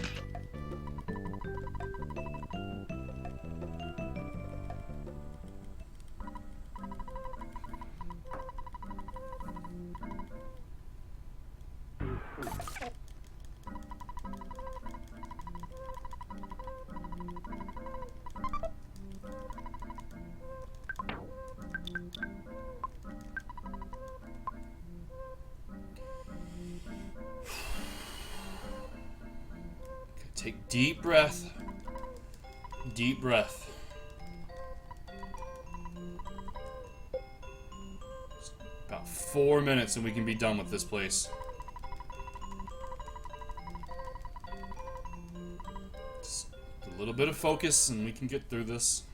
Take deep breath. Deep breath. About 4 minutes and we can be done with this place. Just a little bit of focus and we can get through this.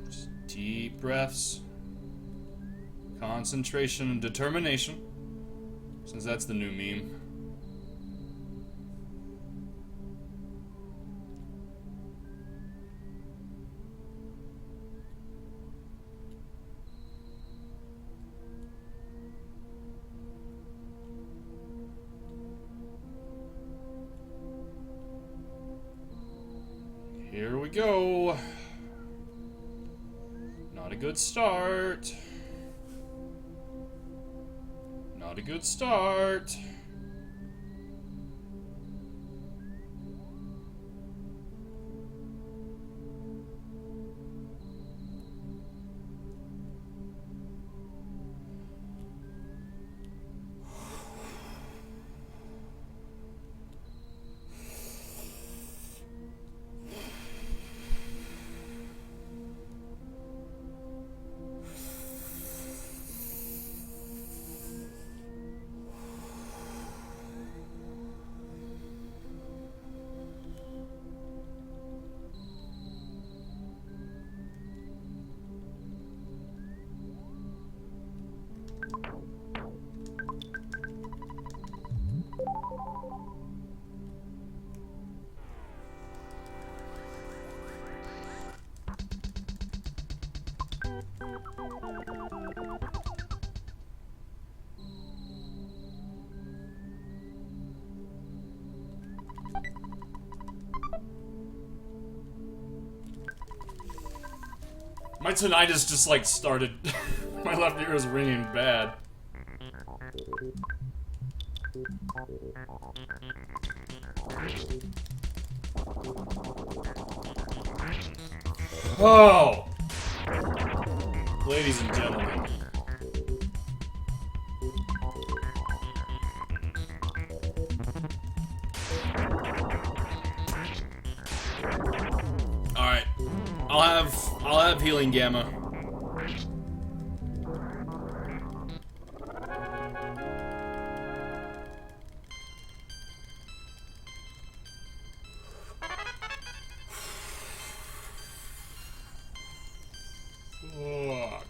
Just deep breaths. Concentration and determination, since that's the new meme. Here we go. Not a good start. Not a good start. My tinnitus just like started. My left ear is ringing bad. Oh! Ladies and gentlemen. Alright. I'll have healing gamma. Fuck.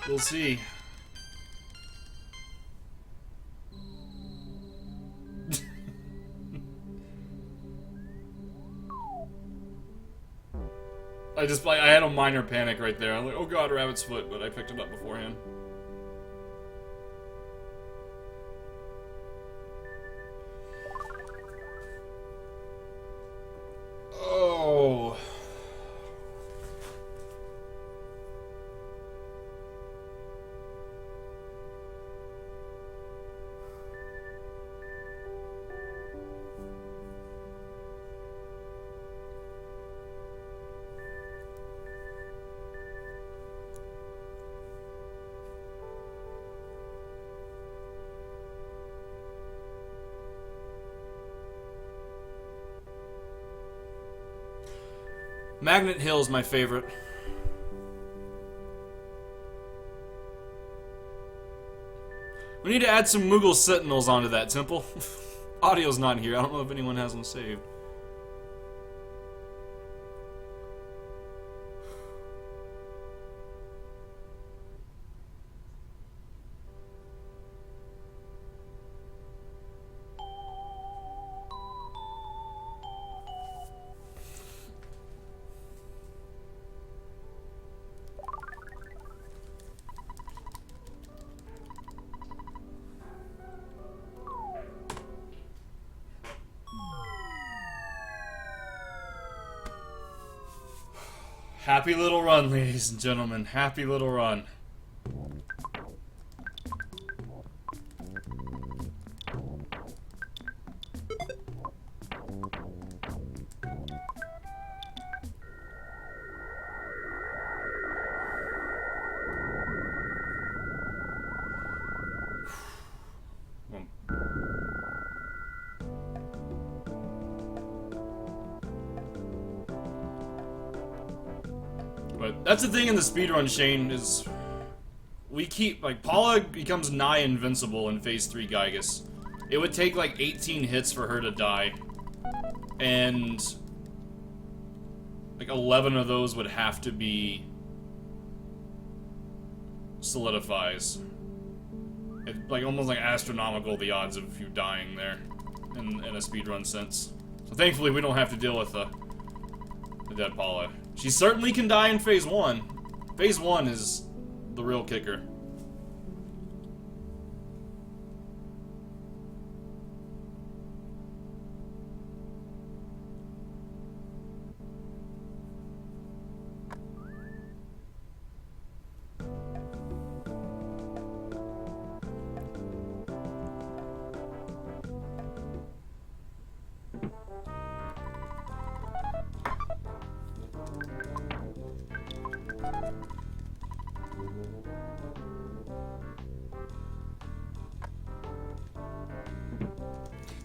We'll see. I had a minor panic right there. I'm like, oh god, rabbit's foot, but I picked it up beforehand. Oh. Magnet Hill is my favorite. We need to add some Moogle Sentinels onto that temple. Audio's not here. I don't know if anyone has them saved. Happy little run, ladies and gentlemen. Happy little run. But that's the thing in the speedrun, Shane, is we keep, like, Paula becomes nigh invincible in Phase 3 Gygus. It would take, like, 18 hits for her to die. And, like, 11 of those would have to be solidifies. It's, like, almost like astronomical, the odds of you dying there, in a speedrun sense. So thankfully we don't have to deal with the dead Paula. She certainly can die in Phase 1. Phase 1 is the real kicker.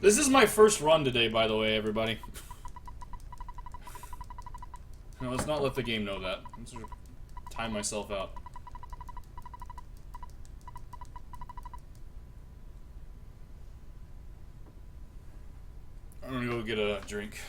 This is my first run today, by the way, everybody. No, let's not let the game know that. I'm sort of time myself out. I'm gonna go get a drink.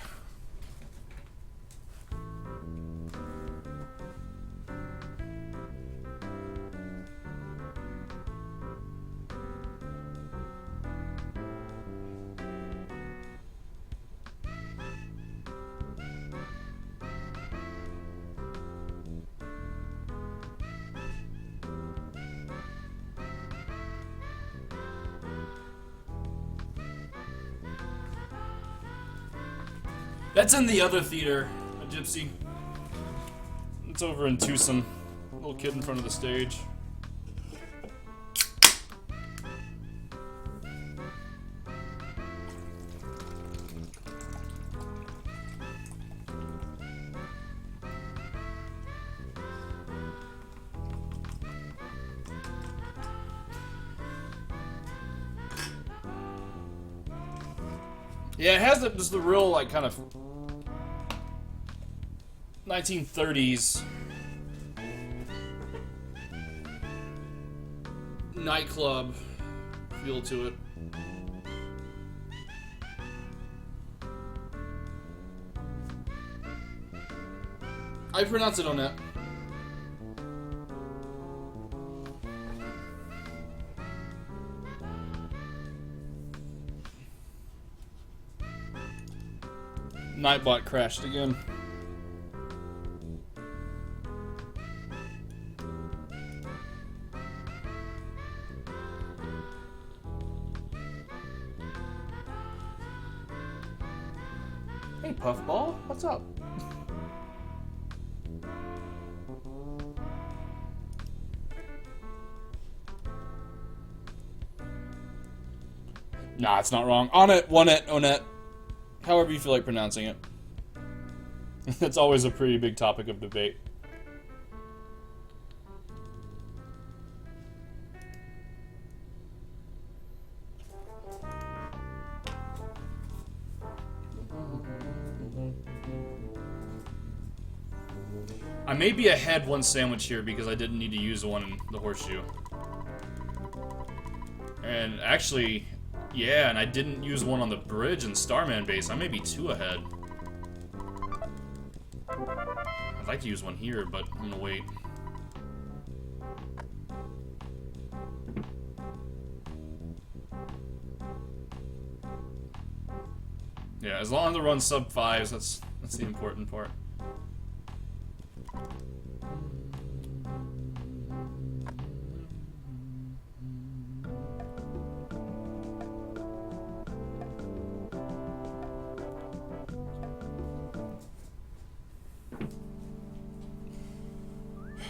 That's in the other theater, a gypsy. It's over in Tucson. Little kid in front of the stage. Yeah, it has just the real, like, kind of 1930s nightclub feel to it. I pronounce it on that. Nightbot crashed again. Hey, Puffball, what's up? Nah, it's not wrong. On it, one it, on it. However you feel like pronouncing it. That's always a pretty big topic of debate. I may be ahead one sandwich here because I didn't need to use one in the horseshoe. And actually, yeah, and I didn't use one on the bridge in Starman base. I may be 2 ahead. I'd like to use one here, but I'm gonna wait. Yeah, as long as the run sub 5s, that's the important part.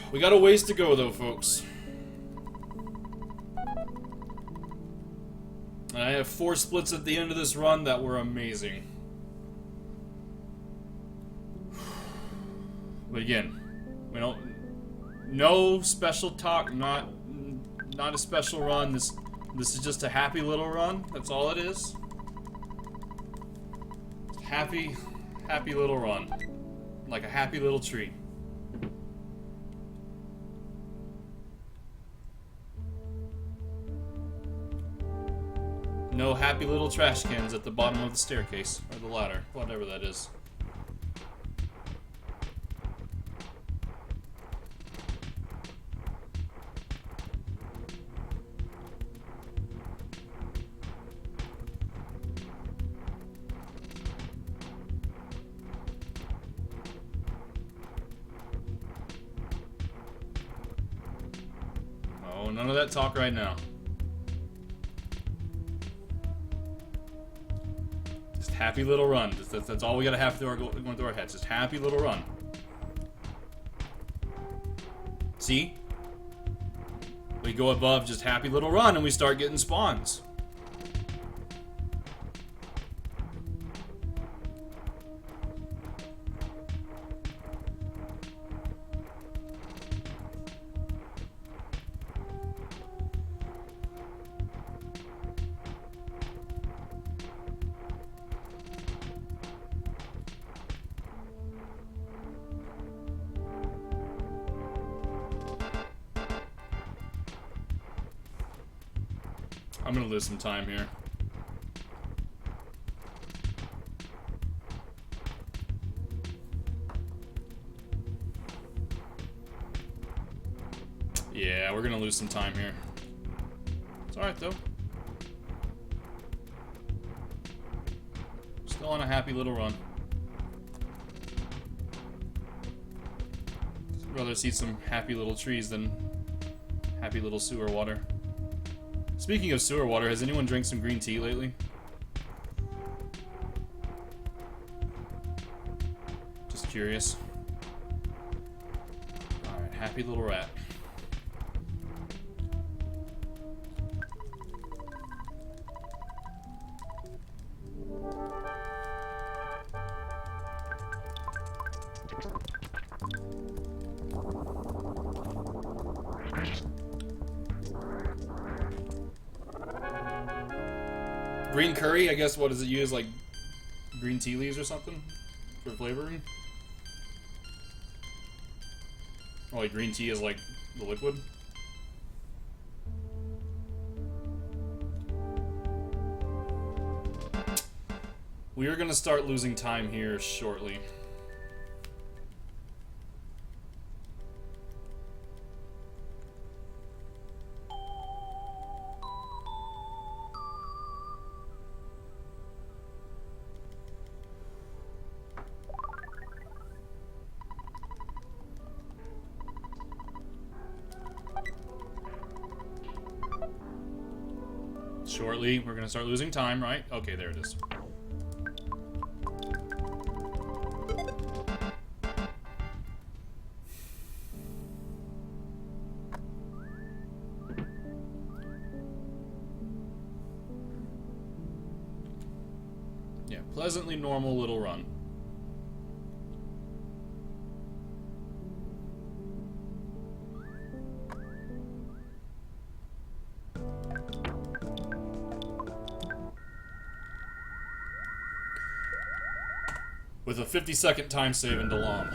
We got a ways to go, though, folks. And I have 4 splits at the end of this run that were amazing. But again, we don't... No special talk, not a special run. This is just a happy little run. That's all it is. Happy little run. Like a happy little tree. No happy little trash cans at the bottom of the staircase, or the ladder, whatever that is. Oh, none of that talk right now. Happy little run. That's all we gotta have going through our heads. Just happy little run. See? We go above just happy little run and we start getting spawns. I'm gonna lose some time here. Yeah, we're gonna lose some time here. It's alright though. Still on a happy little run. I'd rather see some happy little trees than happy little sewer water. Speaking of sewer water, has anyone drank some green tea lately? curious. Alright, happy little rat. Green curry, I guess, what does it use? Like green tea leaves or something for flavoring? Oh, like green tea is like the liquid? We are gonna start losing time here shortly. Shortly, we're gonna start losing time, right? Okay, there it is. Yeah, pleasantly normal little run. With a 50-second time save in DeLong.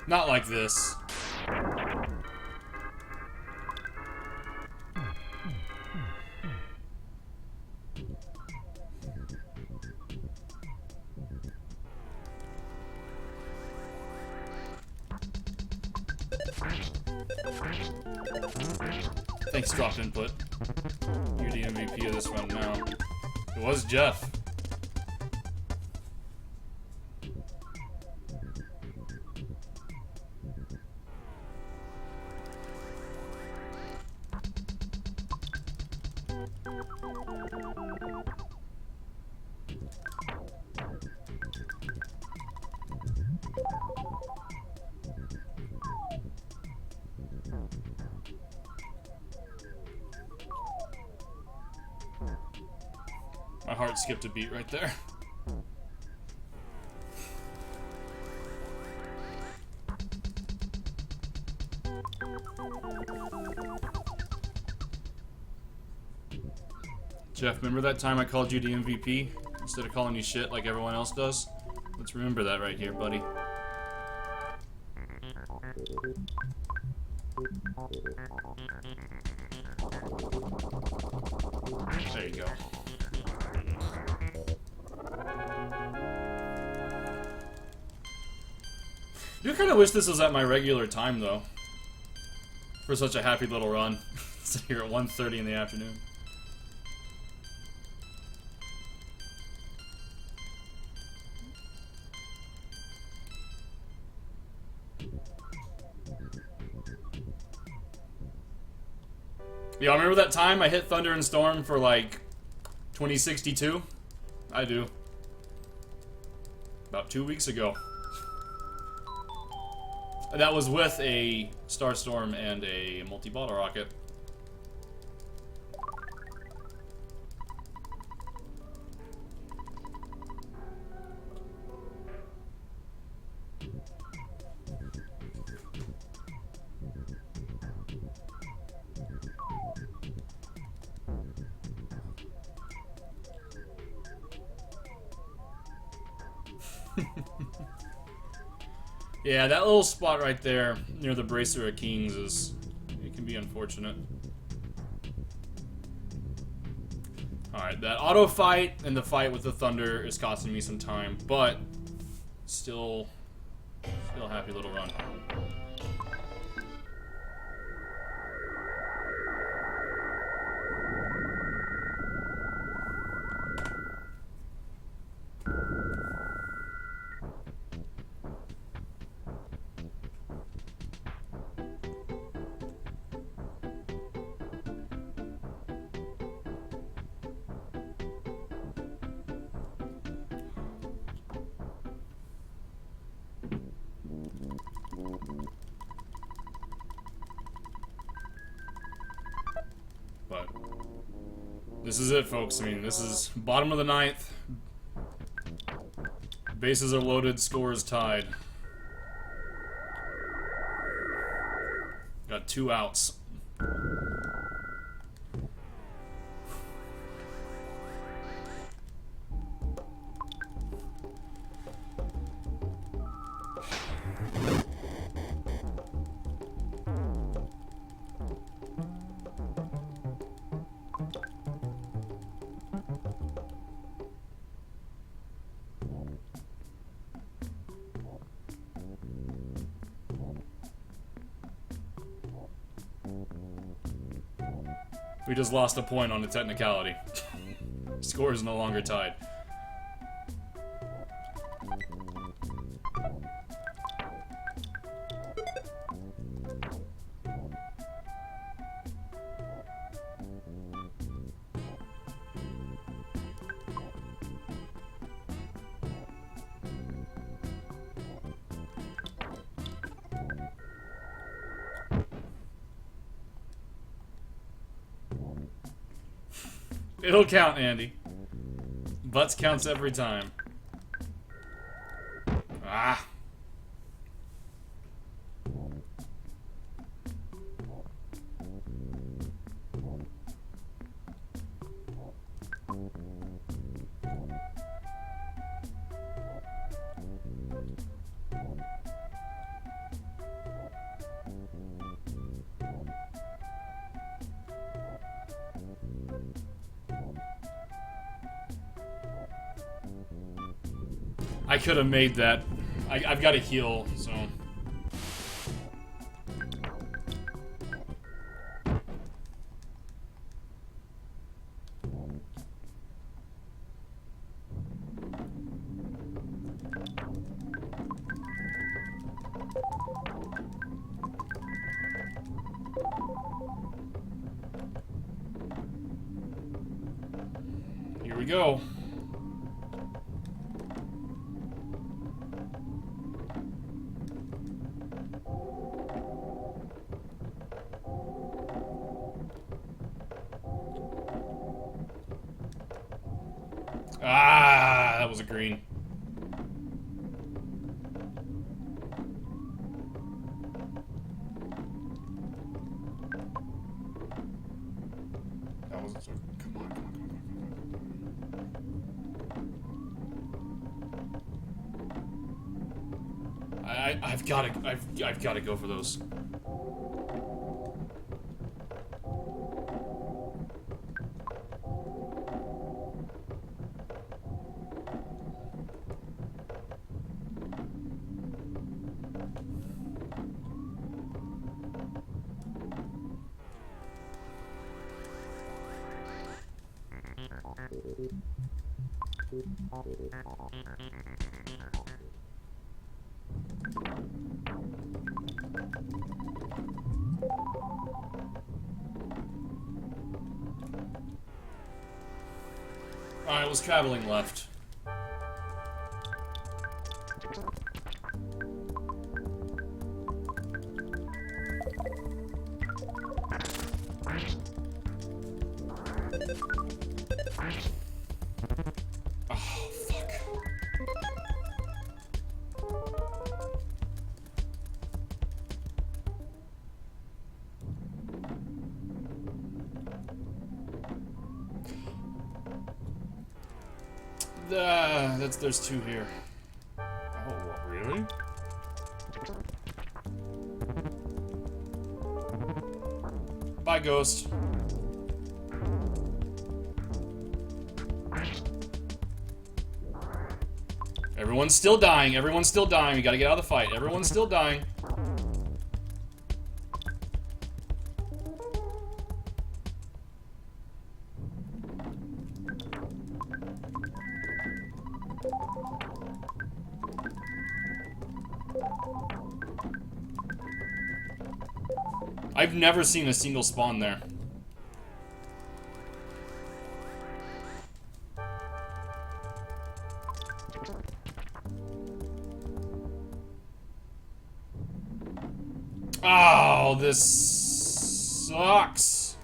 Not like this. Thanks, drop input. You're the MVP of this one now. It was Jeff. My heart skipped a beat right there. Jeff, remember that time I called you the MVP instead of calling you shit like everyone else does? Let's remember that right here, buddy. There you go. I do kind of wish this was at my regular time, though. For such a happy little run. It's here at 1:30 in the afternoon. Y'all remember that time I hit Thunder and Storm for like 2062? I do. About 2 weeks ago. And that was with a Starstorm and a multi-bottle rocket. Yeah, that little spot right there near the Bracer of Kings it can be unfortunate. Alright, that auto fight and the fight with the Thunder is costing me some time, but Still a happy little run. But this is it, folks. I mean, this is bottom of the 9th. Bases are loaded, score is tied. Got 2 outs. We just lost a point on a technicality. Score is no longer tied. It'll count, Andy. Butts counts every time. Ah. I could have made that. I've got to heal, so. Here we go. Ah, that was a green. That wasn't so. Come on, come on, come on. I've gotta go for those. I was traveling left. Oh, fuck. There's 2 here. Oh, really? Bye, Ghost. Everyone's still dying. Everyone's still dying. We gotta get out of the fight. Everyone's still dying. I've never seen a single spawn there. Oh, this sucks.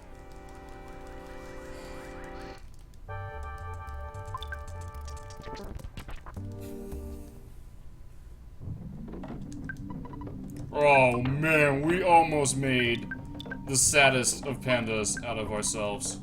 Oh man, we almost made the saddest of pandas out of ourselves.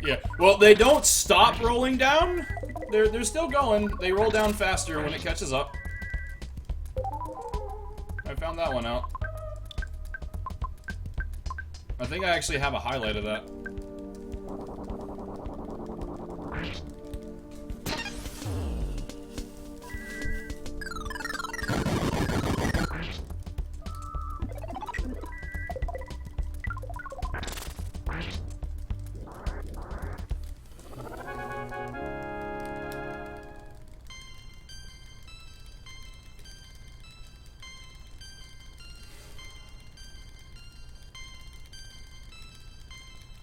Yeah, well, they don't stop rolling down. They're still going. They roll down faster when it catches up. I found that one out. I think I actually have a highlight of that.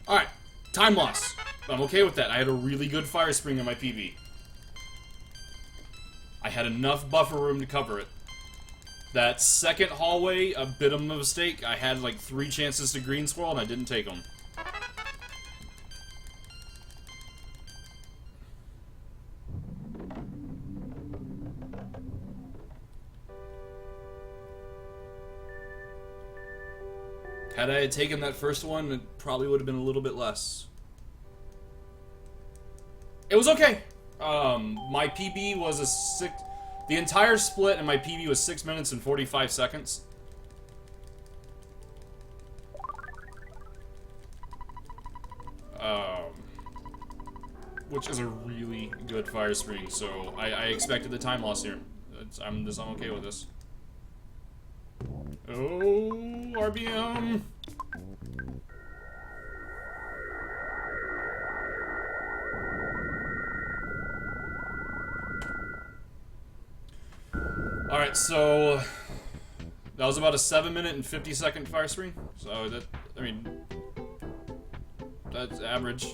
Alright, time loss. I'm okay with that. I had a really good fire spring in my PB. I had enough buffer room to cover it. That second hallway, a bit of a mistake. I had like 3 chances to green swirl and I didn't take them. Had I taken that first one, it probably would have been a little bit less. It was okay. My PB was a 6... The entire split in my PB was 6 minutes and 45 seconds. Which is a really good fire spring, so I expected the time loss here. I'm okay with this. Oh, RBM. Alright, so that was about a 7-minute and 50-second fire spring. So that, I mean, that's average.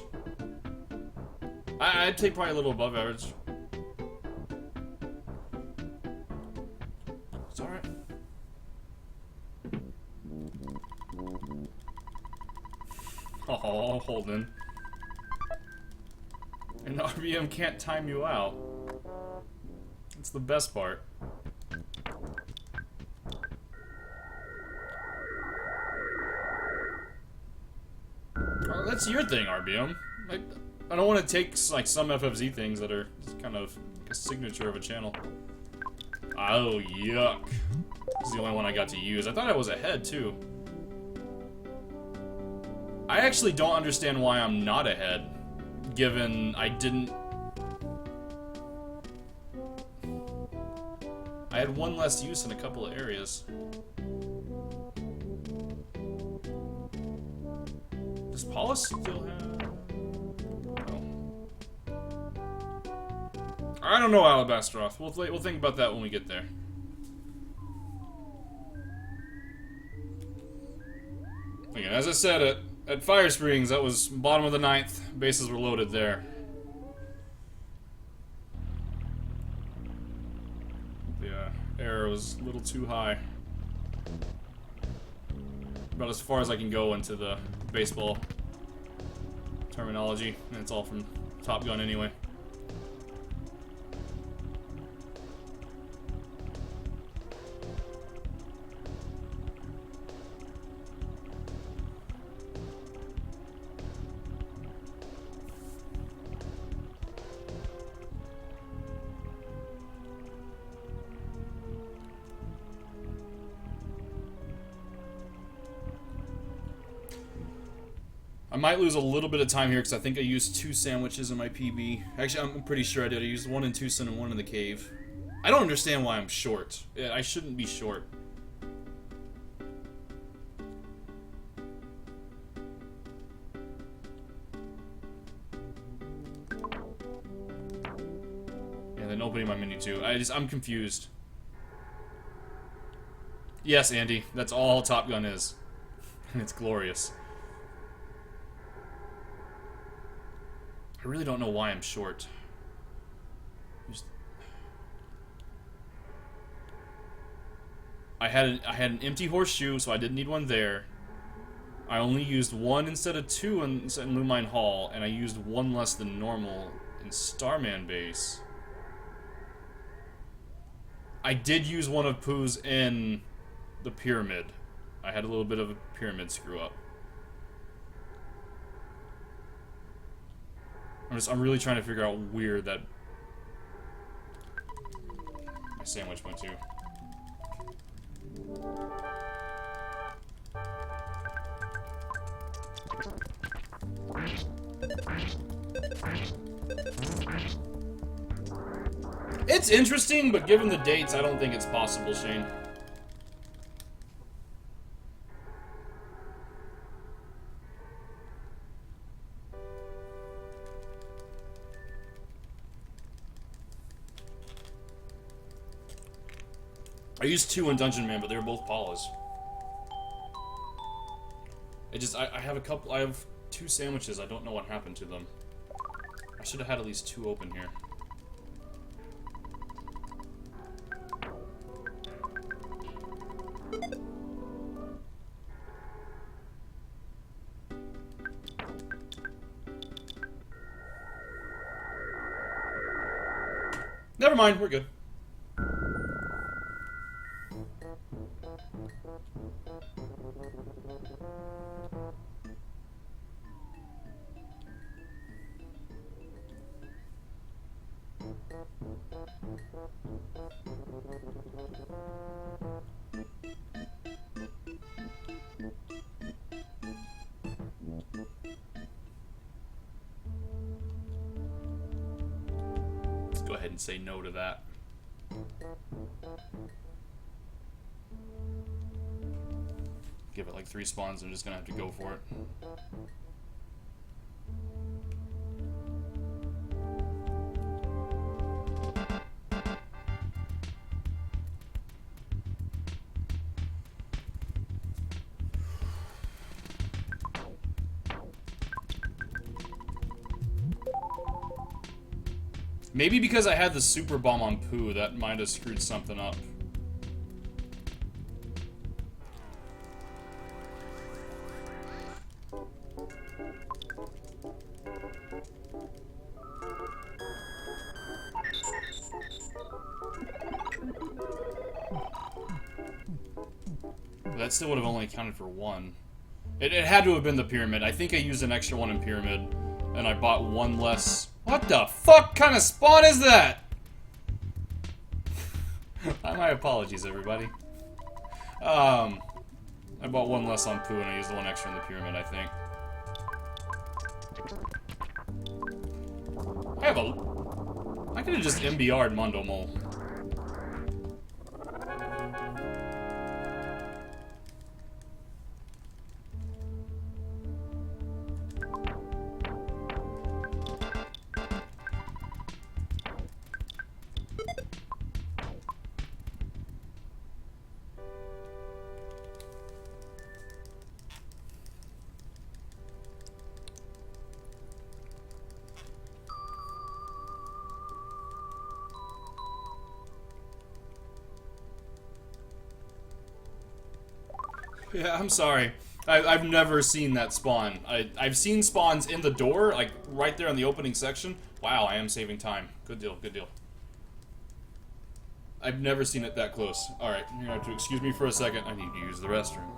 I'd take probably a little above average. It's alright. Oh, Holden. And RBM can't time you out. That's the best part. Oh, that's your thing, RBM. Like, I don't want to take like some FFZ things that are kind of a signature of a channel. Oh, yuck. This is the only one I got to use. I thought I was ahead, too. I actually don't understand why I'm not ahead, given I didn't... I had one less use in a couple of areas. Does Paulus still have... Oh. I don't know, Alabastroth. We'll think about that when we get there. Again, as I said, at Fire Springs, that was bottom of the 9th. Bases were loaded there. The error was a little too high. About as far as I can go into the baseball terminology, and it's all from Top Gun anyway. I might lose a little bit of time here because I think I used 2 sandwiches in my PB. Actually, I'm pretty sure I did. I used 1 in Tucson and 1 in the cave. I don't understand why I'm short. I shouldn't be short. And then opening my menu too. I'm confused. Yes, Andy, that's all Top Gun is. And it's glorious. I really don't know why I'm short. I had an empty horseshoe, so I didn't need one there. I only used 1 instead of 2 in Lumine Hall, and I used 1 less than normal in Starman Base. I did use 1 of Pooh's in the pyramid. I had a little bit of a pyramid screw up. I'm really trying to figure out where that my sandwich went to. It's interesting, but given the dates, I don't think it's possible, Shane. I used 2 in Dungeon Man, but they were both Paula's. I have a couple. I have 2 sandwiches. I don't know what happened to them. I should have had at least 2 open here. Never mind, we're good. Let's go ahead and say no to that. Give it like 3 spawns, I'm just gonna have to go for it. Maybe because I had the super bomb on Pooh, that might have screwed something up. That still would have only accounted for 1. It had to have been the pyramid. I think I used an extra 1 in pyramid, and I bought 1 less. What the fuck kind of spawn is that? My apologies, everybody. I bought 1 less on Pooh, and I used the 1 extra in the pyramid, I think. I could have just MBR'd Mondo Mole. Yeah, I'm sorry. I've never seen that spawn. I've seen spawns in the door, like right there in the opening section. Wow, I am saving time. Good deal, good deal. I've never seen it that close. Alright, you're gonna have to excuse me for a second. I need to use the restroom.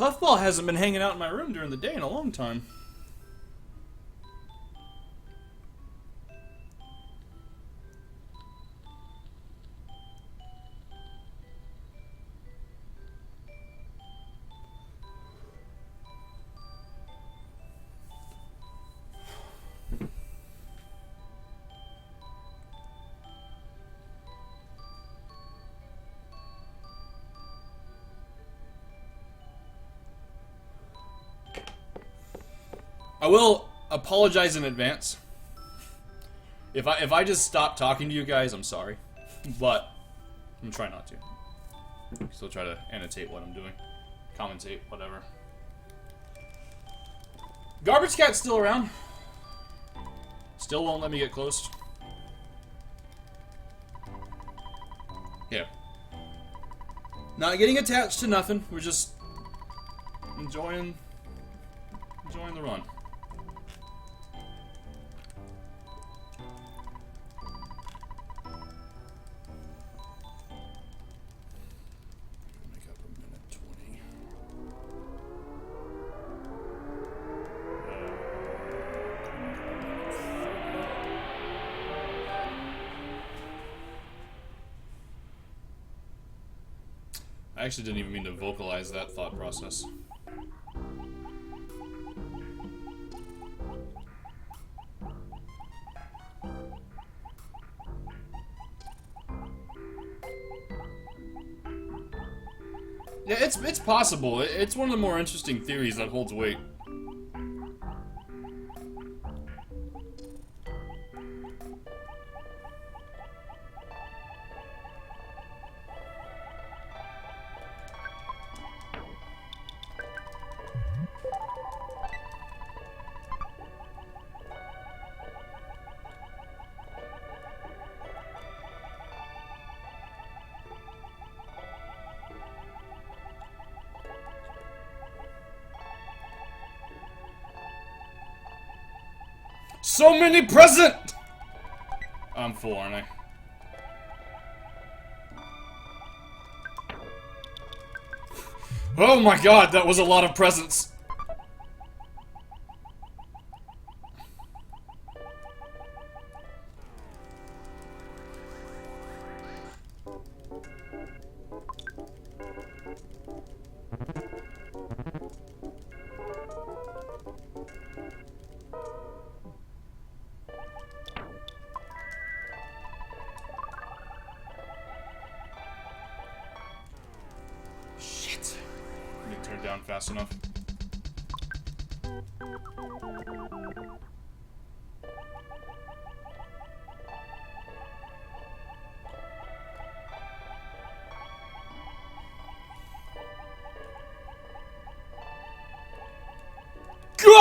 Puffball hasn't been hanging out in my room during the day in a long time. I will apologize in advance. If I just stop talking to you guys, I'm sorry. But I'm trying not to. Still try to annotate what I'm doing. Commentate, whatever. Garbage Cat's still around. Still won't let me get close. Yeah. Not getting attached to nothing. We're just enjoying the run. Make up a minute 20. I actually didn't even mean to vocalize that thought process. Yeah, it's possible. It's one of the more interesting theories that holds weight. So many present! I'm full, aren't I? Oh my god, that was a lot of presents. Down fast enough. Go!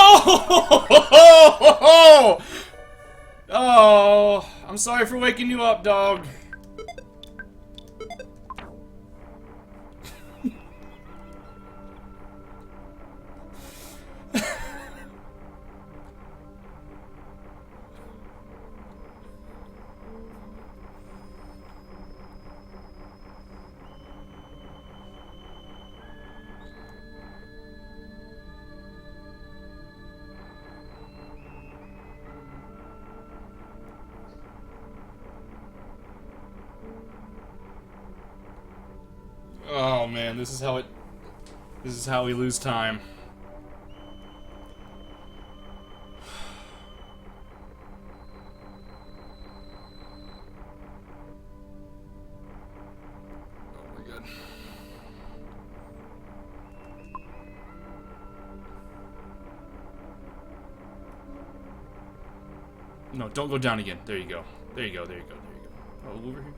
Oh, I'm sorry for waking you up, dog. Oh man, this is how we lose time. Oh, we're good. No, don't go down again. There you go. There you go, there you go, there you go. Oh, over here.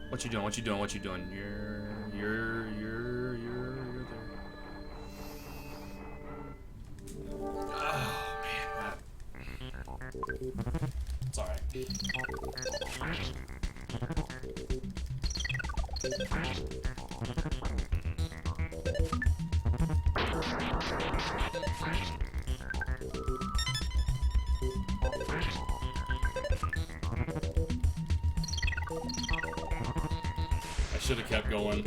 What you doing? What you doing? What you doing? You're there. Oh man, it's all right. should have kept going.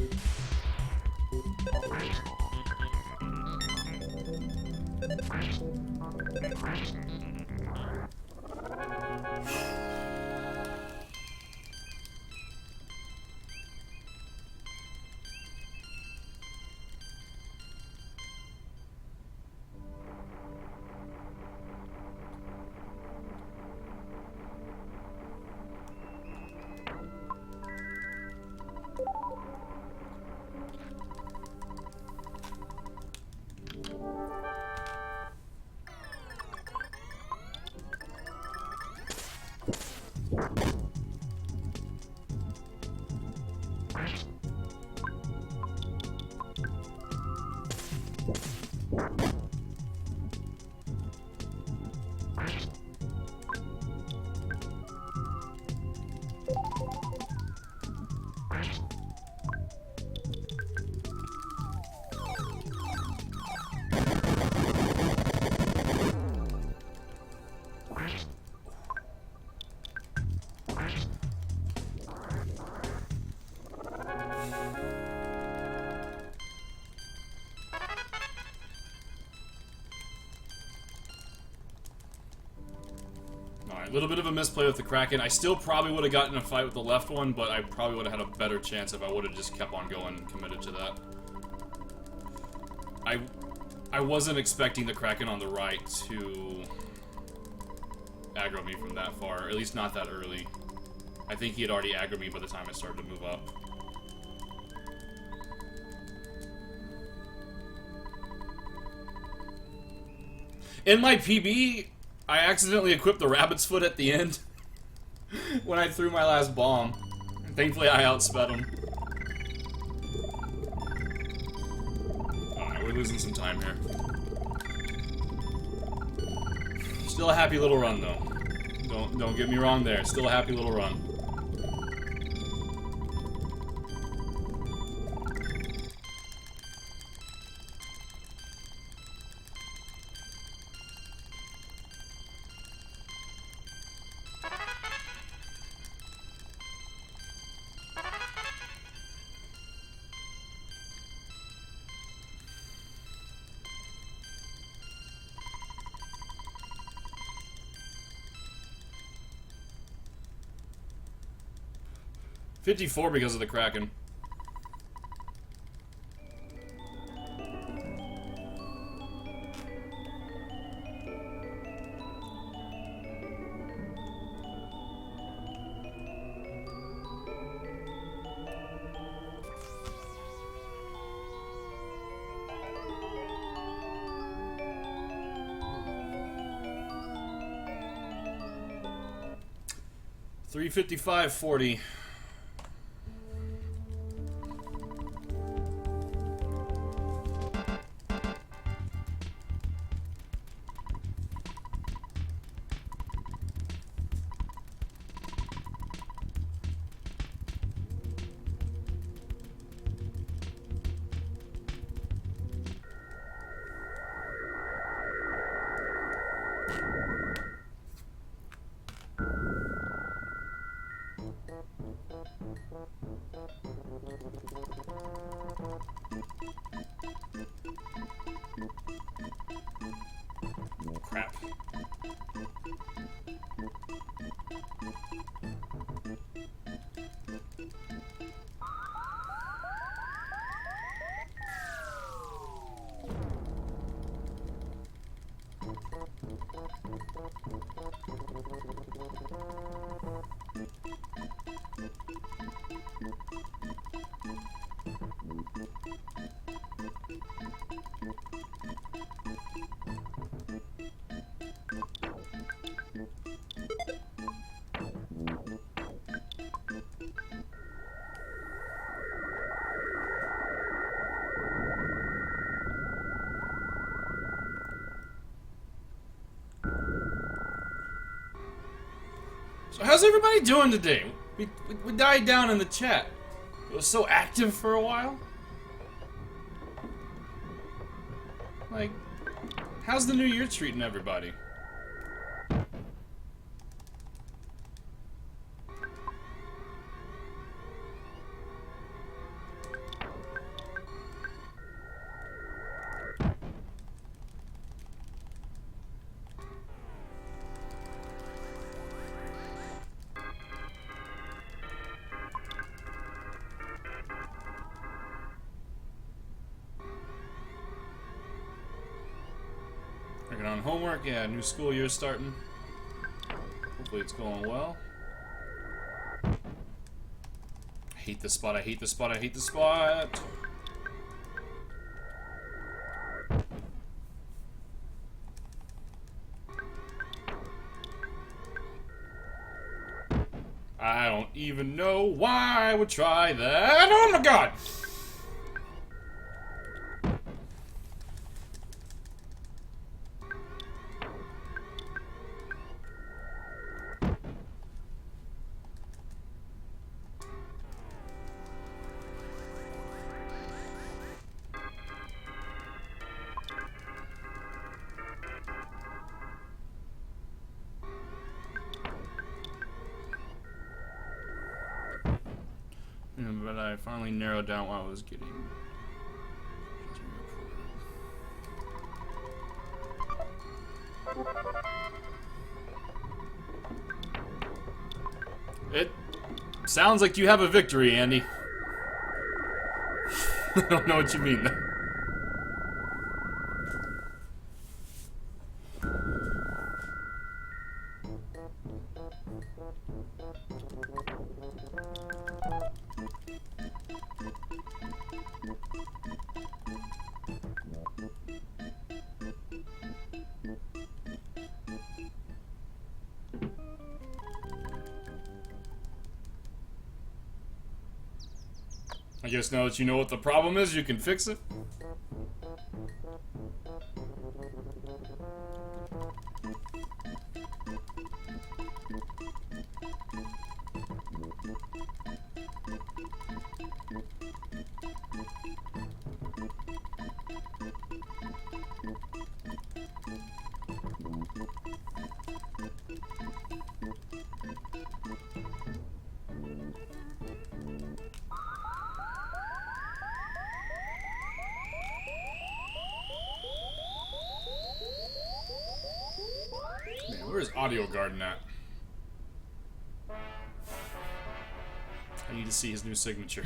A little bit of a misplay with the Kraken. I still probably would have gotten in a fight with the left one, but I probably would have had a better chance if I would have just kept on going and committed to that. I wasn't expecting the Kraken on the right to aggro me from that far, or at least not that early. I think he had already aggroed me by the time I started to move up. In my PB, I accidentally equipped the rabbit's foot at the end when I threw my last bomb. Thankfully, I outsped him. Alright, we're losing some time here. Still a happy little run, though. Don't get me wrong there. Still a happy little run. $54 because of the Kraken. $355.40. Crap. So how's everybody doing today? We died down in the chat. It was so active for a while. Like, how's the new year treating everybody? Working on homework. Yeah, new school year starting. Hopefully it's going well. I hate this spot. I hate this spot. I hate this spot. I don't even know why I would try that. Oh my god! Yeah, but I finally narrowed down what I was getting. It sounds like you have a victory, Andy. I don't know what you mean. I guess now that you know what the problem is, you can fix it. Man, where's Audio Garden at? I need to see his new signature.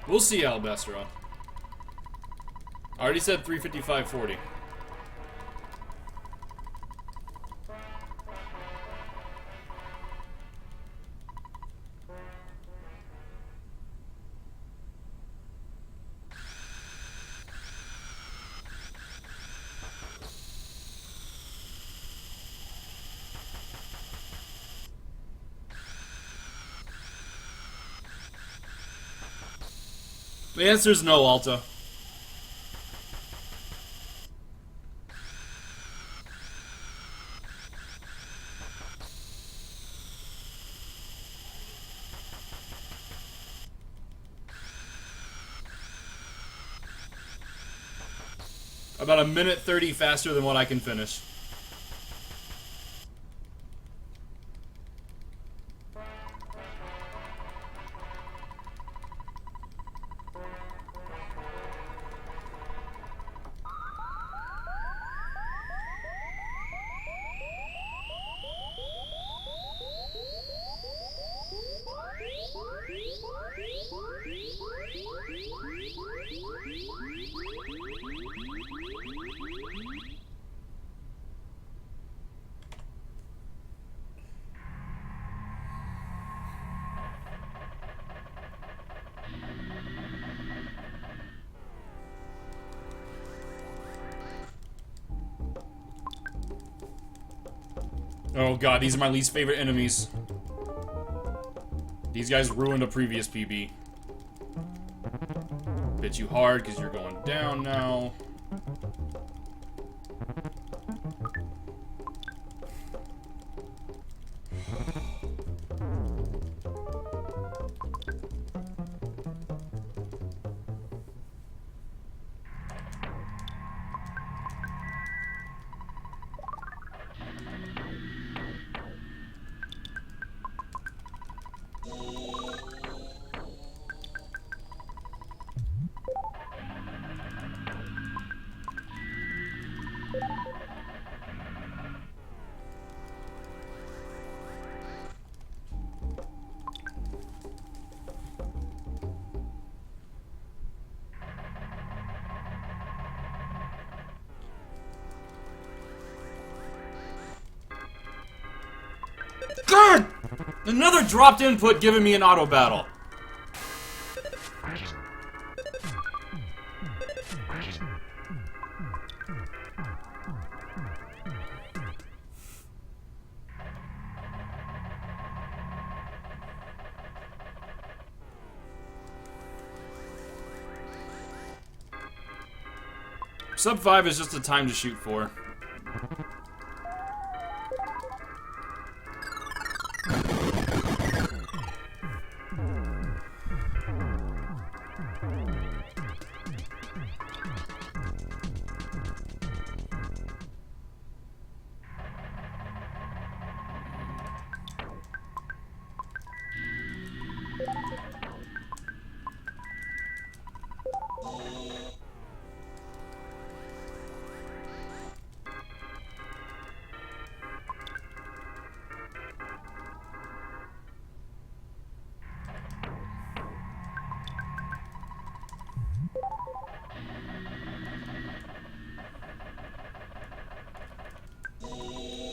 We'll see, Albastro. I already said 355.40. The answer is no, Alta. About a minute 30 faster than what I can finish. Oh god, these are my least favorite enemies. These guys ruined a previous PB. Bit you hard because you're going down now. Another dropped input giving me an auto battle. Sub 5 is just a time to shoot for.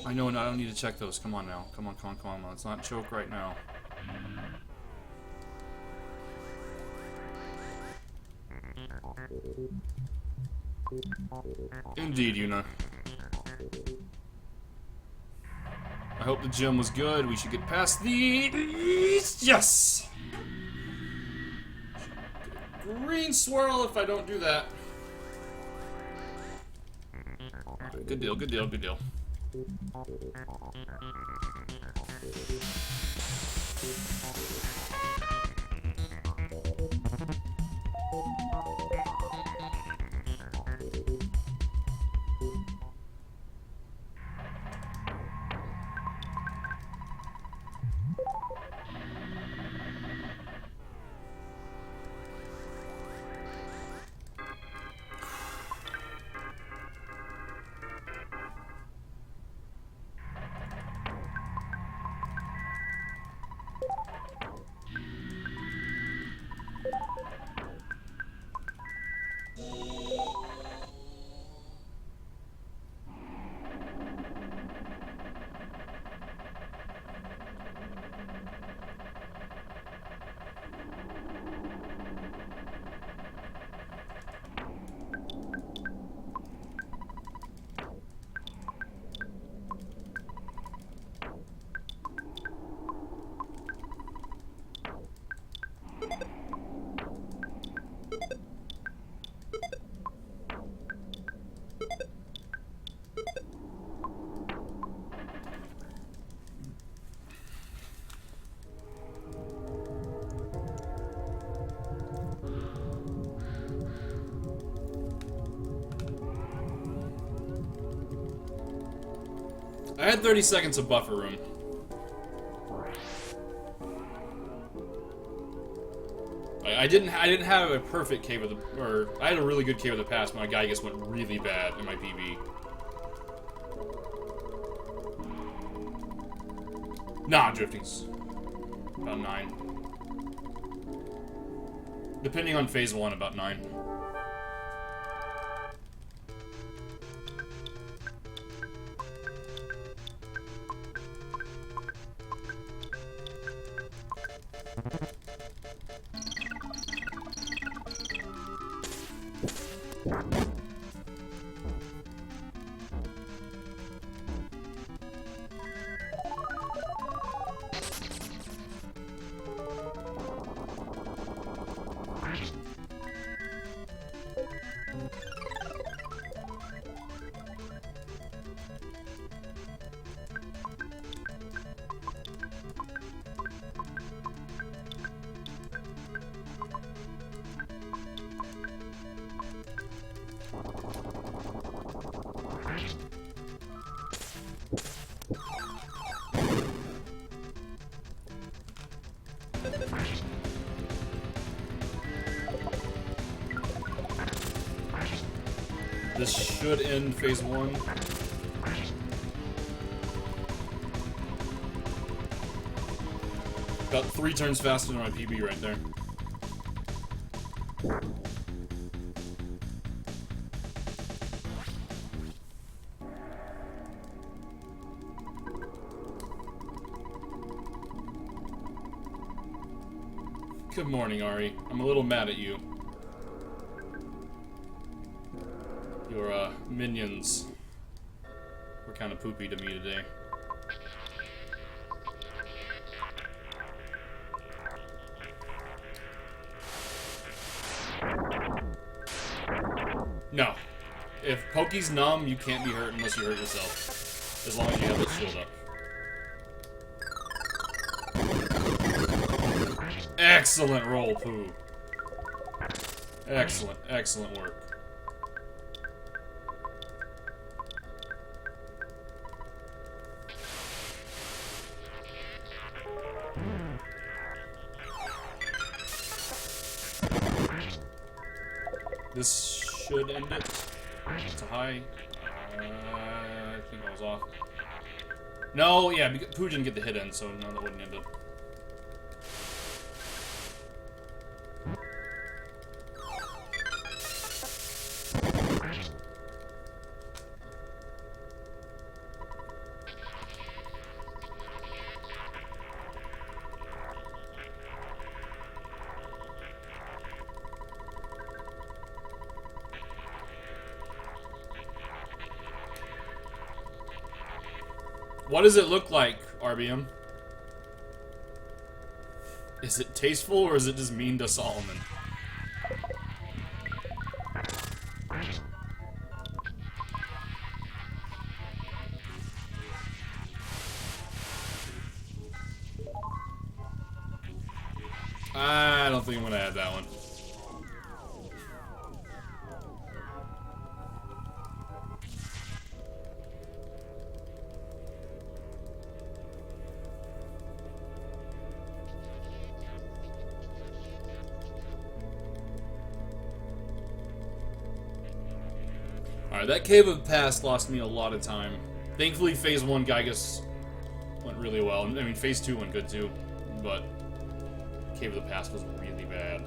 I know, I don't need to check those. Come on now. Come on, come on, come on. Let's not choke right now. Indeed, Yuna. I hope the gym was good. We should get past these. Yes! Green swirl if I don't do that. Good deal, good deal, good deal. I had 30 seconds of buffer room. I didn't have a perfect cave of the, or I had a really good cave of the past. My guy just went really bad in my PB. Nah, drifting's about 9. Depending on phase 1, about 9. This should end phase 1. About 3 turns faster than my PB right there. Good morning, Ari. I'm a little mad at you. Your, minions were kind of poopy to me today. No. If Pokey's numb, you can't be hurt unless you hurt yourself. As long as you have the shield up. Excellent roll, Pooh. Excellent, excellent work. This should end it. It's a high. I think I was off. No, yeah, Pooh didn't get the hit in, so no, that wouldn't end it. What does it look like, RBM? Is it tasteful or is it just mean to Solomon? I don't think I'm gonna add that one. Alright, that Cave of the Past lost me a lot of time. Thankfully, Phase 1 Gygus went really well. I mean, Phase 2 went good too, but Cave of the Past was really bad.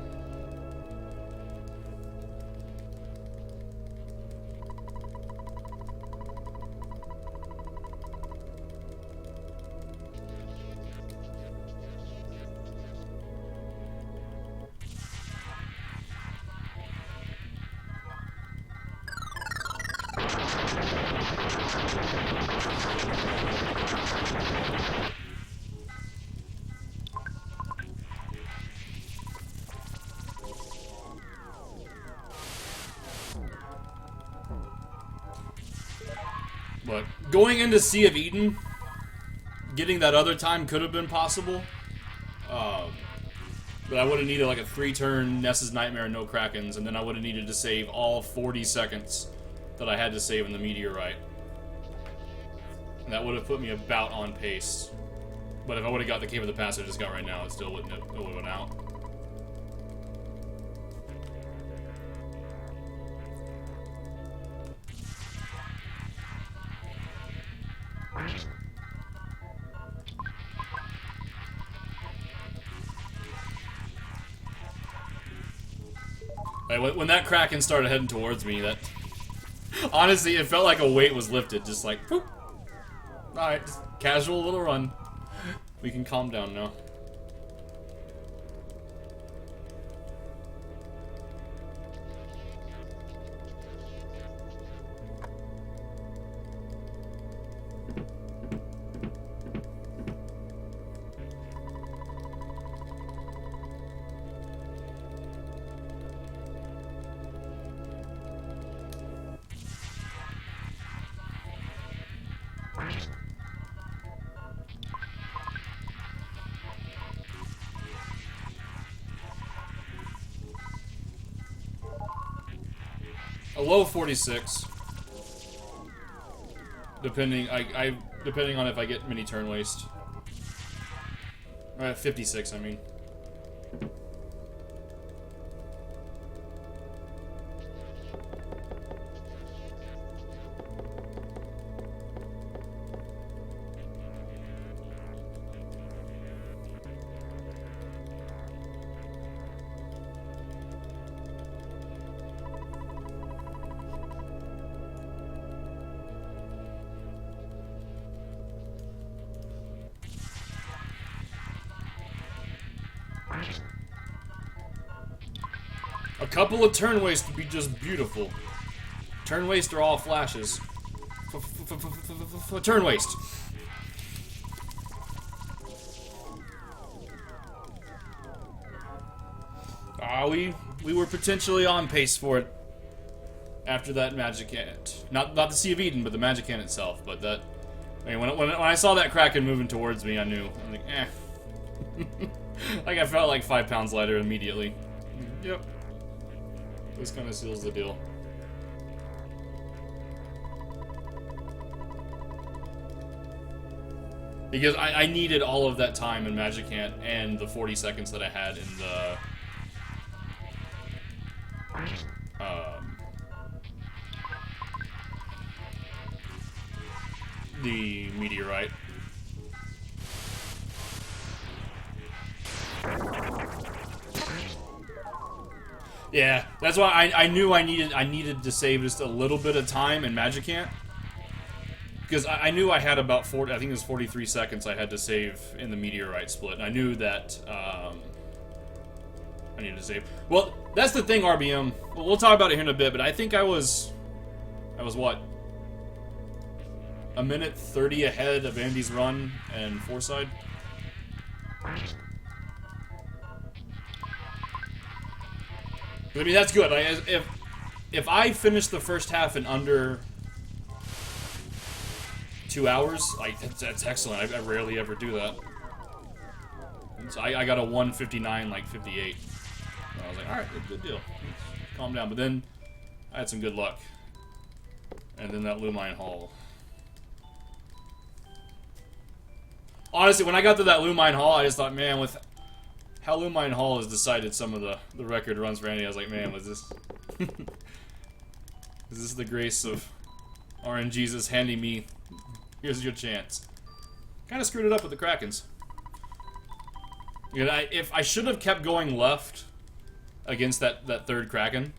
But going into Sea of Eden, getting that other time could have been possible. But I would have needed like a 3-turn Ness's Nightmare and no Krakens, and then I would have needed to save all 40 seconds that I had to save in the Meteorite. And that would have put me about on pace. But if I would have got the Cave of the Past I just got right now, it still wouldn't have, it would have went out. When that Kraken started heading towards me, that... Honestly, it felt like a weight was lifted, just like, poop. Alright, just casual little run. We can calm down now. A low 46. Depending depending on if I get mini turn waste. 56, I mean. A couple of turn wastes would be just beautiful. Turn waste are all flashes. Turn waste. We were potentially on pace for it after that magic ant. Not the Sea of Eden, but the magic ant itself. But that, I mean, when I saw that Kraken moving towards me, I knew. I'm like, eh. Like I felt like 5 pounds lighter immediately. Yep. This kind of seals the deal. Because I needed all of that time in Magic Ant and the 40 seconds that I had in the meteorite. Yeah, that's why I knew I needed to save just a little bit of time in Magic Ant. Because I knew I had about 40, I think it was 43 seconds I had to save in the meteorite split. And I knew that I needed to save. Well, that's the thing, RBM. We'll talk about it here in a bit, but I think I was what? A minute 30 ahead of Andy's run and Foreside. I mean, that's good. If I finish the first half in under 2 hours, like that's excellent. I rarely ever do that. So I got a 1:59, like 58. So I was like, all right, good deal. Let's calm down. But then I had some good luck, and then that Lumine Hall. Honestly, when I got to that Lumine Hall, I just thought, man, with how Lumine Hall has decided some of the record runs for Andy, I was like, man, was this is this the grace of RNGesus handing me, here's your chance. Kind of screwed it up with the Krakens. You know, if I should have kept going left against that third Kraken,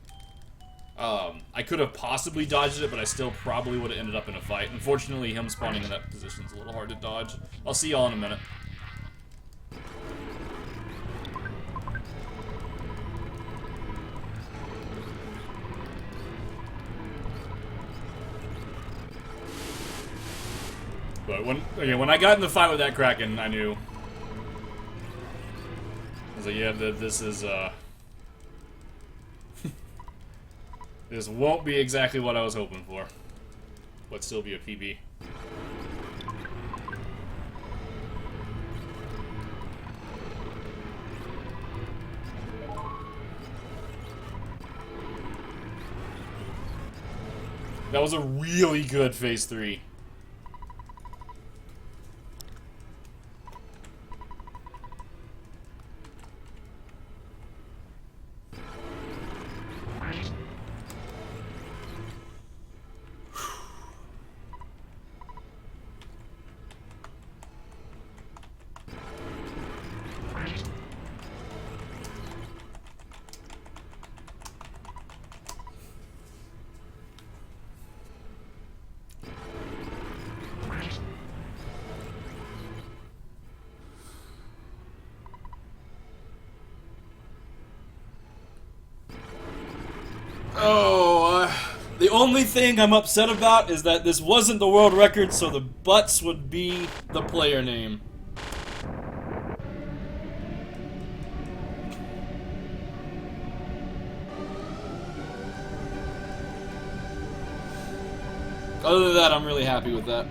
I could have possibly dodged it, but I still probably would have ended up in a fight. Unfortunately, him spawning in that position is a little hard to dodge. I'll see y'all in a minute. But when I got in the fight with that Kraken, I knew. I was like, yeah, this is this won't be exactly what I was hoping for, but still be a PB. That was a really good phase 3. The only thing I'm upset about is that this wasn't the world record, so the butts would be the player name. Other than that, I'm really happy with that.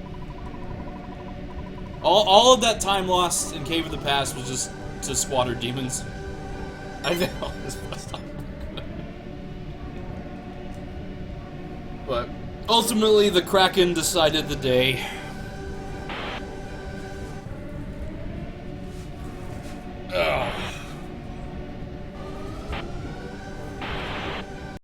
All of that time lost in Cave of the Past was just to squatter demons. I know this was not. But ultimately, the Kraken decided the day.